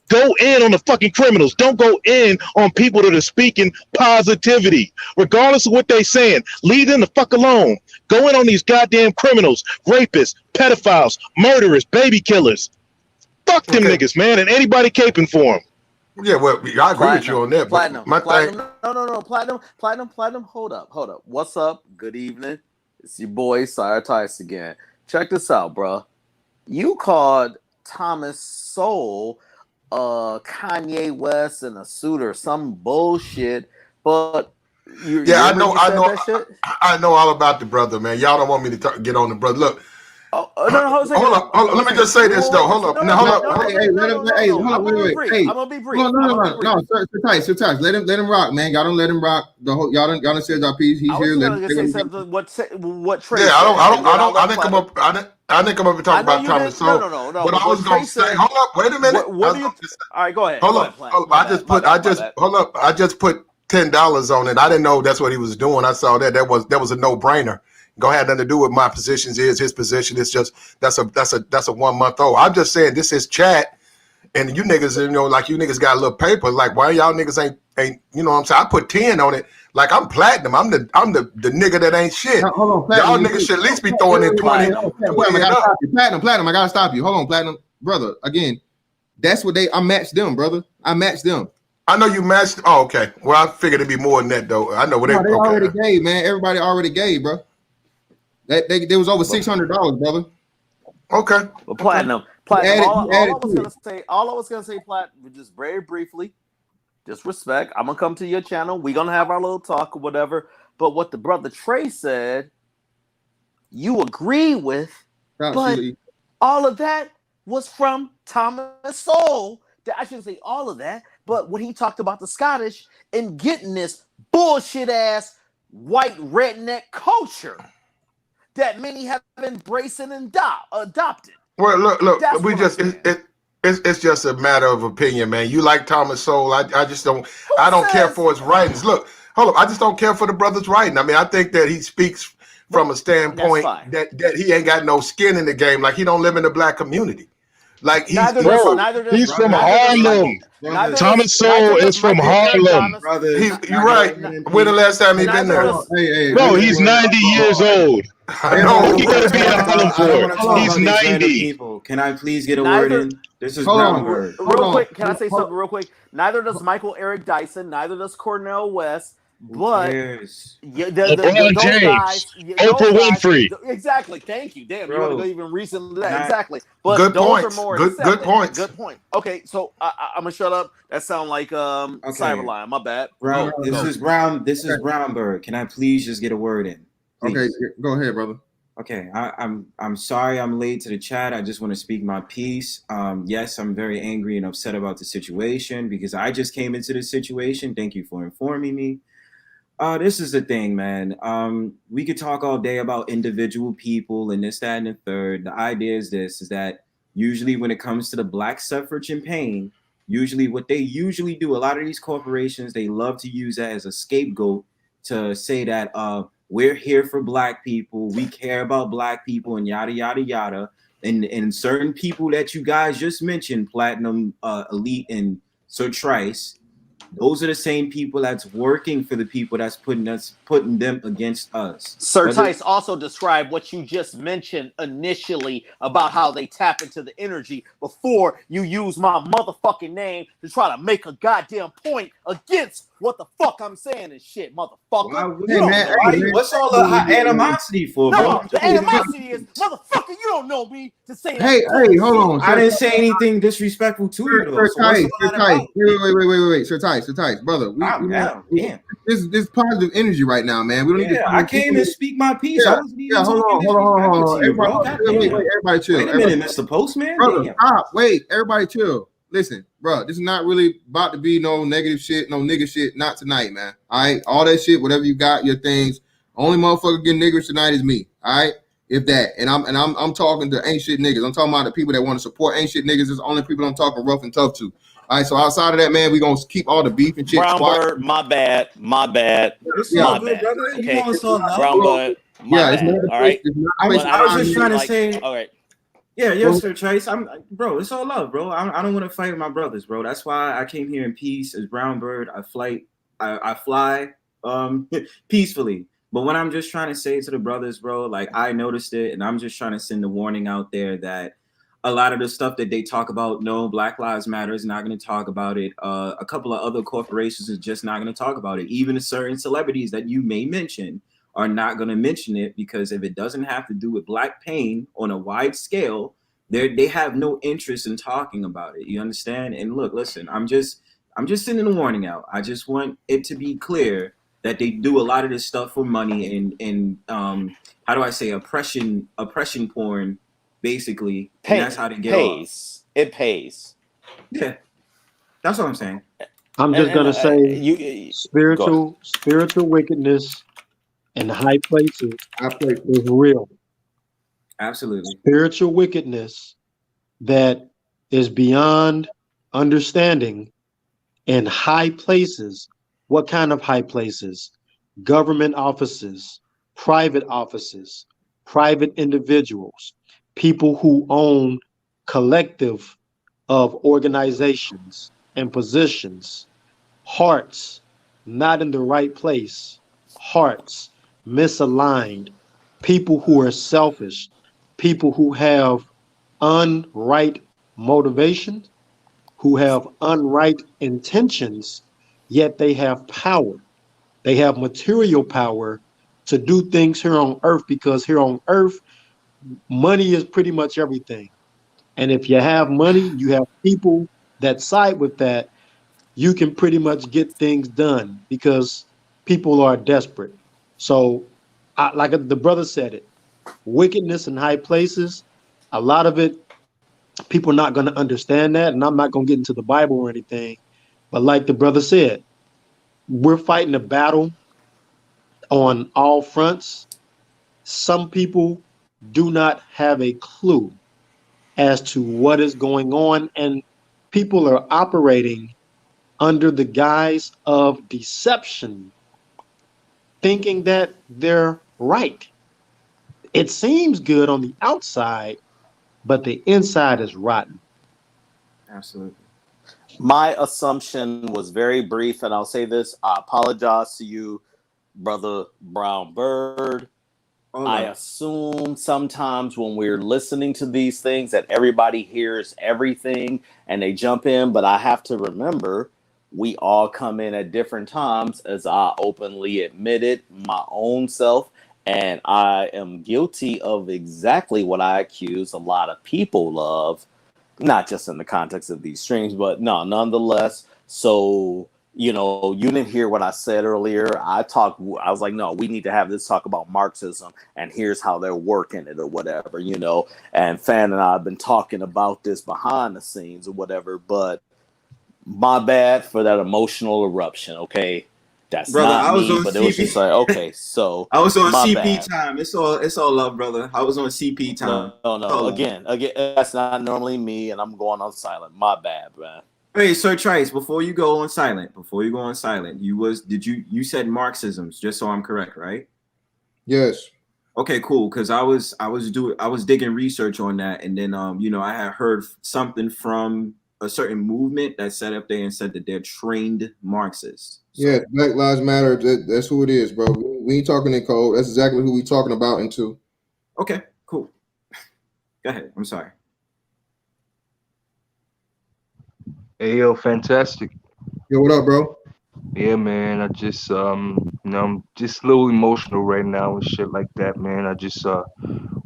Go in on the fucking criminals. Don't go in on people that are speaking positivity. Regardless of what they saying, leave them the fuck alone. Go in on these goddamn criminals, rapists, pedophiles, murderers, baby killers. Fuck them niggas, man, and anybody caping for them. Yeah, well, I agree with you on that. Platinum. No, Platinum. Hold up. What's up? Good evening. It's your boy, Sire Tice again. Check this out, bro. You called Thomas Sowell Kanye West in a suit or some bullshit, but I know all about the brother, man. Y'all don't want me to get on the brother. Look. No, hold up. Let me just say this though. Hold up. Hold up. I'm gonna be brief. No, Sir Tice. Let him rock, man. Y'all don't let him rock. Y'all done said y'all piece. He's here. Let him say something. What Trey? Yeah, I didn't come up. I didn't come up and talk about Thomas. So, no. But I was gonna say, hold up. Wait a minute. What do you? All right, go ahead. Hold up. I just put $10 on it. I didn't know that's what he was doing. I saw that. That was a no-brainer. Go ahead, nothing to do with my positions. Is his position? It's just that's a 1 month old. I'm just saying this is chat, and you niggas, like you niggas got a little paper. Like why y'all niggas ain't you know what I'm saying? I put 10 on it. Like I'm platinum. I'm the nigga that ain't shit. No, hold on, y'all niggas should at least be throwing in 20. Platinum, I gotta stop you. Hold on, Platinum, brother. Again, that's what I matched them, brother. I matched them. I know you matched. Oh, okay. Well, I figured it'd be more than that though. I know what they already gave, man. Everybody already gave, bro. There was over $600, brother. Okay. Well, Platinum. All I was gonna say, Platinum, just very briefly, just respect. I'm gonna come to your channel. We're gonna have our little talk or whatever. But what the brother Trey said, you agree with. Absolutely. But all of that was from Thomas Sowell. I shouldn't say all of that, but when he talked about the Scottish and getting this bullshit ass white redneck culture that many have embraced and adopted. Well, look, it's just a matter of opinion, man. You like Thomas Sowell. I just don't. I don't care for his writings. Look, hold up. I just don't care for the brother's writing. I mean, I think that he speaks from a standpoint that he ain't got no skin in the game. Like he don't live in the black community. Like he's from Harlem. Thomas Sowell is from Harlem. You're right. When the last time he been there? Bro, he's 90 years old. I know. He gotta be in Harlem for. He's 90. Can I please get a word in? This is Brownberg. Real quick, can I say something real quick? Neither does Michael Eric Dyson. Neither does Cornel West. But LeBron James, Oprah Winfrey. Exactly. Thank you. Damn, you want to even recently that exactly. But good those points. Are more good points. Good point. Okay, so I'm gonna shut up. That sound like Cyberline. My bad. Bro, this is Brownberg. Can I please just get a word in? Please. Okay, go ahead, brother. Okay, I'm sorry I'm late to the chat. I just want to speak my piece. Yes, I'm very angry and upset about the situation because I just came into this situation. Thank you for informing me. This is the thing, man. We could talk all day about individual people and this, that, and the third. The idea is this: is that usually when it comes to the Black suffrage and pain, usually what they usually do, a lot of these corporations, they love to use that as a scapegoat to say that we're here for Black people, we care about Black people, and yada yada yada. And certain people that you guys just mentioned, Platinum, Elite, and Sir Trice, those are the same people that's working for the people that's putting them against us. Sir Tice also described what you just mentioned initially about how they tap into the energy before you use my motherfucking name to try to make a goddamn point against what the fuck I'm saying and shit, motherfucker. What's all the hot animosity for, bro? No, the animosity is, motherfucker, you don't know me to say that. Hey, hold on. I didn't say anything disrespectful to you, though. Sir Tice, wait. Sir Tice, brother. This positive energy right now, man. We don't need to. I came and speak my piece. I wasn't even hold on. Everybody chill. Wait a minute, Mr. Postman. Brother, stop. Wait, everybody chill. Listen, bro, this is not really about to be no negative shit, no nigga shit. Not tonight, man. All right, all that shit, whatever you got, your things. Only motherfucker getting niggers tonight is me. All right, if that. And I'm talking to ain't shit niggas. I'm talking about the people that want to support ain't shit niggas. Is the only people I'm talking rough and tough to. All right, so outside of that, man, we gonna keep all the beef and shit. Brown Bird, my bad. My bad. Okay, Brown Bird. It's not all right. I was just trying to say. All right. Yeah, yes, Sir Trace. Bro, it's all love, bro. I don't want to fight with my brothers, bro. That's why I came here in peace as Brown Bird. I fly peacefully. But what I'm just trying to say to the brothers, bro, like I noticed it, and I'm just trying to send a warning out there that a lot of the stuff that they talk about, no, Black Lives Matter is not going to talk about it. A couple of other corporations is just not going to talk about it. Even certain celebrities that you may mention are not going to mention it because if it doesn't have to do with Black pain on a wide scale, they have no interest in talking about it. You understand? And look, listen, I'm just sending a warning out. I just want it to be clear that they do a lot of this stuff for money and how do I say oppression porn, basically. And that's how they get off. It pays. Yeah, that's what I'm saying. I'm just gonna say spiritual wickedness in high places is real. Absolutely. Spiritual wickedness that is beyond understanding in high places. What kind of high places? Government offices, private individuals, people who own collective of organizations and positions, hearts not in the right place, hearts misaligned, people who are selfish, people who have unright motivations, who have unright intentions, yet they have power. They have material power to do things here on earth because here on earth, money is pretty much everything. And if you have money, you have people that side with that, you can pretty much get things done because people are desperate. So, like the brother said it, wickedness in high places, a lot of it, people are not going to understand that. And I'm not going to get into the Bible or anything. But like the brother said, we're fighting a battle on all fronts. Some people do not have a clue as to what is going on, and people are operating under the guise of deception, thinking that they're right. It seems good on the outside, but the inside is rotten. Absolutely. My assumption was very brief, and I'll say this. I apologize to you, Brother Brown Bird. I assume sometimes when we're listening to these things that everybody hears everything and they jump in, but I have to remember we all come in at different times, as I openly admitted my own self, and I am guilty of exactly what I accuse a lot of people of, not just in the context of these streams, but no, nonetheless. So you know, you didn't hear what I said earlier. I was like, no, we need to have this talk about Marxism, and here's how they're working it or whatever, you know. And Fan and I have been talking about this behind the scenes or whatever, but my bad for that emotional eruption, okay? That's Brother, not I was me, on but it was just CP. like, okay, so I was on my CP bad. time. It's all love, brother. I was on CP time. No. Again, that's not normally me, and I'm going on silent. My bad, man. Hey, Sir Trice, before you go on silent, you said Marxisms, just so I'm correct, right? Yes. Okay, cool. Because I was digging research on that, and then you know, I had heard something from a certain movement that sat up there and said that they're trained Marxists. So, Yeah, Black Lives Matter. That's who it is, bro. We ain't talking in code. That's exactly who we talking about into. okay, cool. Go ahead. I'm sorry. Hey yo, fantastic. Yo, what up, bro? Yeah, man. I just you know, I'm just a little emotional right now and shit like that, man. I just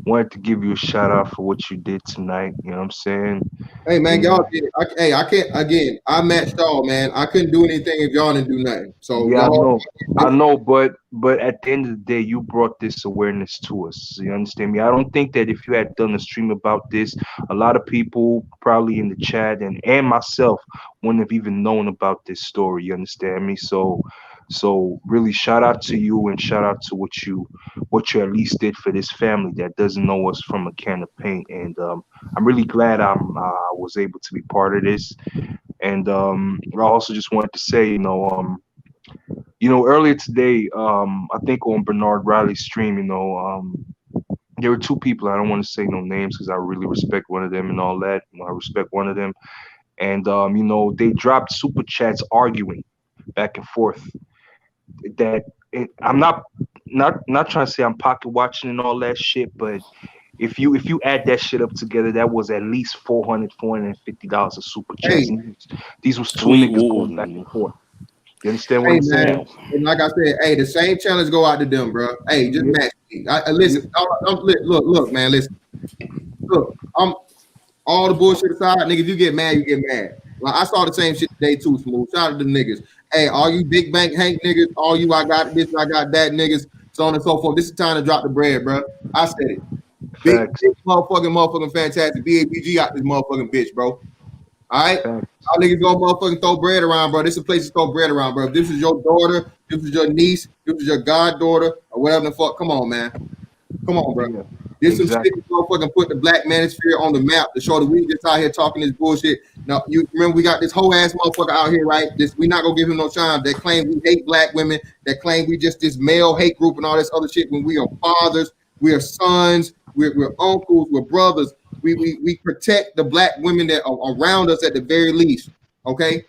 wanted to give you a shout out for what you did tonight. You know what I'm saying? Hey, man, And y'all did it. I can't, again, I matched y'all, man. I couldn't do anything if y'all didn't do nothing. So, yeah, y'all, I know, but at the end of the day, you brought this awareness to us. You understand me? I don't think that if you had done a stream about this, a lot of people probably in the chat and myself wouldn't have even known about this story. You understand me? So really, shout out to you and shout out to what you at least did for this family that doesn't know us from a can of paint. And I'm really glad I was able to be part of this. And I also just wanted to say, earlier today, I think on Bernard Riley's stream, there were two people. I don't want to say no names because I really respect one of them and all that. I respect one of them, and they dropped super chats arguing back and forth. That I'm not trying to say I'm pocket watching and all that shit, but if you add that shit up together, that was at least $450 of super chats. hey, These was two niggas going back and forth. You understand what hey, I'm saying? man. And like I said, hey, the same challenge go out to them, bro. Hey, just match me. Listen, look, man, listen. Look, I'm all the bullshit aside, nigga. If you get mad, you get mad. Like I saw the same shit today too, Smooth. Shout out to the niggas. Hey, all you big bank Hank niggas, all you I got this, I got that niggas, so on and so forth. This is time to drop the bread, bro. I said it. Big motherfucking fantastic. BABG out this motherfucking bitch, bro. All right? Y'all niggas go motherfucking throw bread around, bro. This is a place to throw bread around, bro. If this is your daughter, this is your niece, this is your goddaughter, or whatever the fuck. Come on, man. Come on, bro. Yeah, This some shit to motherfucking put the black manosphere on the map to show that we just out here talking this bullshit. Now, you remember we got this whole ass motherfucker out here, right? We not gonna give him no shine. That claim we hate black women, that claim we just this male hate group and all this other shit when we are fathers, we are sons, we're uncles, we're brothers. We protect the black women that are around us at the very least. Okay.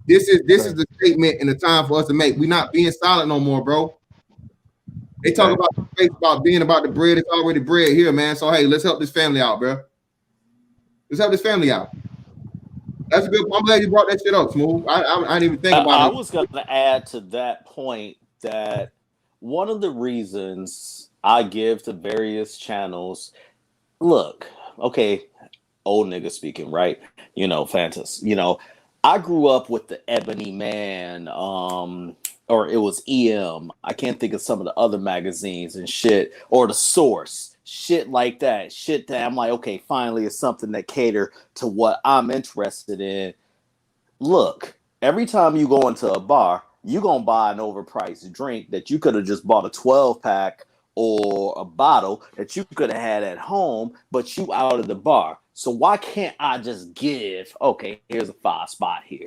This is the statement and the time for us to make. We're not being silent no more, bro. They talk about being about the bread. It's already bread here, man. So hey, let's help this family out, bro. Let's help this family out. That's good. I'm glad you brought that shit up, Smooth. I didn't even think about it. I was going to add to that point that one of the reasons I give to various channels, look, okay, old nigga speaking, right? Fantas. I grew up with the Ebony Man, or it was EM. I can't think of some of the other magazines and shit, or the Source, shit like that. Shit that I'm like, okay, finally it's something that cater to what I'm interested in. Look, every time you go into a bar, you're going to buy an overpriced drink that you could have just bought a 12-pack or a bottle that you could have had at home, but you out of the bar. So why can't I just give, okay, here's a 5 spot here,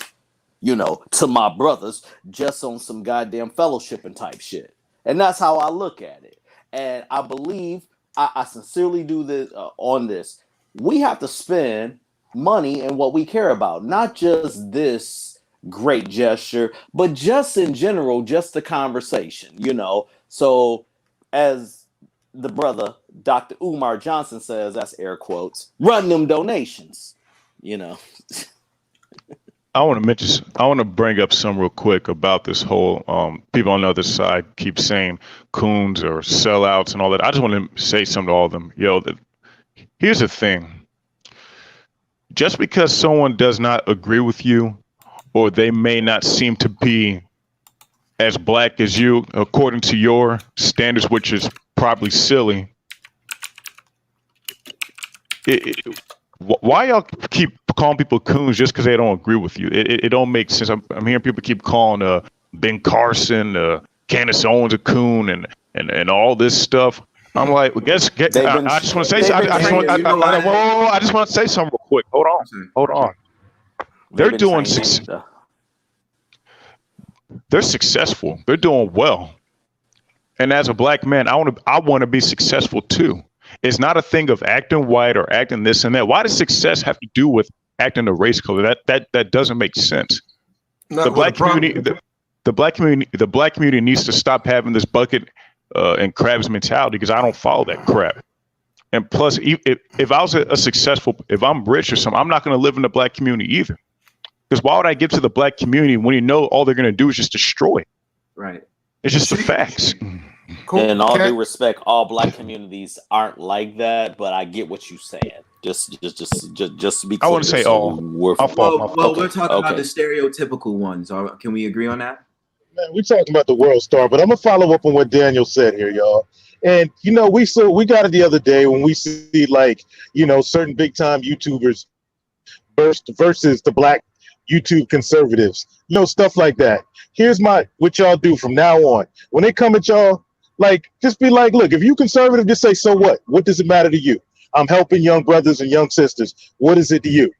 to my brothers just on some goddamn fellowshipping type shit. And that's how I look at it. And I believe, I sincerely do this on this. We have to spend money in what we care about, not just this great gesture, but just in general, just the conversation, So as the brother Dr. Umar Johnson says, that's air quotes, run them donations, I want to bring up some real quick about this whole people on the other side keep saying coons or sellouts and all that. I just want to say something to all of them. Here's the thing. Just because someone does not agree with you or they may not seem to be as black as you, according to your standards, which is probably silly. Why y'all keep calling people coons just because they don't agree with you? It don't make sense. I'm hearing people keep calling Ben Carson, Candace Owens a coon, and all this stuff. I'm like, well, I just want to say something. I just want to say something real quick. Hold on. They're doing they're successful. They're doing well. And as a black man, I want to be successful too. It's not a thing of acting white or acting this and that. Why does success have to do with acting a race color? That doesn't make sense. The black community needs to stop having this bucket and crabs mentality, because I don't follow that crap. And plus, if I was if I'm rich or something, I'm not going to live in the black community either. Because why would I give to the black community when you know all they're going to do is just destroy it? Right. It's just the facts. Cool. And in all due respect, all black communities aren't like that, but I get what you're saying. Just to be clear. I want to say all. We're talking about the stereotypical ones. Can we agree on that? Man, we're talking about the world star, but I'm gonna follow up on what Daniel said here, y'all. And we got it the other day when we see certain big time YouTubers versus the black YouTube conservatives, stuff like that. Here's what y'all do from now on. When they come at y'all, just be like, look, if you conservative, just say, so what? What does it matter to you? I'm helping young brothers and young sisters. What is it to you?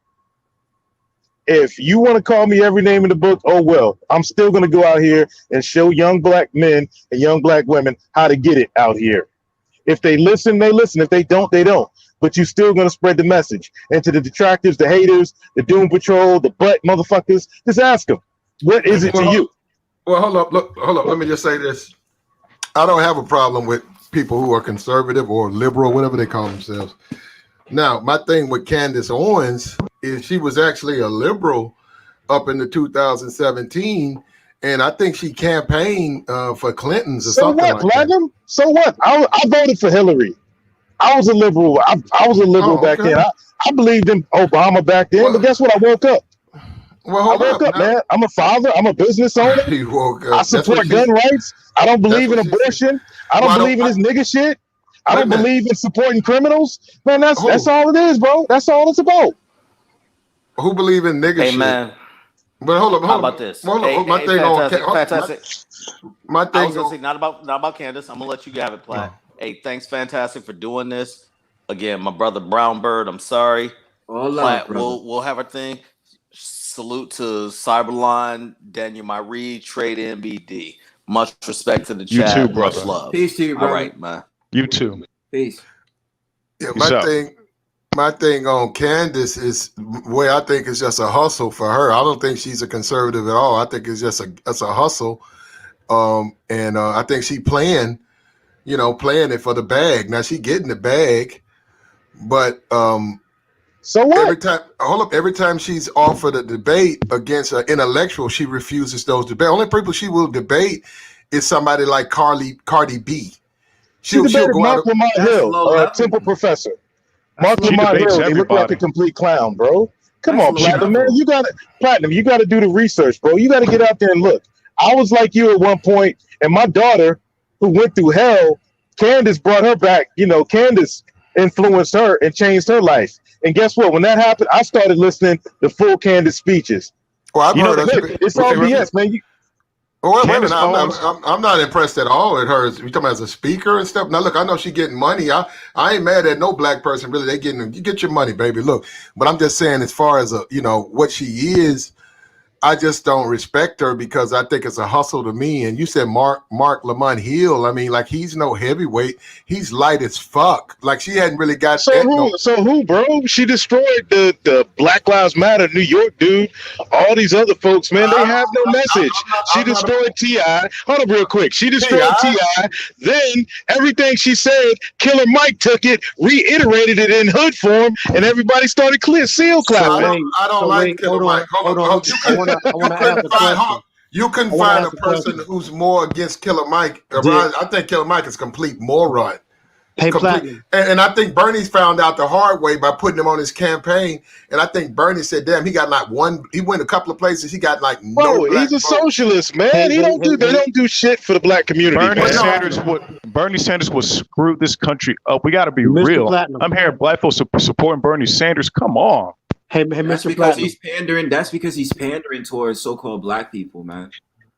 If you want to call me every name in the book, oh well, I'm still going to go out here and show young black men and young black women how to get it out here. If they listen, they listen. If they don't, they don't. But you're still going to spread the message. And to the detractors, the haters, the doom patrol, the butt motherfuckers, just ask them, what is it to you? Well, hold up. Let me just say this. I don't have a problem with people who are conservative or liberal, whatever they call themselves. Now, my thing with Candace Owens is she was actually a liberal up into 2017, and I think she campaigned for Clinton's or something like that. So what? I voted for Hillary. I was a liberal. I was a liberal back then. I believed in Obama back then, but guess what? I woke up. Well, I woke up, man. I'm a father. I'm a business owner. You woke up. I support gun rights. I don't believe in abortion. I don't believe in this nigga shit. I don't believe in supporting criminals. Man, that's all it is, bro. That's all it's about. Who believe in nigga shit? Man. But hold up. How about this? My thing I was gonna say not about Candace. I'm gonna let you have it, Platt. Hey, thanks, Fantastic, for doing this. Again, my brother Brown Bird, I'm sorry. Platt, we'll have our thing. Salute to Cyberline, Daniel Myrie, Trade MBD. Much respect to the chat. You too, brother. Much love. Peace to you, brother. All right, man. You too. Peace. Yeah, my thing on Candace is way I think it's just a hustle for her. I don't think she's a conservative at all. I think it's just a hustle. And I think she playing it for the bag. Now she getting the bag, but so what? Every time she's offered a debate against an intellectual, she refuses those debates. Only people she will debate is somebody like Cardi B. She debated Mark Lamont Hill, a Temple professor. Mark Lamont Hill, he looked like a complete clown, bro. Come on, Platinum, man. You got to do the research, bro. You got to get out there and look. I was like you at one point, and my daughter, who went through hell, Candace brought her back. Candace influenced her and changed her life. And guess what? When that happened, I started listening to full Candace speeches. Well, I've heard it's all BS, man. I'm not impressed at all at her. You talking about as a speaker and stuff. Now, look, I know she getting money. I ain't mad at no black person really. They getting, you get your money, baby. Look, but I'm just saying, as far as what she is, I just don't respect her because I think it's a hustle to me. And you said Mark Lamont Hill. I mean, like, he's no heavyweight. He's light as fuck. Like, she hadn't really got So who, bro? She destroyed the Black Lives Matter New York dude. All these other folks, man, they have no message. She destroyed T.I. Hold up real quick. She destroyed T.I. Then everything she said, Killer Mike took it, reiterated it in hood form, and everybody started seal clapping. I don't like Killer Mike. Hold on. You can find a person who's more against Killer Mike. I think Killer Mike is a complete moron. Hey, complete. Platinum. And I think Bernie's found out the hard way by putting him on his campaign. And I think Bernie said, "Damn, he got like one. He went a couple of places. He got like no Bro, black he's a vote." socialist, man. Hey, They hey, don't do shit for the black community, Bernie man. Sanders would screw this country up. We got to be Mr. real. Platinum. I'm hearing black folks supporting Bernie Sanders. Come on. Hey, That's Mr. because Platinum. he's pandering. That's because he's pandering towards so-called black people, man.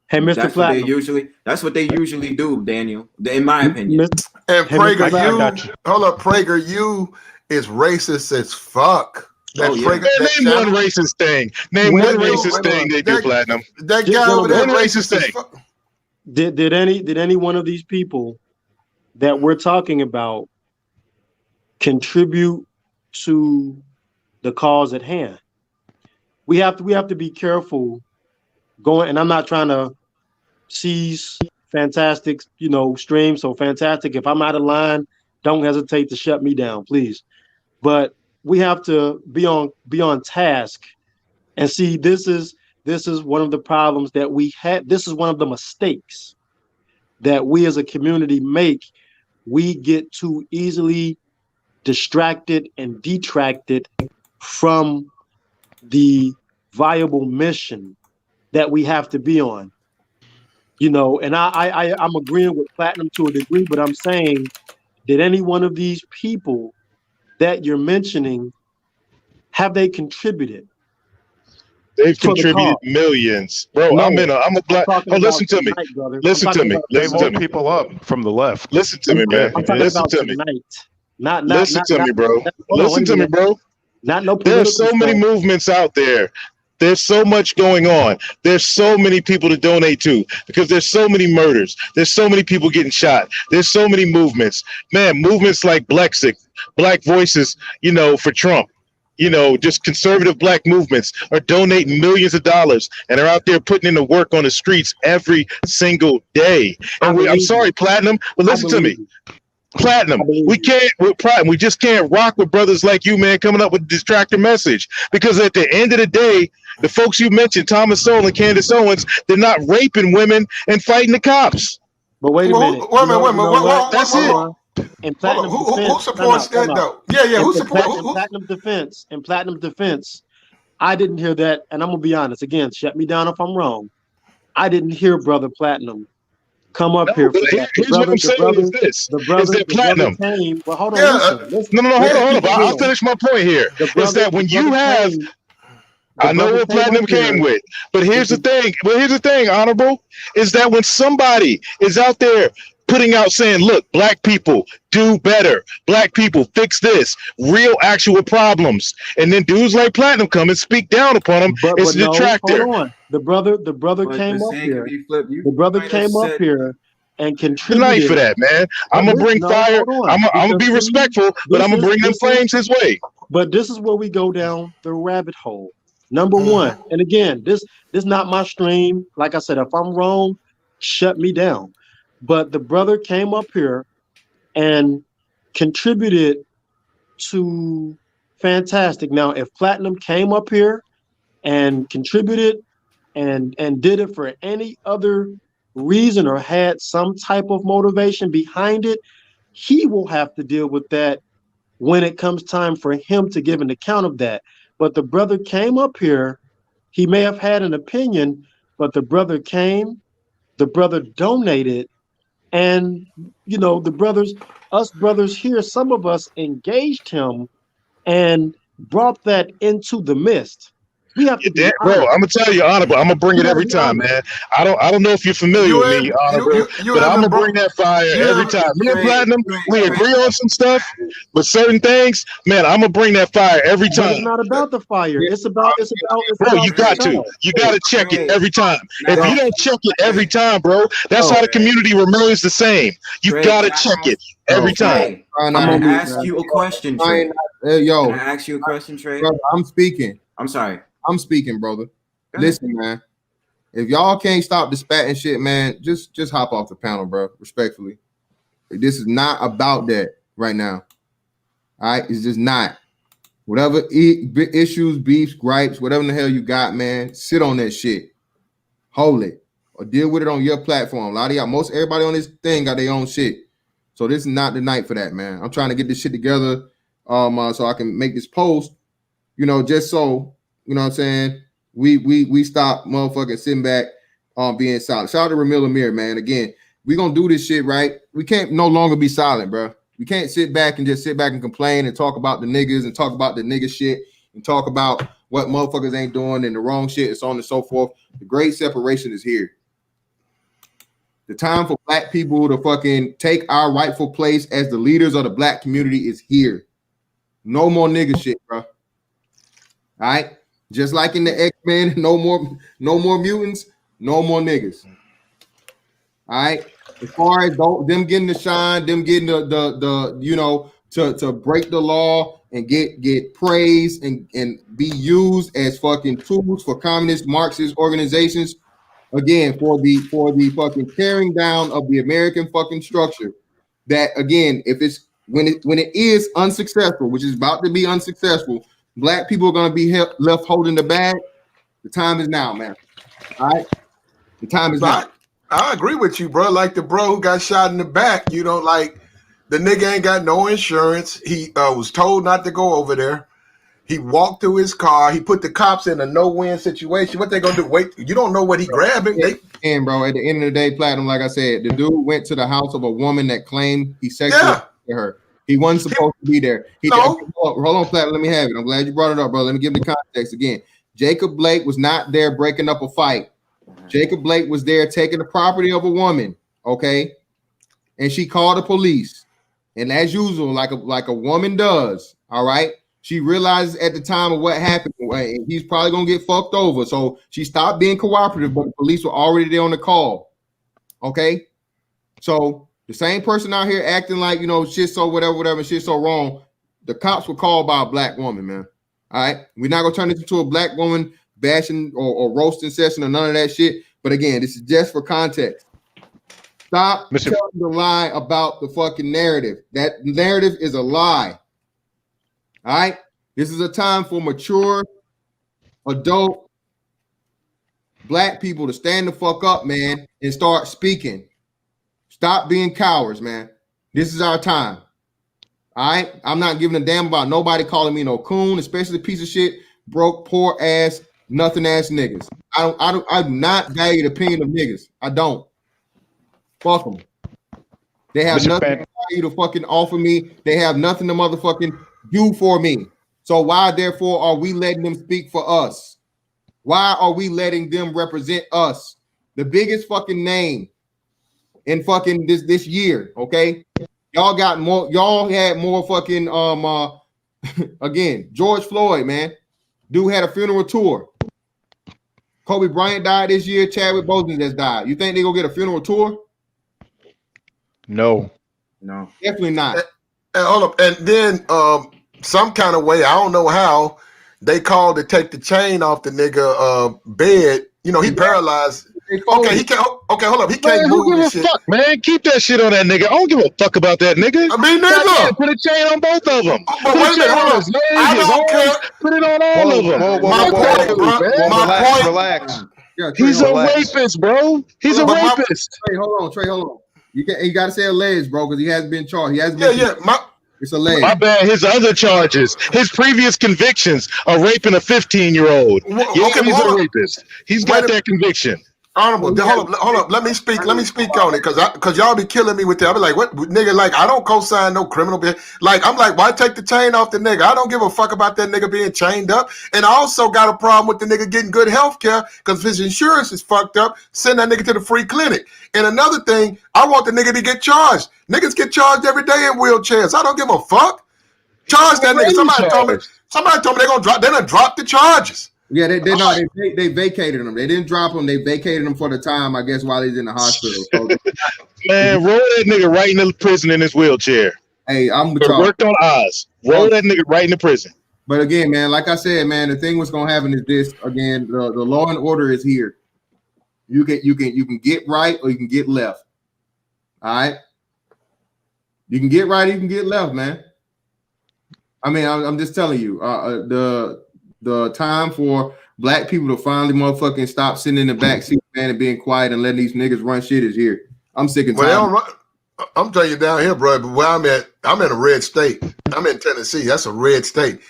Hey, Mr. That's Platinum. That's what they usually do, Daniel. In my opinion. And Hey, Mr. Prager, Platinum. hold up, Prager, you is racist as fuck. That yeah. Prager, Man, that name channel- one racist thing. Name Wait a one minute, racist hold thing on. they do, Platinum. that Just guy over there One racist racist as thing. fuck. Did any one of these people that we're talking about contribute to the cause at hand? We have to be careful going, and I'm not trying to seize Fantastic, stream. So Fantastic, if I'm out of line, don't hesitate to shut me down, please. But we have to be on task and see this is one of the problems that we had. This is one of the mistakes that we as a community make. We get too easily distracted and detracted from the viable mission that we have to be on. And I'm agreeing with Platinum to a degree, but I'm saying, did any one of these people that you're mentioning, have they contributed? They've For the contributed cause? millions, bro. No, I'm a black. talking Oh, listen about to me. tonight, brother. I'm Listen to talking me. about They Listen to woke me. people up from the left. Listen to me, man. I'm talking Listen about to me. tonight. Not Listen to me, bro. hold on, wait Listen a to me, minute. bro. Not no There's political so many stuff. movements out there. There's so much going on. There's so many people to donate to because there's so many murders. There's so many people getting shot. There's so many movements. Man, movements like Blexit, Black Voices, for Trump. Just conservative black movements are donating millions of dollars and are out there putting in the work on the streets every single day. And I'm sorry, Platinum, but listen to me. Platinum, we just can't rock with brothers like you, man, coming up with a distractor message. Because at the end of the day, the folks you mentioned, Thomas Sowell and Candace Owens, they're not raping women and fighting the cops. But wait a minute. Wait a minute. That's it. In Platinum Who supports that though? Yeah. Who supports? In Platinum defense, I didn't hear that, and I'm gonna be honest. Again, shut me down if I'm wrong. I didn't hear Brother Platinum come up here for that. Here's what I'm saying is this: is that Platinum? Came, well, hold on. Listen. No, hold on. I'll finish my point here. Is that when you have I know what Platinum came with, but here's the thing. Here's the thing, Honorable, is that when somebody is out there putting out saying, look, black people do better, black people fix this, real actual problems, and then dudes like Platinum come and speak down upon them, it's a detractor. Hold on. The brother came up here. The brother came up here and contributed. Good night for that, man. I'm gonna bring fire. I'm gonna be respectful, but I'm gonna bring them flames his way. But this is where we go down the rabbit hole. Number one, and again, this is not my stream. Like I said, if I'm wrong, shut me down. But the brother came up here and contributed to Fantastic. Now, if Platinum came up here and contributed and did it for any other reason or had some type of motivation behind it, he will have to deal with that when it comes time for him to give an account of that. But the brother came up here. He may have had an opinion, but the brother came, the brother donated, and us brothers here, some of us engaged him and brought that into the mist. We have to be bro, I'm gonna tell you, Honorable, I'm gonna bring it every time, man. I don't know if you're familiar with me, Honorable, but I'm gonna bring that fire every time. Me and Platinum, we agree on some stuff, but certain things, man, I'm gonna bring that fire every time. But it's not about the fire. It's about bro, you got to check it every time. If you don't check it every time, bro, that's how the community remains the same. You gotta check it every time. I'm gonna ask you a question, Trey. Yo, can I ask you a question, Trey? Brother, I'm speaking. I'm sorry. I'm speaking, brother. Listen, man. If y'all can't stop the spat and shit, man, just hop off the panel, bro. Respectfully. This is not about that right now. All right? It's just not. Whatever issues, beefs, gripes, whatever the hell you got, man, sit on that shit. Hold it. Or deal with it on your platform. A lot of y'all, most everybody on this thing got their own shit. So this is not the night for that, man. I'm trying to get this shit together, so I can make this post, just so you know what I'm saying. We stop motherfucking sitting back being silent. Shout out to Ramil Amir, man. Again, we gonna do this shit right. We can't no longer be silent, bro. We can't sit back and complain and talk about the niggas and talk about the nigga shit and talk about what motherfuckers ain't doing and the wrong shit and so on and so forth. The great separation is here. The time for black people to fucking take our rightful place as the leaders of the black community is here. No more nigga shit, bro. All right? Just like in the X-Men, no more mutants, no more niggas. All right? As far as them getting the shine, them getting the to break the law and get praised and be used as fucking tools for communist Marxist organizations, again, for the fucking tearing down of the American fucking structure. That again, if it's when it is unsuccessful, which is about to be unsuccessful, black people are gonna be left holding the bag. The time is now, man. All right, the time is now. I agree with you, bro. Like the bro who got shot in the back, like the nigga ain't got no insurance. He was told not to go over there. He walked to his car. He put the cops in a no-win situation. What they gonna do? Wait, you don't know what he grabbing. And bro, at the end of the day, Platinum, like I said, the dude went to the house of a woman that claimed he sexually assaulted her. He wasn't supposed to be there. Hold on, Platinum. Let me have it. I'm glad you brought it up, bro. Let me give the context again. Jacob Blake was not there breaking up a fight. Jacob Blake was there taking the property of a woman, okay? And she called the police. And as usual, like a woman does, all right? She realizes at the time of what happened, and he's probably gonna get fucked over. So she stopped being cooperative, but the police were already there on the call. Okay. So the same person out here acting like shit so whatever, shit so wrong. The cops were called by a black woman, man. All right. We're not gonna turn this into a black woman bashing or roasting session or none of that shit. But again, this is just for context. Stop telling the lie about the fucking narrative. That narrative is a lie. All right, this is a time for mature, adult black people to stand the fuck up, man, and start speaking. Stop being cowards, man. This is our time. All right, I'm not giving a damn about nobody calling me no coon, especially piece of shit, broke, poor ass, nothing ass niggas. I do not value the opinion of niggas. I don't. Fuck them. They have nothing to fucking offer me. They have nothing to motherfucking do for me. So why therefore are we letting them speak for us? Why are we letting them represent us? The biggest fucking name in fucking this year, okay? Y'all got more, y'all had more fucking again, George Floyd, man. Dude had a funeral tour. Kobe Bryant died this year, Chadwick Boseman just died. You think they gonna get a funeral tour? No. Definitely not. And hold up, and then some kind of way, I don't know how, they called to take the chain off the nigga bed. He paralyzed. Okay, he can't. Okay, hold up, he can't move this shit. Fuck, man, keep that shit on that nigga. I don't give a fuck about that nigga. I mean, nigga, put a chain on both of them. But wait a minute, hold up. I don't care. Put it on all of them. My point. Relax. He's a rapist, bro. He's a rapist. Trey, hold on. You got to say alleged, bro, because he hasn't been charged. He hasn't been. It's alleged. My bad. His other charges, his previous convictions are raping a 15-year-old. He's a rapist. He's got that conviction. Honorable, hold up. Let me speak on it, because y'all be killing me with that. I be like, what nigga? Like, I don't co-sign no criminal behavior. Like, I'm like, why take the chain off the nigga? I don't give a fuck about that nigga being chained up. And I also got a problem with the nigga getting good health care, because if his insurance is fucked up, send that nigga to the free clinic. And another thing, I want the nigga to get charged. Niggas get charged every day in wheelchairs. I don't give a fuck. Charge that nigga. Somebody told me they done dropped the charges. Yeah, they vacated him. They didn't drop him. They vacated him for the time, I guess, while he's in the hospital. So, man, roll that nigga right in the prison in his wheelchair. Hey, I'm worked on Oz. Roll that nigga right in the prison. But again, man, like I said, man, the thing what's gonna happen is this. Again, the law and order is here. You can get right or you can get left. All right. You can get right, you can get left, man. I mean, I'm just telling you, the time for black people to finally motherfucking stop sitting in the back seat, man, and being quiet and letting these niggas run shit is here. I'm sick and tired. I'm telling you down here, bro. But where I'm in a red state. I'm in Tennessee. That's a red state.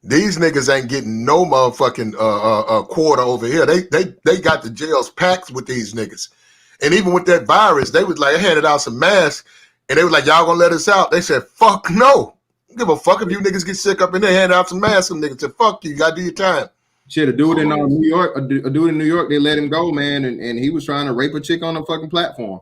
These niggas ain't getting no motherfucking quarter over here. They got the jails packed with these niggas. And even with that virus, they was like, handed out some masks, and they was like, y'all gonna let us out? They said, fuck no. Don't give a fuck if you niggas get sick up in there, hand out some masks. Some niggas said, fuck you, you gotta do your time. Shit, a dude in New York, a dude in New York, they let him go, man, and he was trying to rape a chick on a fucking platform.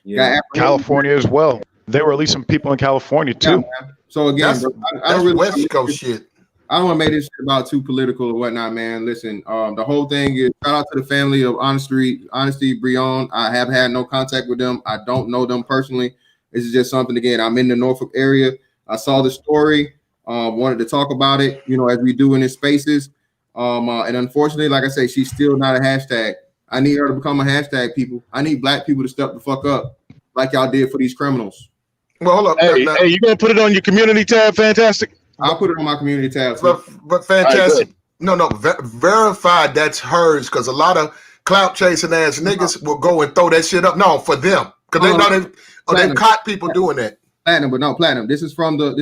Yeah. California as well. There were at least some people in California too. Yeah, so again, bro, I don't really West Coast shit. I don't want to make this shit about too political or whatnot, man. Listen, the whole thing is shout out to the family of Honesty, Brehon. I have had no contact with them. I don't know them personally. This is just something, again, I'm in the Norfolk area. I saw the story, wanted to talk about it, as we do in these spaces. And unfortunately, like I say, she's still not a hashtag. I need her to become a hashtag, people. I need black people to step the fuck up like y'all did for these criminals. Well, hold up. Hey, you gonna put it on your community tab? Fantastic. I'll put it on my community tab. But fantastic. Right, verified that's hers, because a lot of clout chasing ass niggas will go and throw that shit up. No, for them, because they know they've caught people doing that. Platinum. This is from the.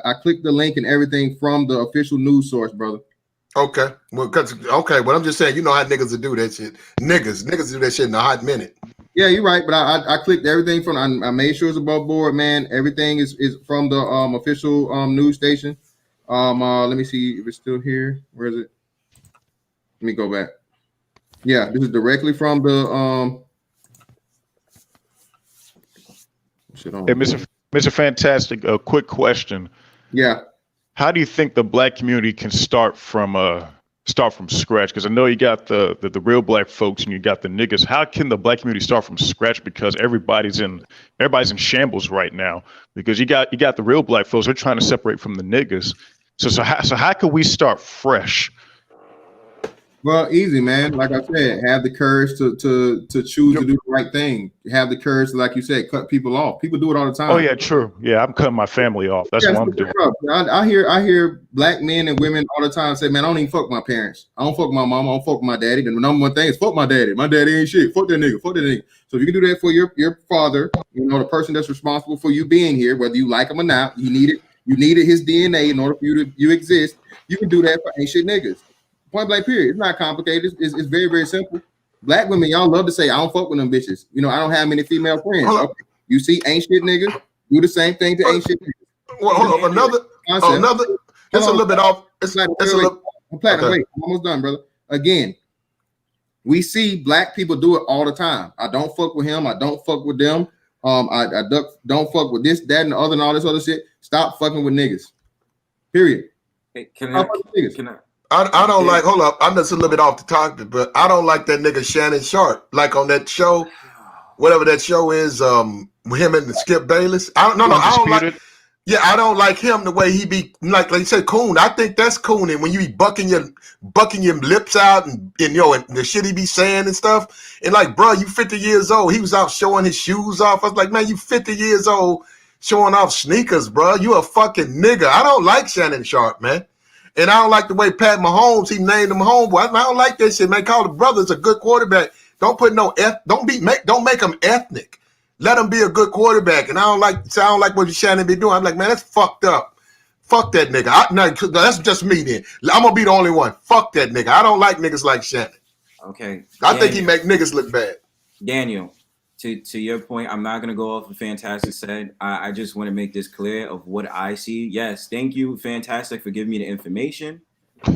I clicked the link and everything from the official news source, brother. Okay, well, I'm just saying, you know how niggas will do that shit. Niggas do that shit in a hot minute. Yeah, you're right, but I clicked everything from. I made sure it's above board, man. Everything is from the official news station. Let me see if it's still here. Where is it? Let me go back. Yeah, this is directly from the Hey, Mr. Fantastic, a quick question. Yeah. How do you think the black community can start from scratch? Because I know you got the real black folks and you got the niggas. How can the black community start from scratch? Because everybody's in shambles right now. Because you got the real black folks. They're trying to separate from the niggas. So how can we start fresh? Well, easy, man. Like I said, have the courage to choose to do the right thing. Have the courage to, like you said, cut people off. People do it all the time. Oh yeah, true. Yeah, I'm cutting my family off. That's what I'm doing. I hear black men and women all the time say, "Man, I don't even fuck my parents. I don't fuck my mom. I don't fuck my daddy." The number one thing is fuck my daddy. My daddy ain't shit. Fuck that nigga. Fuck that nigga. So if you can do that for your father, the person that's responsible for you being here, whether you like him or not, you needed his DNA in order for you exist. You can do that for ain't shit niggas. Point blank, period. It's not complicated. It's very, very simple. Black women, y'all love to say, I don't fuck with them bitches. I don't have many female friends. Okay. You see ain't shit niggas, do the same thing to ain't shit niggas. Well, hold on. Another. It's a little bit off. It's a little. Platinum, wait, I'm almost done, brother. Again, we see black people do it all the time. I don't fuck with him. I don't fuck with them. I don't fuck with this, that, and the other, and all this other shit. Stop fucking with niggas. Period. Hey, can I? I don't like, hold up, I'm just a little bit off the topic, but I don't like that nigga Shannon Sharp. Like on that show, whatever that show is, him and Skip Bayless. I don't like him the way he be, like you said, coon. I think that's cooning when you be bucking your lips out and the shit he be saying and stuff. And like, bro, you 50 years old. He was out showing his shoes off. I was like, man, you 50 years old showing off sneakers, bro. You a fucking nigga. I don't like Shannon Sharp, man. And I don't like the way Pat Mahomes, he named him homeboy. I don't like that shit, man. Call the brothers a good quarterback. Don't put don't make him ethnic. Let him be a good quarterback. And I don't like what Shannon be doing. I'm like, man, that's fucked up. Fuck that nigga. That's just me then. I'm gonna be the only one. Fuck that nigga. I don't like niggas like Shannon. Okay. I think he make niggas look bad. Daniel, to your point, I'm not gonna go off what Fantastic said. I just want to make this clear of what I see. Yes, thank you, Fantastic, for giving me the information.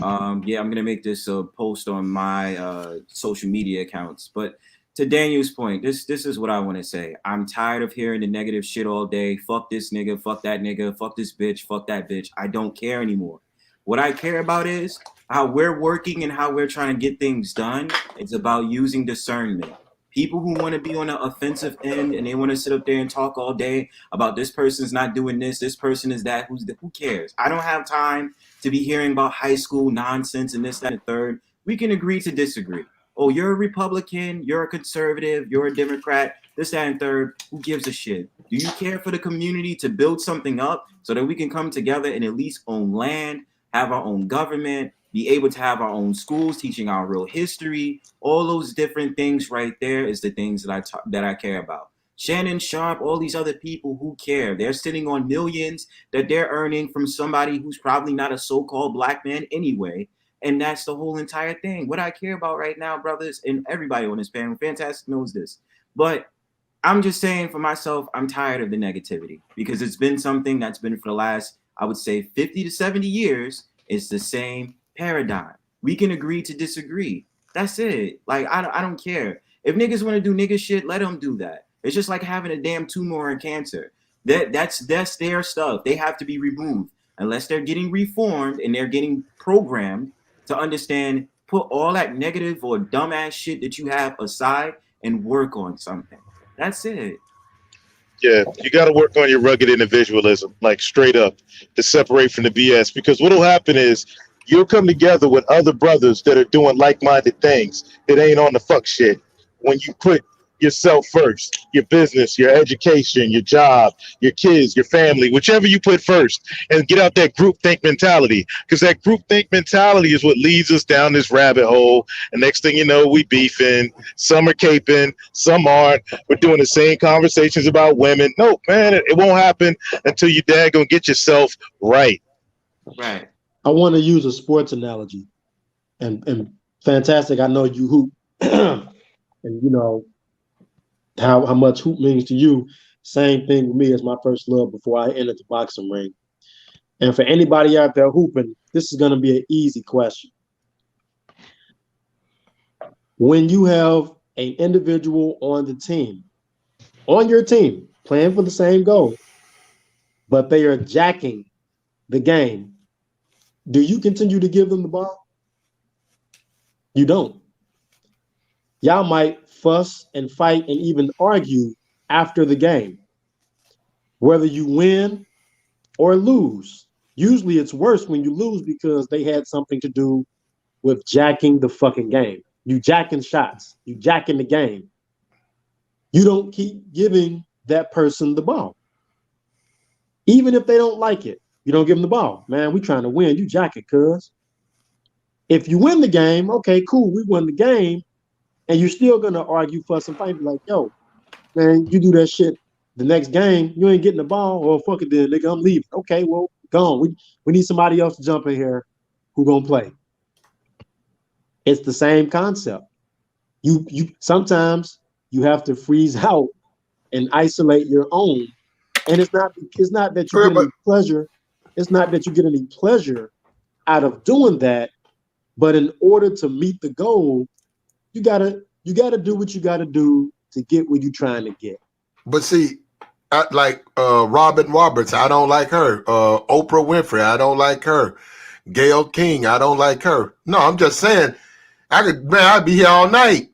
I'm gonna make this a post on my social media accounts. But to Daniel's point, this is what I want to say. I'm tired of hearing the negative shit all day. Fuck this nigga, fuck that nigga, fuck this bitch, fuck that bitch. I don't care anymore. What I care about is how we're working and how we're trying to get things done. It's about using discernment. People who want to be on the offensive end and they want to sit up there and talk all day about this person's not doing this person is that, who cares? I don't have time to be hearing about high school nonsense and this, that, and third. We can agree to disagree. Oh, you're a Republican, you're a conservative, you're a Democrat, this, that, and third. Who gives a shit? Do you care for the community to build something up so that we can come together and at least own land, have our own government, be able to have our own schools teaching our real history? All those different things right there is the things that I care about. Shannon Sharp, all these other people who care. They're sitting on millions that they're earning from somebody who's probably not a so-called black man anyway. And that's the whole entire thing. What I care about right now, brothers, and everybody on this panel, Fantastic knows this. But I'm just saying for myself, I'm tired of the negativity because it's been something that's been for the last, I would say, 50 to 70 years. It's the same paradigm. We can agree to disagree. That's it. Like, I don't care. If niggas want to do nigga shit, let them do that. It's just like having a damn tumor or cancer. That's their stuff. They have to be removed unless they're getting reformed and they're getting programmed to understand, put all that negative or dumbass shit that you have aside and work on something. That's it. Yeah, you got to work on your rugged individualism, like straight up, to separate from the BS. Because what will happen is you'll come together with other brothers that are doing like-minded things that ain't on the fuck shit. When you put yourself first, your business, your education, your job, your kids, your family, whichever you put first, and get out that group think mentality. Because that group think mentality is what leads us down this rabbit hole. And next thing you know, we beefing. Some are caping, some aren't. We're doing the same conversations about women. No, man, it won't happen until you daggone get yourself right. Right. I want to use a sports analogy. And Fantastic, I know you hoop. And you know how much hoop means to you. Same thing with me as my first love before I entered the boxing ring. And for anybody out there hooping, this is going to be an easy question. When you have an individual on your team, playing for the same goal, but they are jacking the game, do you continue to give them the ball? You don't. Y'all might fuss and fight and even argue after the game. Whether you win or lose. Usually it's worse when you lose because they had something to do with jacking the fucking game. You jacking shots. You jacking the game. You don't keep giving that person the ball. Even if they don't like it, you don't give them the ball. Man, we trying to win. You jack it, cuz. If you win the game, okay, cool, we won the game, and you're still going to argue, fuss, and fight. Be like, yo, man, you do that shit the next game, you ain't getting the ball, or fuck it then, nigga, I'm leaving. Okay, well, gone. We need somebody else to jump in here who gonna play. It's the same concept. You sometimes you have to freeze out and isolate your own. And it's not that you get any pleasure. It's not that you get any pleasure out of doing that, but in order to meet the goal, you gotta do what you gotta do to get where you're trying to get. But see, like Robin Roberts, I don't like her. Oprah Winfrey, I don't like her. Gayle King, I don't like her. No, I'm just saying, I'd be here all night.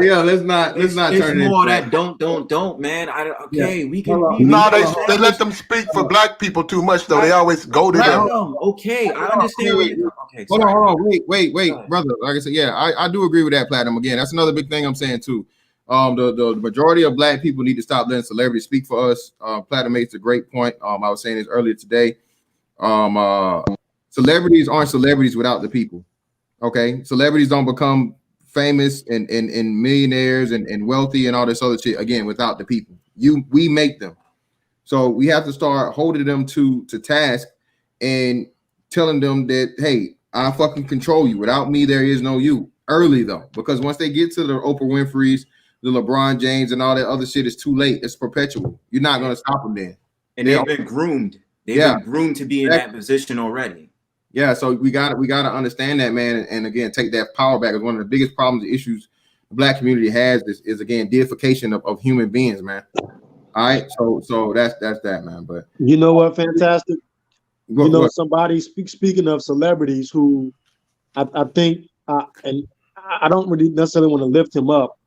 Yeah, let's not it's turn it more into that don't, man. We can. No, they let them speak for black people too much, though. They always go to them. Okay, I understand. Okay, hold on, wait, brother. Like I said, yeah, I do agree with that, Platinum. Again, that's another big thing I'm saying too. The majority of black people need to stop letting celebrities speak for us. Platinum makes a great point. I was saying this earlier today. Celebrities aren't celebrities without the people. Okay, celebrities don't become famous and millionaires and wealthy and all this other shit again without the people. We make them. So we have to start holding them to task and telling them that, hey, I fucking control you. Without me, there is no you. Early though, because once they get to the Oprah Winfrey's, the LeBron James, and all that other shit, it's too late. It's perpetual. You're not going to stop them then. And they've been groomed. They've been groomed to be in that position already. Yeah, so we got to understand that, man, and again take that power back. It's one of the biggest problems, issues the black community has is again deification of human beings, man. All right, so that's that, man. But you know what, Fantastic? Somebody speaking of celebrities who I think, and I don't really necessarily want to lift him up,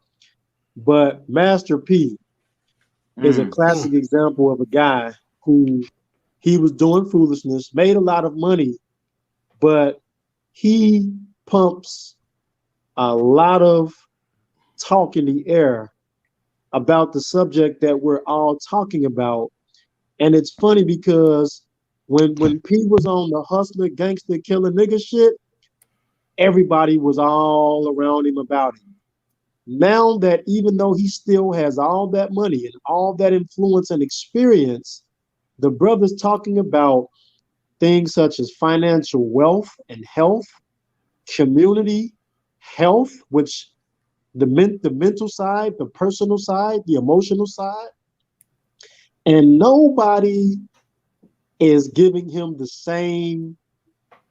but Master P is a classic example of a guy who he was doing foolishness, made a lot of money, but he pumps a lot of talk in the air about the subject that we're all talking about. And it's funny because when P was on the hustler, gangster, killer nigga shit, everybody was all around him about him. now that even though he still has all that money and all that influence and experience, the brother's talking about things such as financial wealth and health, community, health, which the mental side, the personal side, the emotional side, and nobody is giving him the same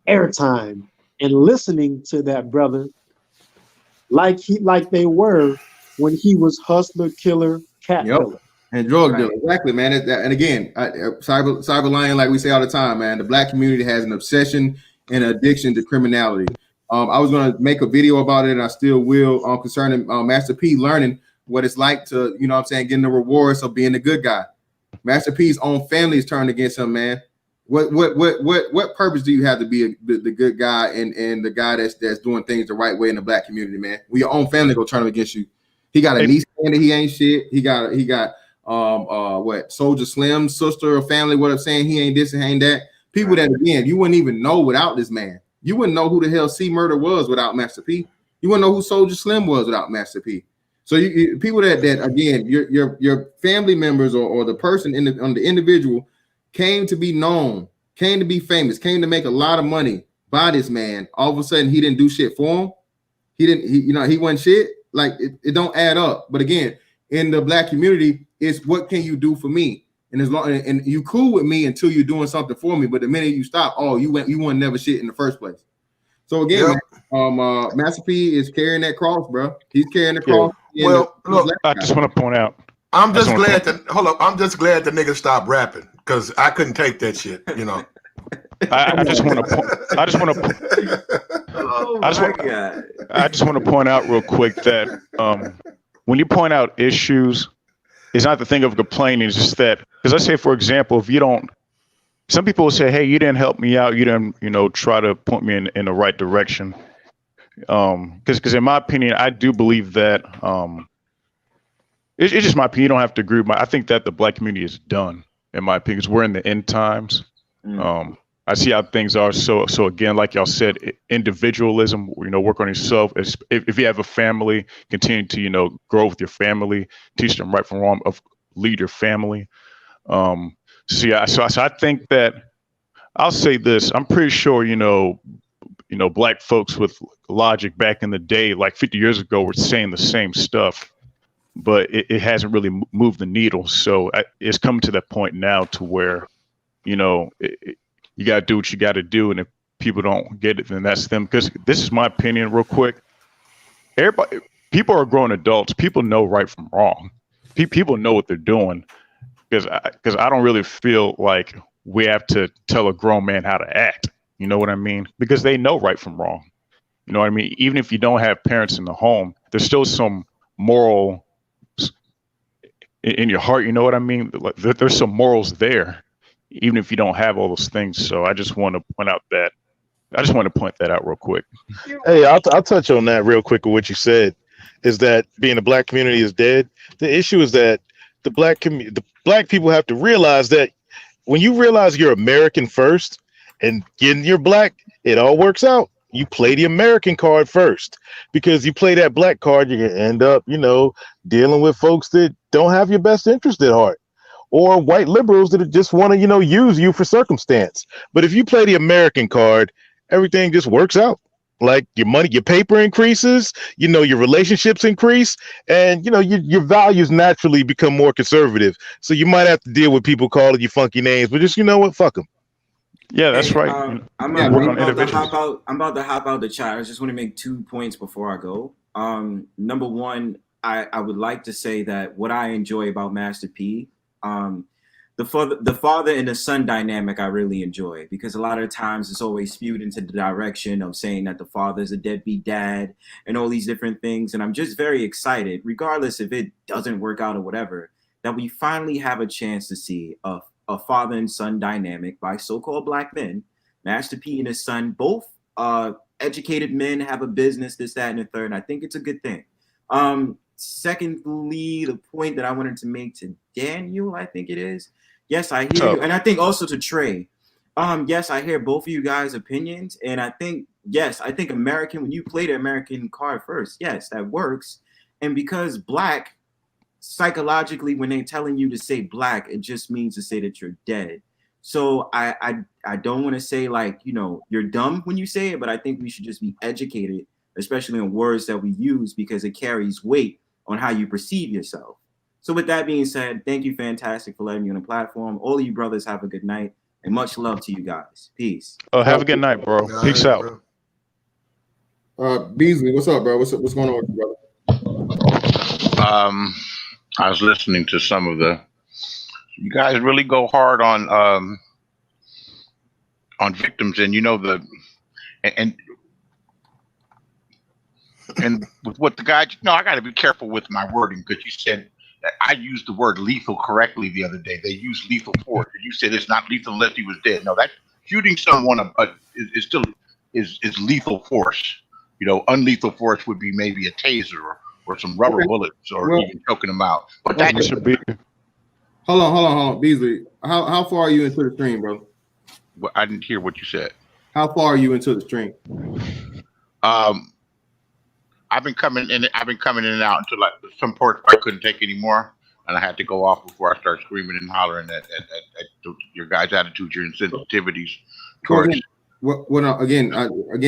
airtime and listening to that brother like they were when he was hustler, killer, cat Yep. killer. And drug dealer, exactly, man. And again, cyber lion, like we say all the time, man. The black community has an obsession and addiction to criminality. I was gonna make a video about it, and I still will, concerning Master P learning what it's like to, you know what I'm saying, getting the rewards of being a good guy. Master P's own family is turned against him, man. What purpose do you have to be the good guy and the guy that's doing things the right way in the black community, man? When your own family go turn him against you. He got a niece saying that he ain't shit. He got Soldier Slim's sister or family, what I'm saying, he ain't this and ain't that. People that, again, you wouldn't even know without this man. You wouldn't know who the hell C Murder was without Master P. You wouldn't know who Soldier Slim was without Master P. So you people that again, your family members or the person on the individual came to be known, came to be famous, came to make a lot of money by this man. All of a sudden, he didn't do shit for him. He wasn't shit. Like it don't add up. But again, in the black community, it's what can you do for me? And as long and you cool with me until you're doing something for me. But the minute you stop, you want never shit in the first place. So again, man, Master P is carrying that cross, bro. He's carrying the cross. Well, look, I just want to point out. I'm just glad that I'm just glad the nigga stopped rapping because I couldn't take that shit, you know. I just want to point out real quick that when you point out issues, it's not the thing of complaining. It's just that, because let's say, for example, if you don't, some people will say, hey, you didn't help me out. You didn't, try to point me in the right direction. Because in my opinion, I do believe that it's just my opinion. You don't have to agree with I think that the black community is done, in my opinion, because we're in the end times. I see how things are. So again, like y'all said, individualism, work on yourself. If you have a family, continue to, grow with your family, teach them right from wrong, lead your family. So I think that I'll say this, I'm pretty sure, black folks with logic back in the day, like 50 years ago, were saying the same stuff, but it hasn't really moved the needle. So it's come to that point now to where, you got to do what you got to do. And if people don't get it, then that's them. Because this is my opinion real quick. People are grown adults. People know right from wrong. People know what they're doing. Because I don't really feel like we have to tell a grown man how to act. You know what I mean? Because they know right from wrong. You know what I mean? Even if you don't have parents in the home, there's still some moral in your heart. You know what I mean? There's some morals there, even if you don't have all those things. So I just want to point that out real quick. Hey, I'll touch on that real quick with what you said, is that being a black community is dead. The issue is that the black people have to realize that when you realize you're American first and you're black, it all works out. You play the American card first, because you play that black card, you're gonna end up, dealing with folks that don't have your best interest at heart, or white liberals that just want to, use you for circumstance. But if you play the American card, everything just works out. Like your money, your paper increases, your relationships increase, and your values naturally become more conservative. So you might have to deal with people calling you funky names, but just fuck them. Yeah, that's right. I'm about to hop out the chat. I just want to make 2 points before I go. Number one, I would like to say that what I enjoy about Master P, the father and the son dynamic, I really enjoy, because a lot of times it's always spewed into the direction of saying that the father is a deadbeat dad and all these different things. And I'm just very excited, regardless if it doesn't work out or whatever, that we finally have a chance to see a father and son dynamic by so-called black men. Master P and his son, both educated men, have a business, this, that, and the third. And I think it's a good thing. Secondly, the point that I wanted to make to Daniel, I think it is, yes, I hear you. And I think also to Trey, yes, I hear both of you guys' opinions. And I think, yes, I think American, when you play the American card first, yes, that works. And because black, psychologically, when they're telling you to say black, it just means to say that you're dead. So I don't want to say like, you know, you're dumb when you say it, but I think we should just be educated, especially on words that we use, because it carries weight on how you perceive yourself. So with that being said, thank you, Fantastic, for letting me on the platform. All of you brothers have a good night, and much love to you guys. Peace. Have a good night, bro. Peace out. Beasley, what's up, bro? What's going on with you, brother? I was listening to some of the. You guys really go hard on victims, and you know and with what the guy. No, I got to be careful with my wording, because you said that I used the word lethal correctly the other day. They used lethal force. You said it's not lethal unless he was dead. No, that shooting someone is still is lethal force. You know, unlethal force would be maybe a taser or some rubber bullets, or even choking them out. But that should be. Hold on, Beasley. How far are you into the stream, bro? Well, I didn't hear what you said. How far are you into the stream? I've been coming in and out until like some parts I couldn't take anymore, and I had to go off before I start screaming and hollering at your guys' attitudes, your insensitivities towards. Again,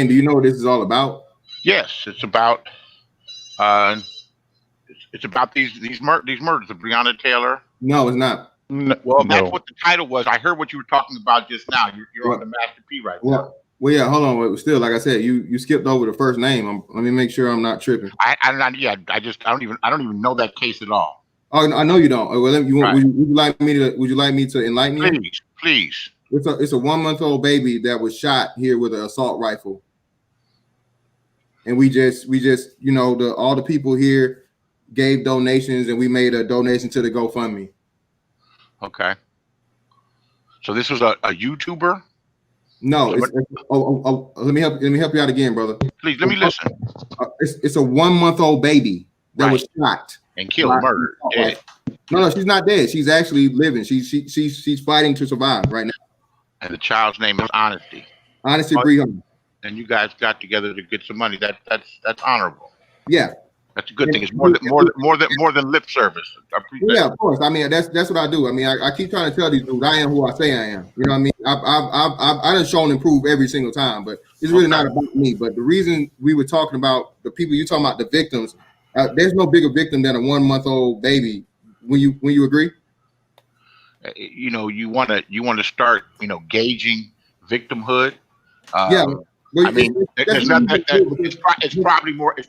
do you know what this is all about? Yes, it's about these murders of Breonna Taylor. No, it's not. Well, that's what the title was. I heard what you were talking about just now. You're on the Master P right now. Well, yeah. Hold on. Still, like I said, you skipped over the first name. Let me make sure I'm not tripping. I don't even know that case at all. Oh, I know you don't. Well, would you like me to enlighten you? Please. It's a 1-month-old baby that was shot here with an assault rifle, and we just all the people here gave donations, and we made a donation to the GoFundMe. Okay. So this was a YouTuber? No, let me help you out again, brother. Please let me listen. It's a 1-month-old baby that was shot and killed, murdered, dead. No, she's not dead. She's actually living. She's fighting to survive right now. And the child's name is Honesty. Honesty Brehon. And you guys got together to get some money. That's honorable. Yeah. That's a good thing. It's more than lip service. Yeah, of course. I mean, that's what I do. I mean, I keep trying to tell these dudes I am who I say I am. You know what I mean? I done shown and proved every single time, but it's really not about me. But the reason we were talking about the people you talking about, the victims, there's no bigger victim than a 1-month-old baby. When you agree? You know, you want to start, gauging victimhood. Yeah. I mean, it's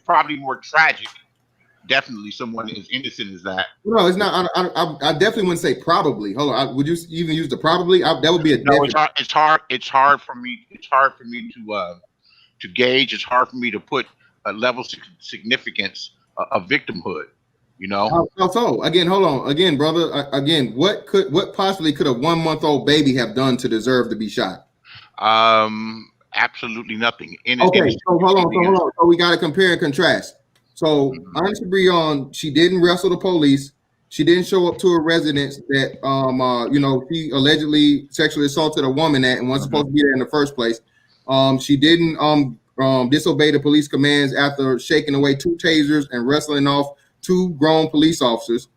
probably more tragic. Definitely, someone as innocent as that. No, it's not. I definitely wouldn't say probably. Hold on. Would you even use the probably? That would be a. No, it's hard for me to gauge. It's hard for me to put a level of significance of victimhood. You know. How so? Again, hold on. Again, brother. Again, what possibly could a 1-month-old baby have done to deserve to be shot? Absolutely nothing. Okay, so hold on. So we got to compare and contrast. So Honesty Brehon, she didn't wrestle the police. She didn't show up to a residence that she allegedly sexually assaulted a woman at and wasn't supposed to be there in the first place. She didn't disobey the police commands after shaking away 2 tasers and wrestling off 2 grown police officers.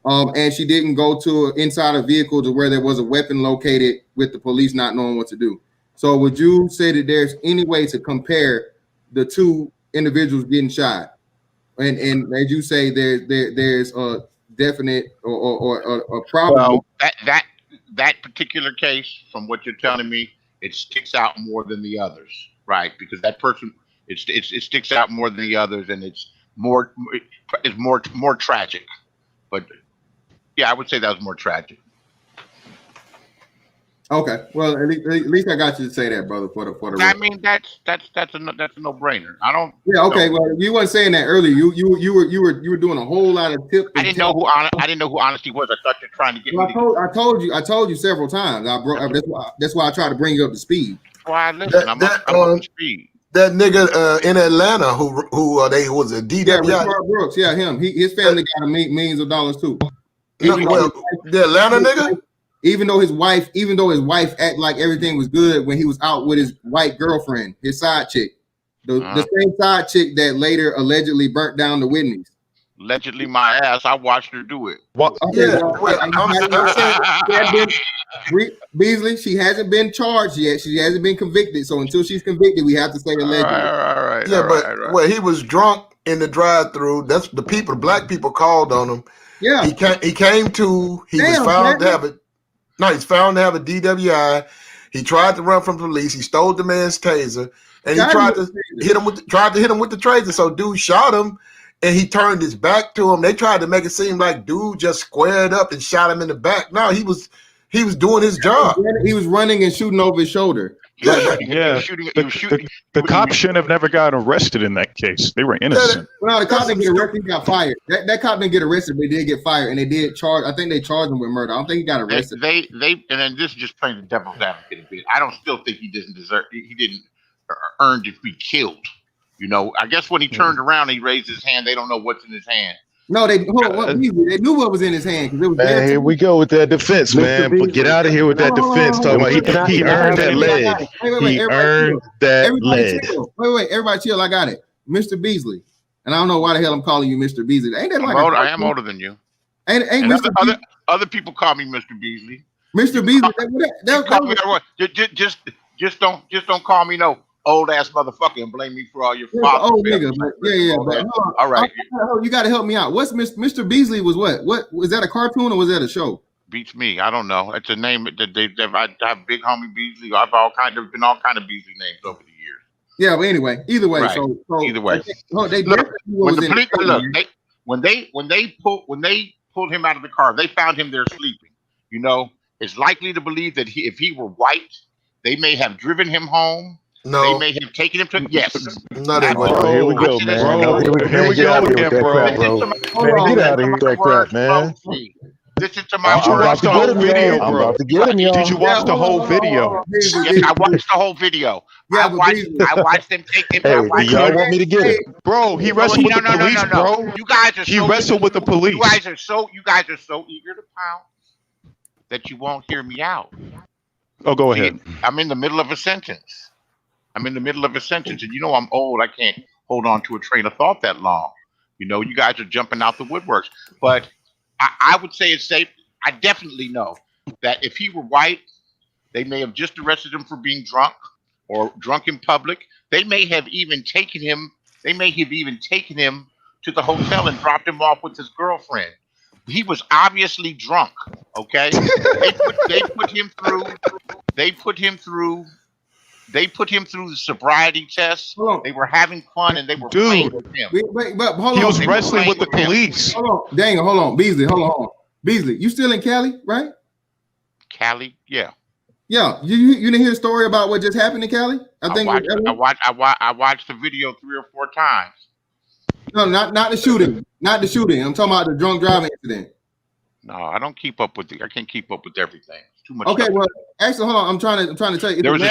And she didn't go to inside a vehicle to where there was a weapon located with the police not knowing what to do. So would you say that there's any way to compare the 2 individuals getting shot? And as you say, there's a definite or a problem. Well, that particular case, from what you're telling me, it sticks out more than the others, right? Because that person, it sticks out more than the others, and it's more tragic. But yeah, I would say that was more tragic. Okay, well, at least I got you to say that, brother. For the I mean, that's a no-brainer. I don't. Yeah. Okay. Well, you weren't saying that earlier. You were doing a whole lot of tips. I didn't know who Honesty was. I thought you're trying to get. Well, I told you several times. That's why I try to bring you up to speed. Well, listen, I'm up to speed. That nigga in Atlanta who they was a DWI. Yeah, Brooks. Yeah, him. His family got him millions of dollars too. The Atlanta nigga. Even though his wife act like everything was good when he was out with his white girlfriend, his side chick, the same side chick that later allegedly burnt down the Whitneys. Allegedly my ass. I watched her do it. What? Okay, Well, I'm saying she had been, Beasley, she hasn't been charged yet. She hasn't been convicted. So until she's convicted, we have to say allegedly. All right. yeah, but well, he was drunk in the drive-through. That's the people, black people called on him. Yeah. He came to. He was found to have a. No, he's found to have a DWI. He tried to run from police. He stole the man's taser, and he tried to hit him with the taser. So dude shot him, and he turned his back to him. They tried to make it seem like dude just squared up and shot him in the back. No, he was doing his job. He was running and shooting over his shoulder. Yeah, the cops shouldn't have never gotten arrested in that case. They were innocent. Well, the cop didn't get arrested. He got fired. That cop didn't get arrested, but he did get fired, and they did charge. I think they charged him with murder. I don't think he got arrested. They and then this is just playing the devil's advocate a bit. I don't still think he didn't deserve. He didn't earn to be killed. You know, I guess when he turned around, he raised his hand. They don't know what's in his hand. No, they knew what was in his hand because it was. Man, here we go with that defense, man. But get out of here with that defense. Talking about he earned that leg. He earned that leg. Wait, everybody chill. I got it, Mr. Beasley. And I don't know why the hell I'm calling you Mr. Beasley. Ain't that like I am older than you. Ain't Mr. Other people call me Mr. Beasley. Mr. Beasley. Just don't call me no old ass motherfucker and blame me for all your old nigga. But all right, you got to help me out. What's Mr. Beasley was what? What was that, a cartoon or was that a show? Beats me. I don't know. It's a name that I have big homie Beasley. There's been all kind of Beasley names over the years. Yeah, but anyway, either way. Right. So either way. When they pulled him out of the car, they found him there sleeping. You know, it's likely to believe that if he were white, they may have driven him home. No. They may have taken him to Not at all. Here we go, man. Here we go again, bro. Man, get out of here with that crap, man. Listen to my Did you watch the whole video, bro? I'm about to get him, y'all. Did you watch the whole video? Yes, I watched the whole video. I watched them take him. Hey, y'all want me to get it? Bro, he wrestled with the police, bro. You guys are He wrestled with the police. You guys are so eager to pound that you won't hear me out. Oh, go ahead. I'm in the middle of a sentence. And you know I'm old. I can't hold on to a train of thought that long. You know, you guys are jumping out the woodworks. But I would say it's safe. I definitely know that if he were white, they may have just arrested him for being drunk or drunk in public. They may have even taken him. They may have even taken him to the hotel and dropped him off with his girlfriend. He was obviously drunk. Okay, they put him through the sobriety test. They were having fun and they were playing with him. But hold on. He was wrestling with the police. Hold on. Beasley, hold on. Beasley, you still in Cali, right? Cali, yeah. Yeah. You didn't hear the story about what just happened in Cali? I watched the video 3 or 4 times. No, not the shooting. Not the shooting. I'm talking about the drunk driving incident. No, I don't keep up with I can't keep up with everything. It's too much. Okay, stuff. well, actually, hold on. I'm trying to tell you. There was a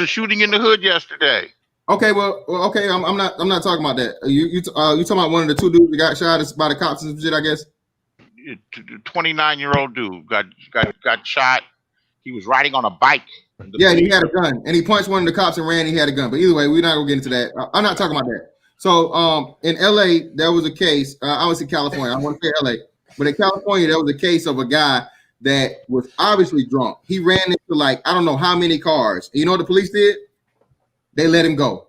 shooting in the hood yesterday. Okay, okay. I'm not talking about that. You talking about one of the 2 dudes that got shot by the cops and some shit, I guess. 29-year-old dude got shot. He was riding on a bike. Yeah, he had a gun, and he punched one of the cops and ran. He had a gun, but either way, we're not gonna get into that. I'm not talking about that. So, in LA, there was a case. I was in California. I want to say LA, but in California, there was a case of a guy that was obviously drunk. He ran into I don't know how many cars. And you know what the police did? They let him go.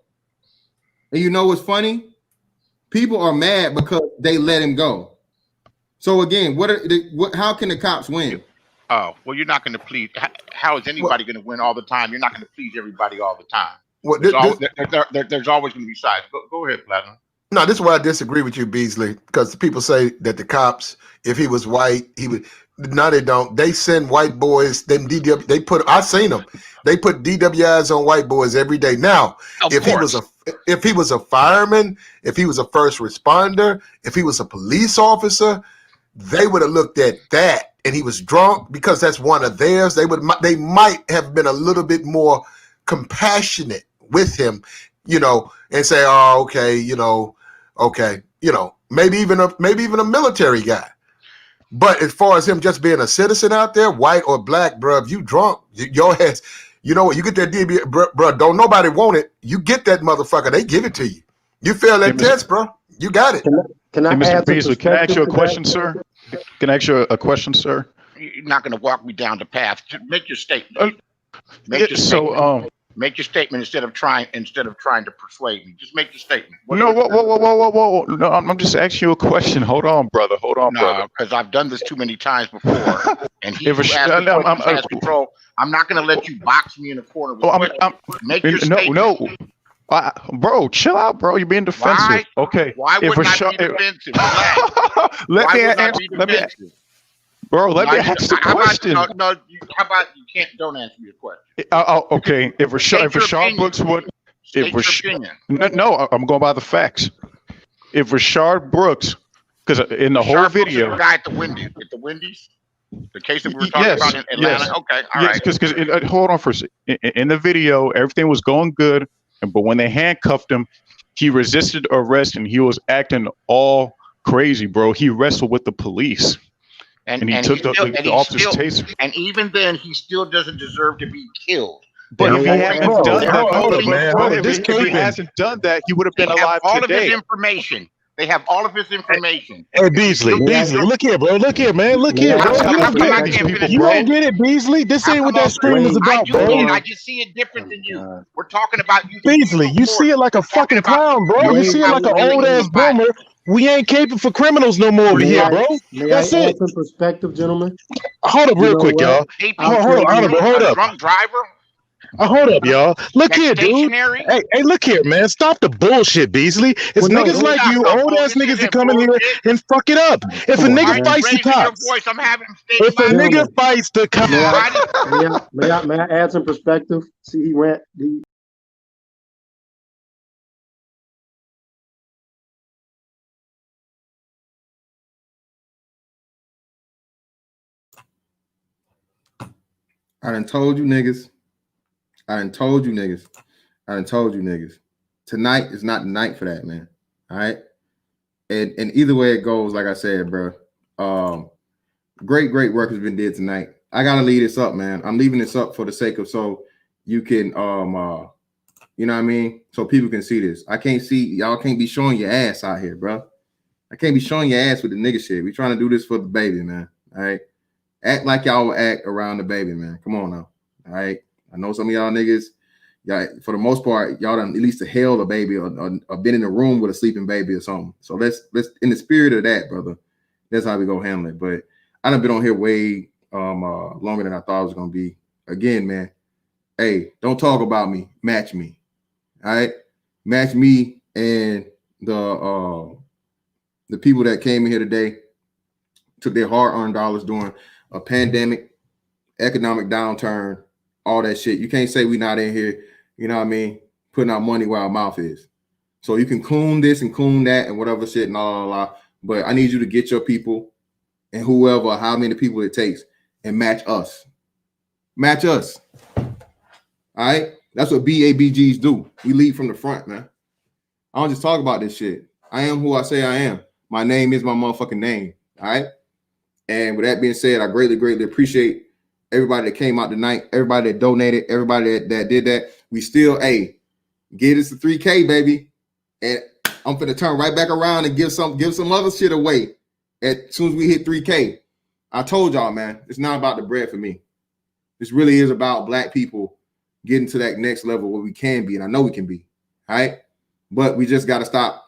And you know what's funny? People are mad because they let him go. So again, how can the cops win? Oh, well, you're not going to please. How is anybody going to win all the time? You're not going to please everybody all the time. Well, there's always going to be sides. Go ahead, Platinum. No, this is why I disagree with you, Beasley, because people say that the cops, if he was white, he would. No, they don't. They send white boys. Them DW. I seen them. They put DWIs on white boys every day. Now, if he was a fireman, if he was a first responder, if he was a police officer, they would have looked at that. And he was drunk because that's one of theirs. They might have been a little bit more compassionate with him, and say, "Oh, okay, maybe even a military guy." But as far as him just being a citizen out there, white or black, bro, if you drunk, your ass, you know what? You get that DB, bro. Don't nobody want it. You get that motherfucker. They give it to you. You fail that test, bro. You got it. Can I Hey, Mr. add some Beasley, can I ask you a perspective to question, that? sir? Can I ask you a question, sir? You're not going to walk me down the path. Just make your statement. Make your So, statement. Make your statement instead of trying to persuade me. Just make your statement. no, whoa. No, I'm just asking you a question. Hold on, brother. No, because I've done this too many times before. And he If who a sh- asks no, the I'm- questions has control. I'm not going to let you box me in a corner with questions. Make your no, statement. bro, chill out, bro. You're being defensive. Why? Okay. Why If would a I sh- be defensive? Relax. Let Why me would I answer. be defensive? Bro, let me Now, ask the how about- question. how about you can't? Don't answer me a question. Okay. If Rashard Brooks would, State your opinion. no, I'm going by the facts. If Rashard Brooks, because in the whole Rashard Brooks is video, the guy at the Wendy's, the case that we were talking about in Atlanta. yes. Okay, all Yes, right. because hold on for a second. In the video, everything was going good, but when they handcuffed him, he resisted arrest and he was acting all crazy, bro. He wrestled with the police, and he took the officer's taser. And even then, he still doesn't deserve to be killed. But if he There hasn't are done that, hold up, man. Hold up. This if he hasn't done that, he would have been They have alive all today. of his information. They have all of his information. Hey, Beasley, look here, bro. Look here, man. Look here, bro. You don't get it. You don't get it, Beasley. This ain't what that stream is I about, do get it. bro. I just see it different than you. We're talking about you. Beasley, you see it like a fucking clown, bro. You see it like an old ass boomer. We ain't caping for criminals no more over here, bro. That's May I it. add some perspective, gentlemen? Hold up, You real know quick, what? y'all. Hold up. Drunk driver. Hold up, y'all. Look That's here, dude. stationary? Hey, look here, man. Stop the bullshit, Beasley. It's Well, no, niggas like you, old ass niggas that come in here and fuck it up. If a Come on, nigga man. fights the Raising your cops, voice. I'm having him stay if a quiet. nigga fights the cops, May I add some perspective? See, he went. I done told you niggas. I done told you niggas. Tonight is not the night for that, man. All right. And either way it goes, like I said, bro. Great work has been did tonight. I gotta leave this up, man. I'm leaving this up for the sake of so you can you know what I mean? So people can see this. I can't see, y'all can't be showing your ass out here, bro. I can't be showing your ass with the nigga shit. We trying to do this for the baby, man. All right. Act like y'all will act around the baby, man. Come on now. All right. I know some of y'all niggas, y'all, for the most part, y'all done at least held a baby or been in a room with a sleeping baby or something. So let's in the spirit of that, brother. That's how we go handle it. But I done been on here way longer than I thought it was gonna be. Again, man. Hey, don't talk about me. Match me. All right. Match me and the people that came in here today, took their hard-earned dollars during a pandemic, economic downturn, all that shit. You can't say we not in here, you know what I mean, putting our money where our mouth is. So you can coon this and coon that and whatever shit and blah. But I need you to get your people and whoever, how many people it takes, and match us. Match us. All right? That's what BABGs do. We lead from the front, man. I don't just talk about this shit. I am who I say I am. My name is my motherfucking name. All right? And with that being said, I greatly appreciate everybody that came out tonight, everybody that donated, everybody that did that. We still, get us to 3K, baby. And I'm finna turn right back around and give some other shit away as soon as we hit 3K. I told y'all, man, it's not about the bread for me. This really is about black people getting to that next level where we can be, and I know we can be. All right? But we just got to stop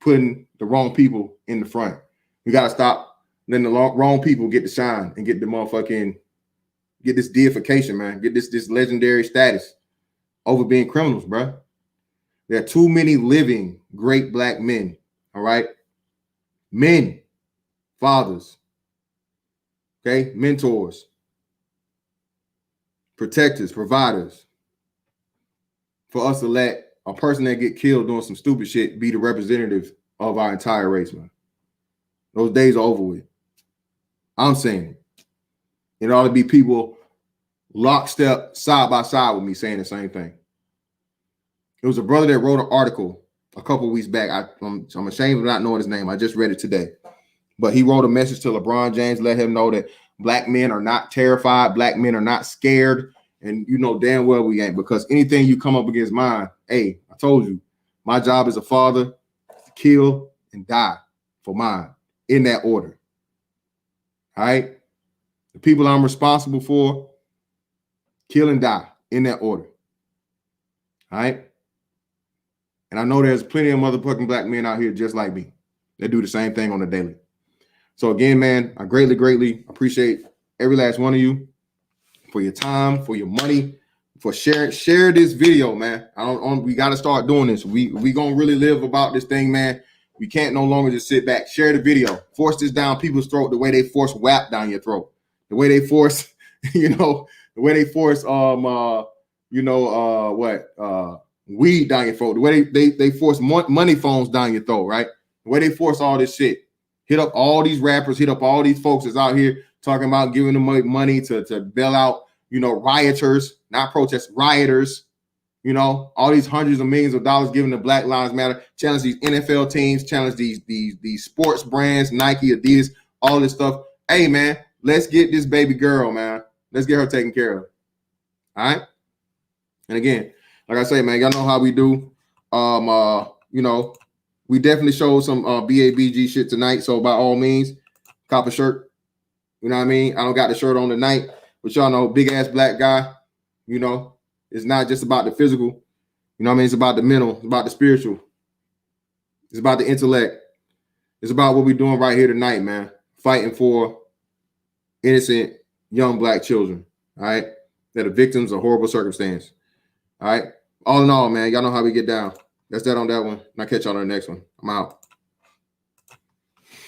putting the wrong people in the front. We got to stop letting the wrong people get to shine and get the motherfucking, get this deification, man. Get this legendary status over being criminals, bro. There are too many living great black men, all right? Men, fathers, okay? Mentors, protectors, providers, for us to let a person that get killed doing some stupid shit be the representative of our entire race, man. Those days are over with. I'm saying it. It ought to be people lockstep, side by side with me saying the same thing. It was a brother that wrote an article a couple of weeks back. I'm ashamed of not knowing his name. I just read it today. But he wrote a message to LeBron James, let him know that black men are not terrified. Black men are not scared. And you know damn well we ain't, because anything you come up against mine, hey, I told you, my job as a father is to kill and die. for mine in that order. All right. The people I'm responsible for, kill and die in that order. All right. And I know there's plenty of motherfucking black men out here just like me that do the same thing on the daily. So again, man, I greatly, greatly appreciate every last one of you for your time, for your money, for sharing. Share this video, man. We got to start doing this. We gonna really live about this thing, man. We can't no longer just sit back. Share the video. Force this down people's throat the way they force WAP down your throat. The way they force, the way they force weed down your throat. The way they force money phones down your throat, right? The way they force all this shit. Hit up all these rappers, hit up all these folks that's out here talking about giving them money to bail out, rioters, not protests, rioters, all these hundreds of millions of dollars given to Black Lives Matter, challenge these NFL teams, challenge these sports brands, Nike, Adidas, all this stuff. Hey, man, let's get this baby girl, man. Let's get her taken care of. All right. And again, like I say, man, y'all know how we do. We definitely showed some BABG shit tonight. So by all means, cop a shirt. You know what I mean? I don't got the shirt on tonight, but y'all know, big ass black guy, it's not just about the physical. You know what I mean? It's about the mental, it's about the spiritual. It's about the intellect. It's about what we're doing right here tonight, man. Fighting for innocent young black children, all right, that are victims of horrible circumstance. All right. All in all, man, y'all know how we get down. That's that on that one. And I'll catch y'all on the next one. I'm out.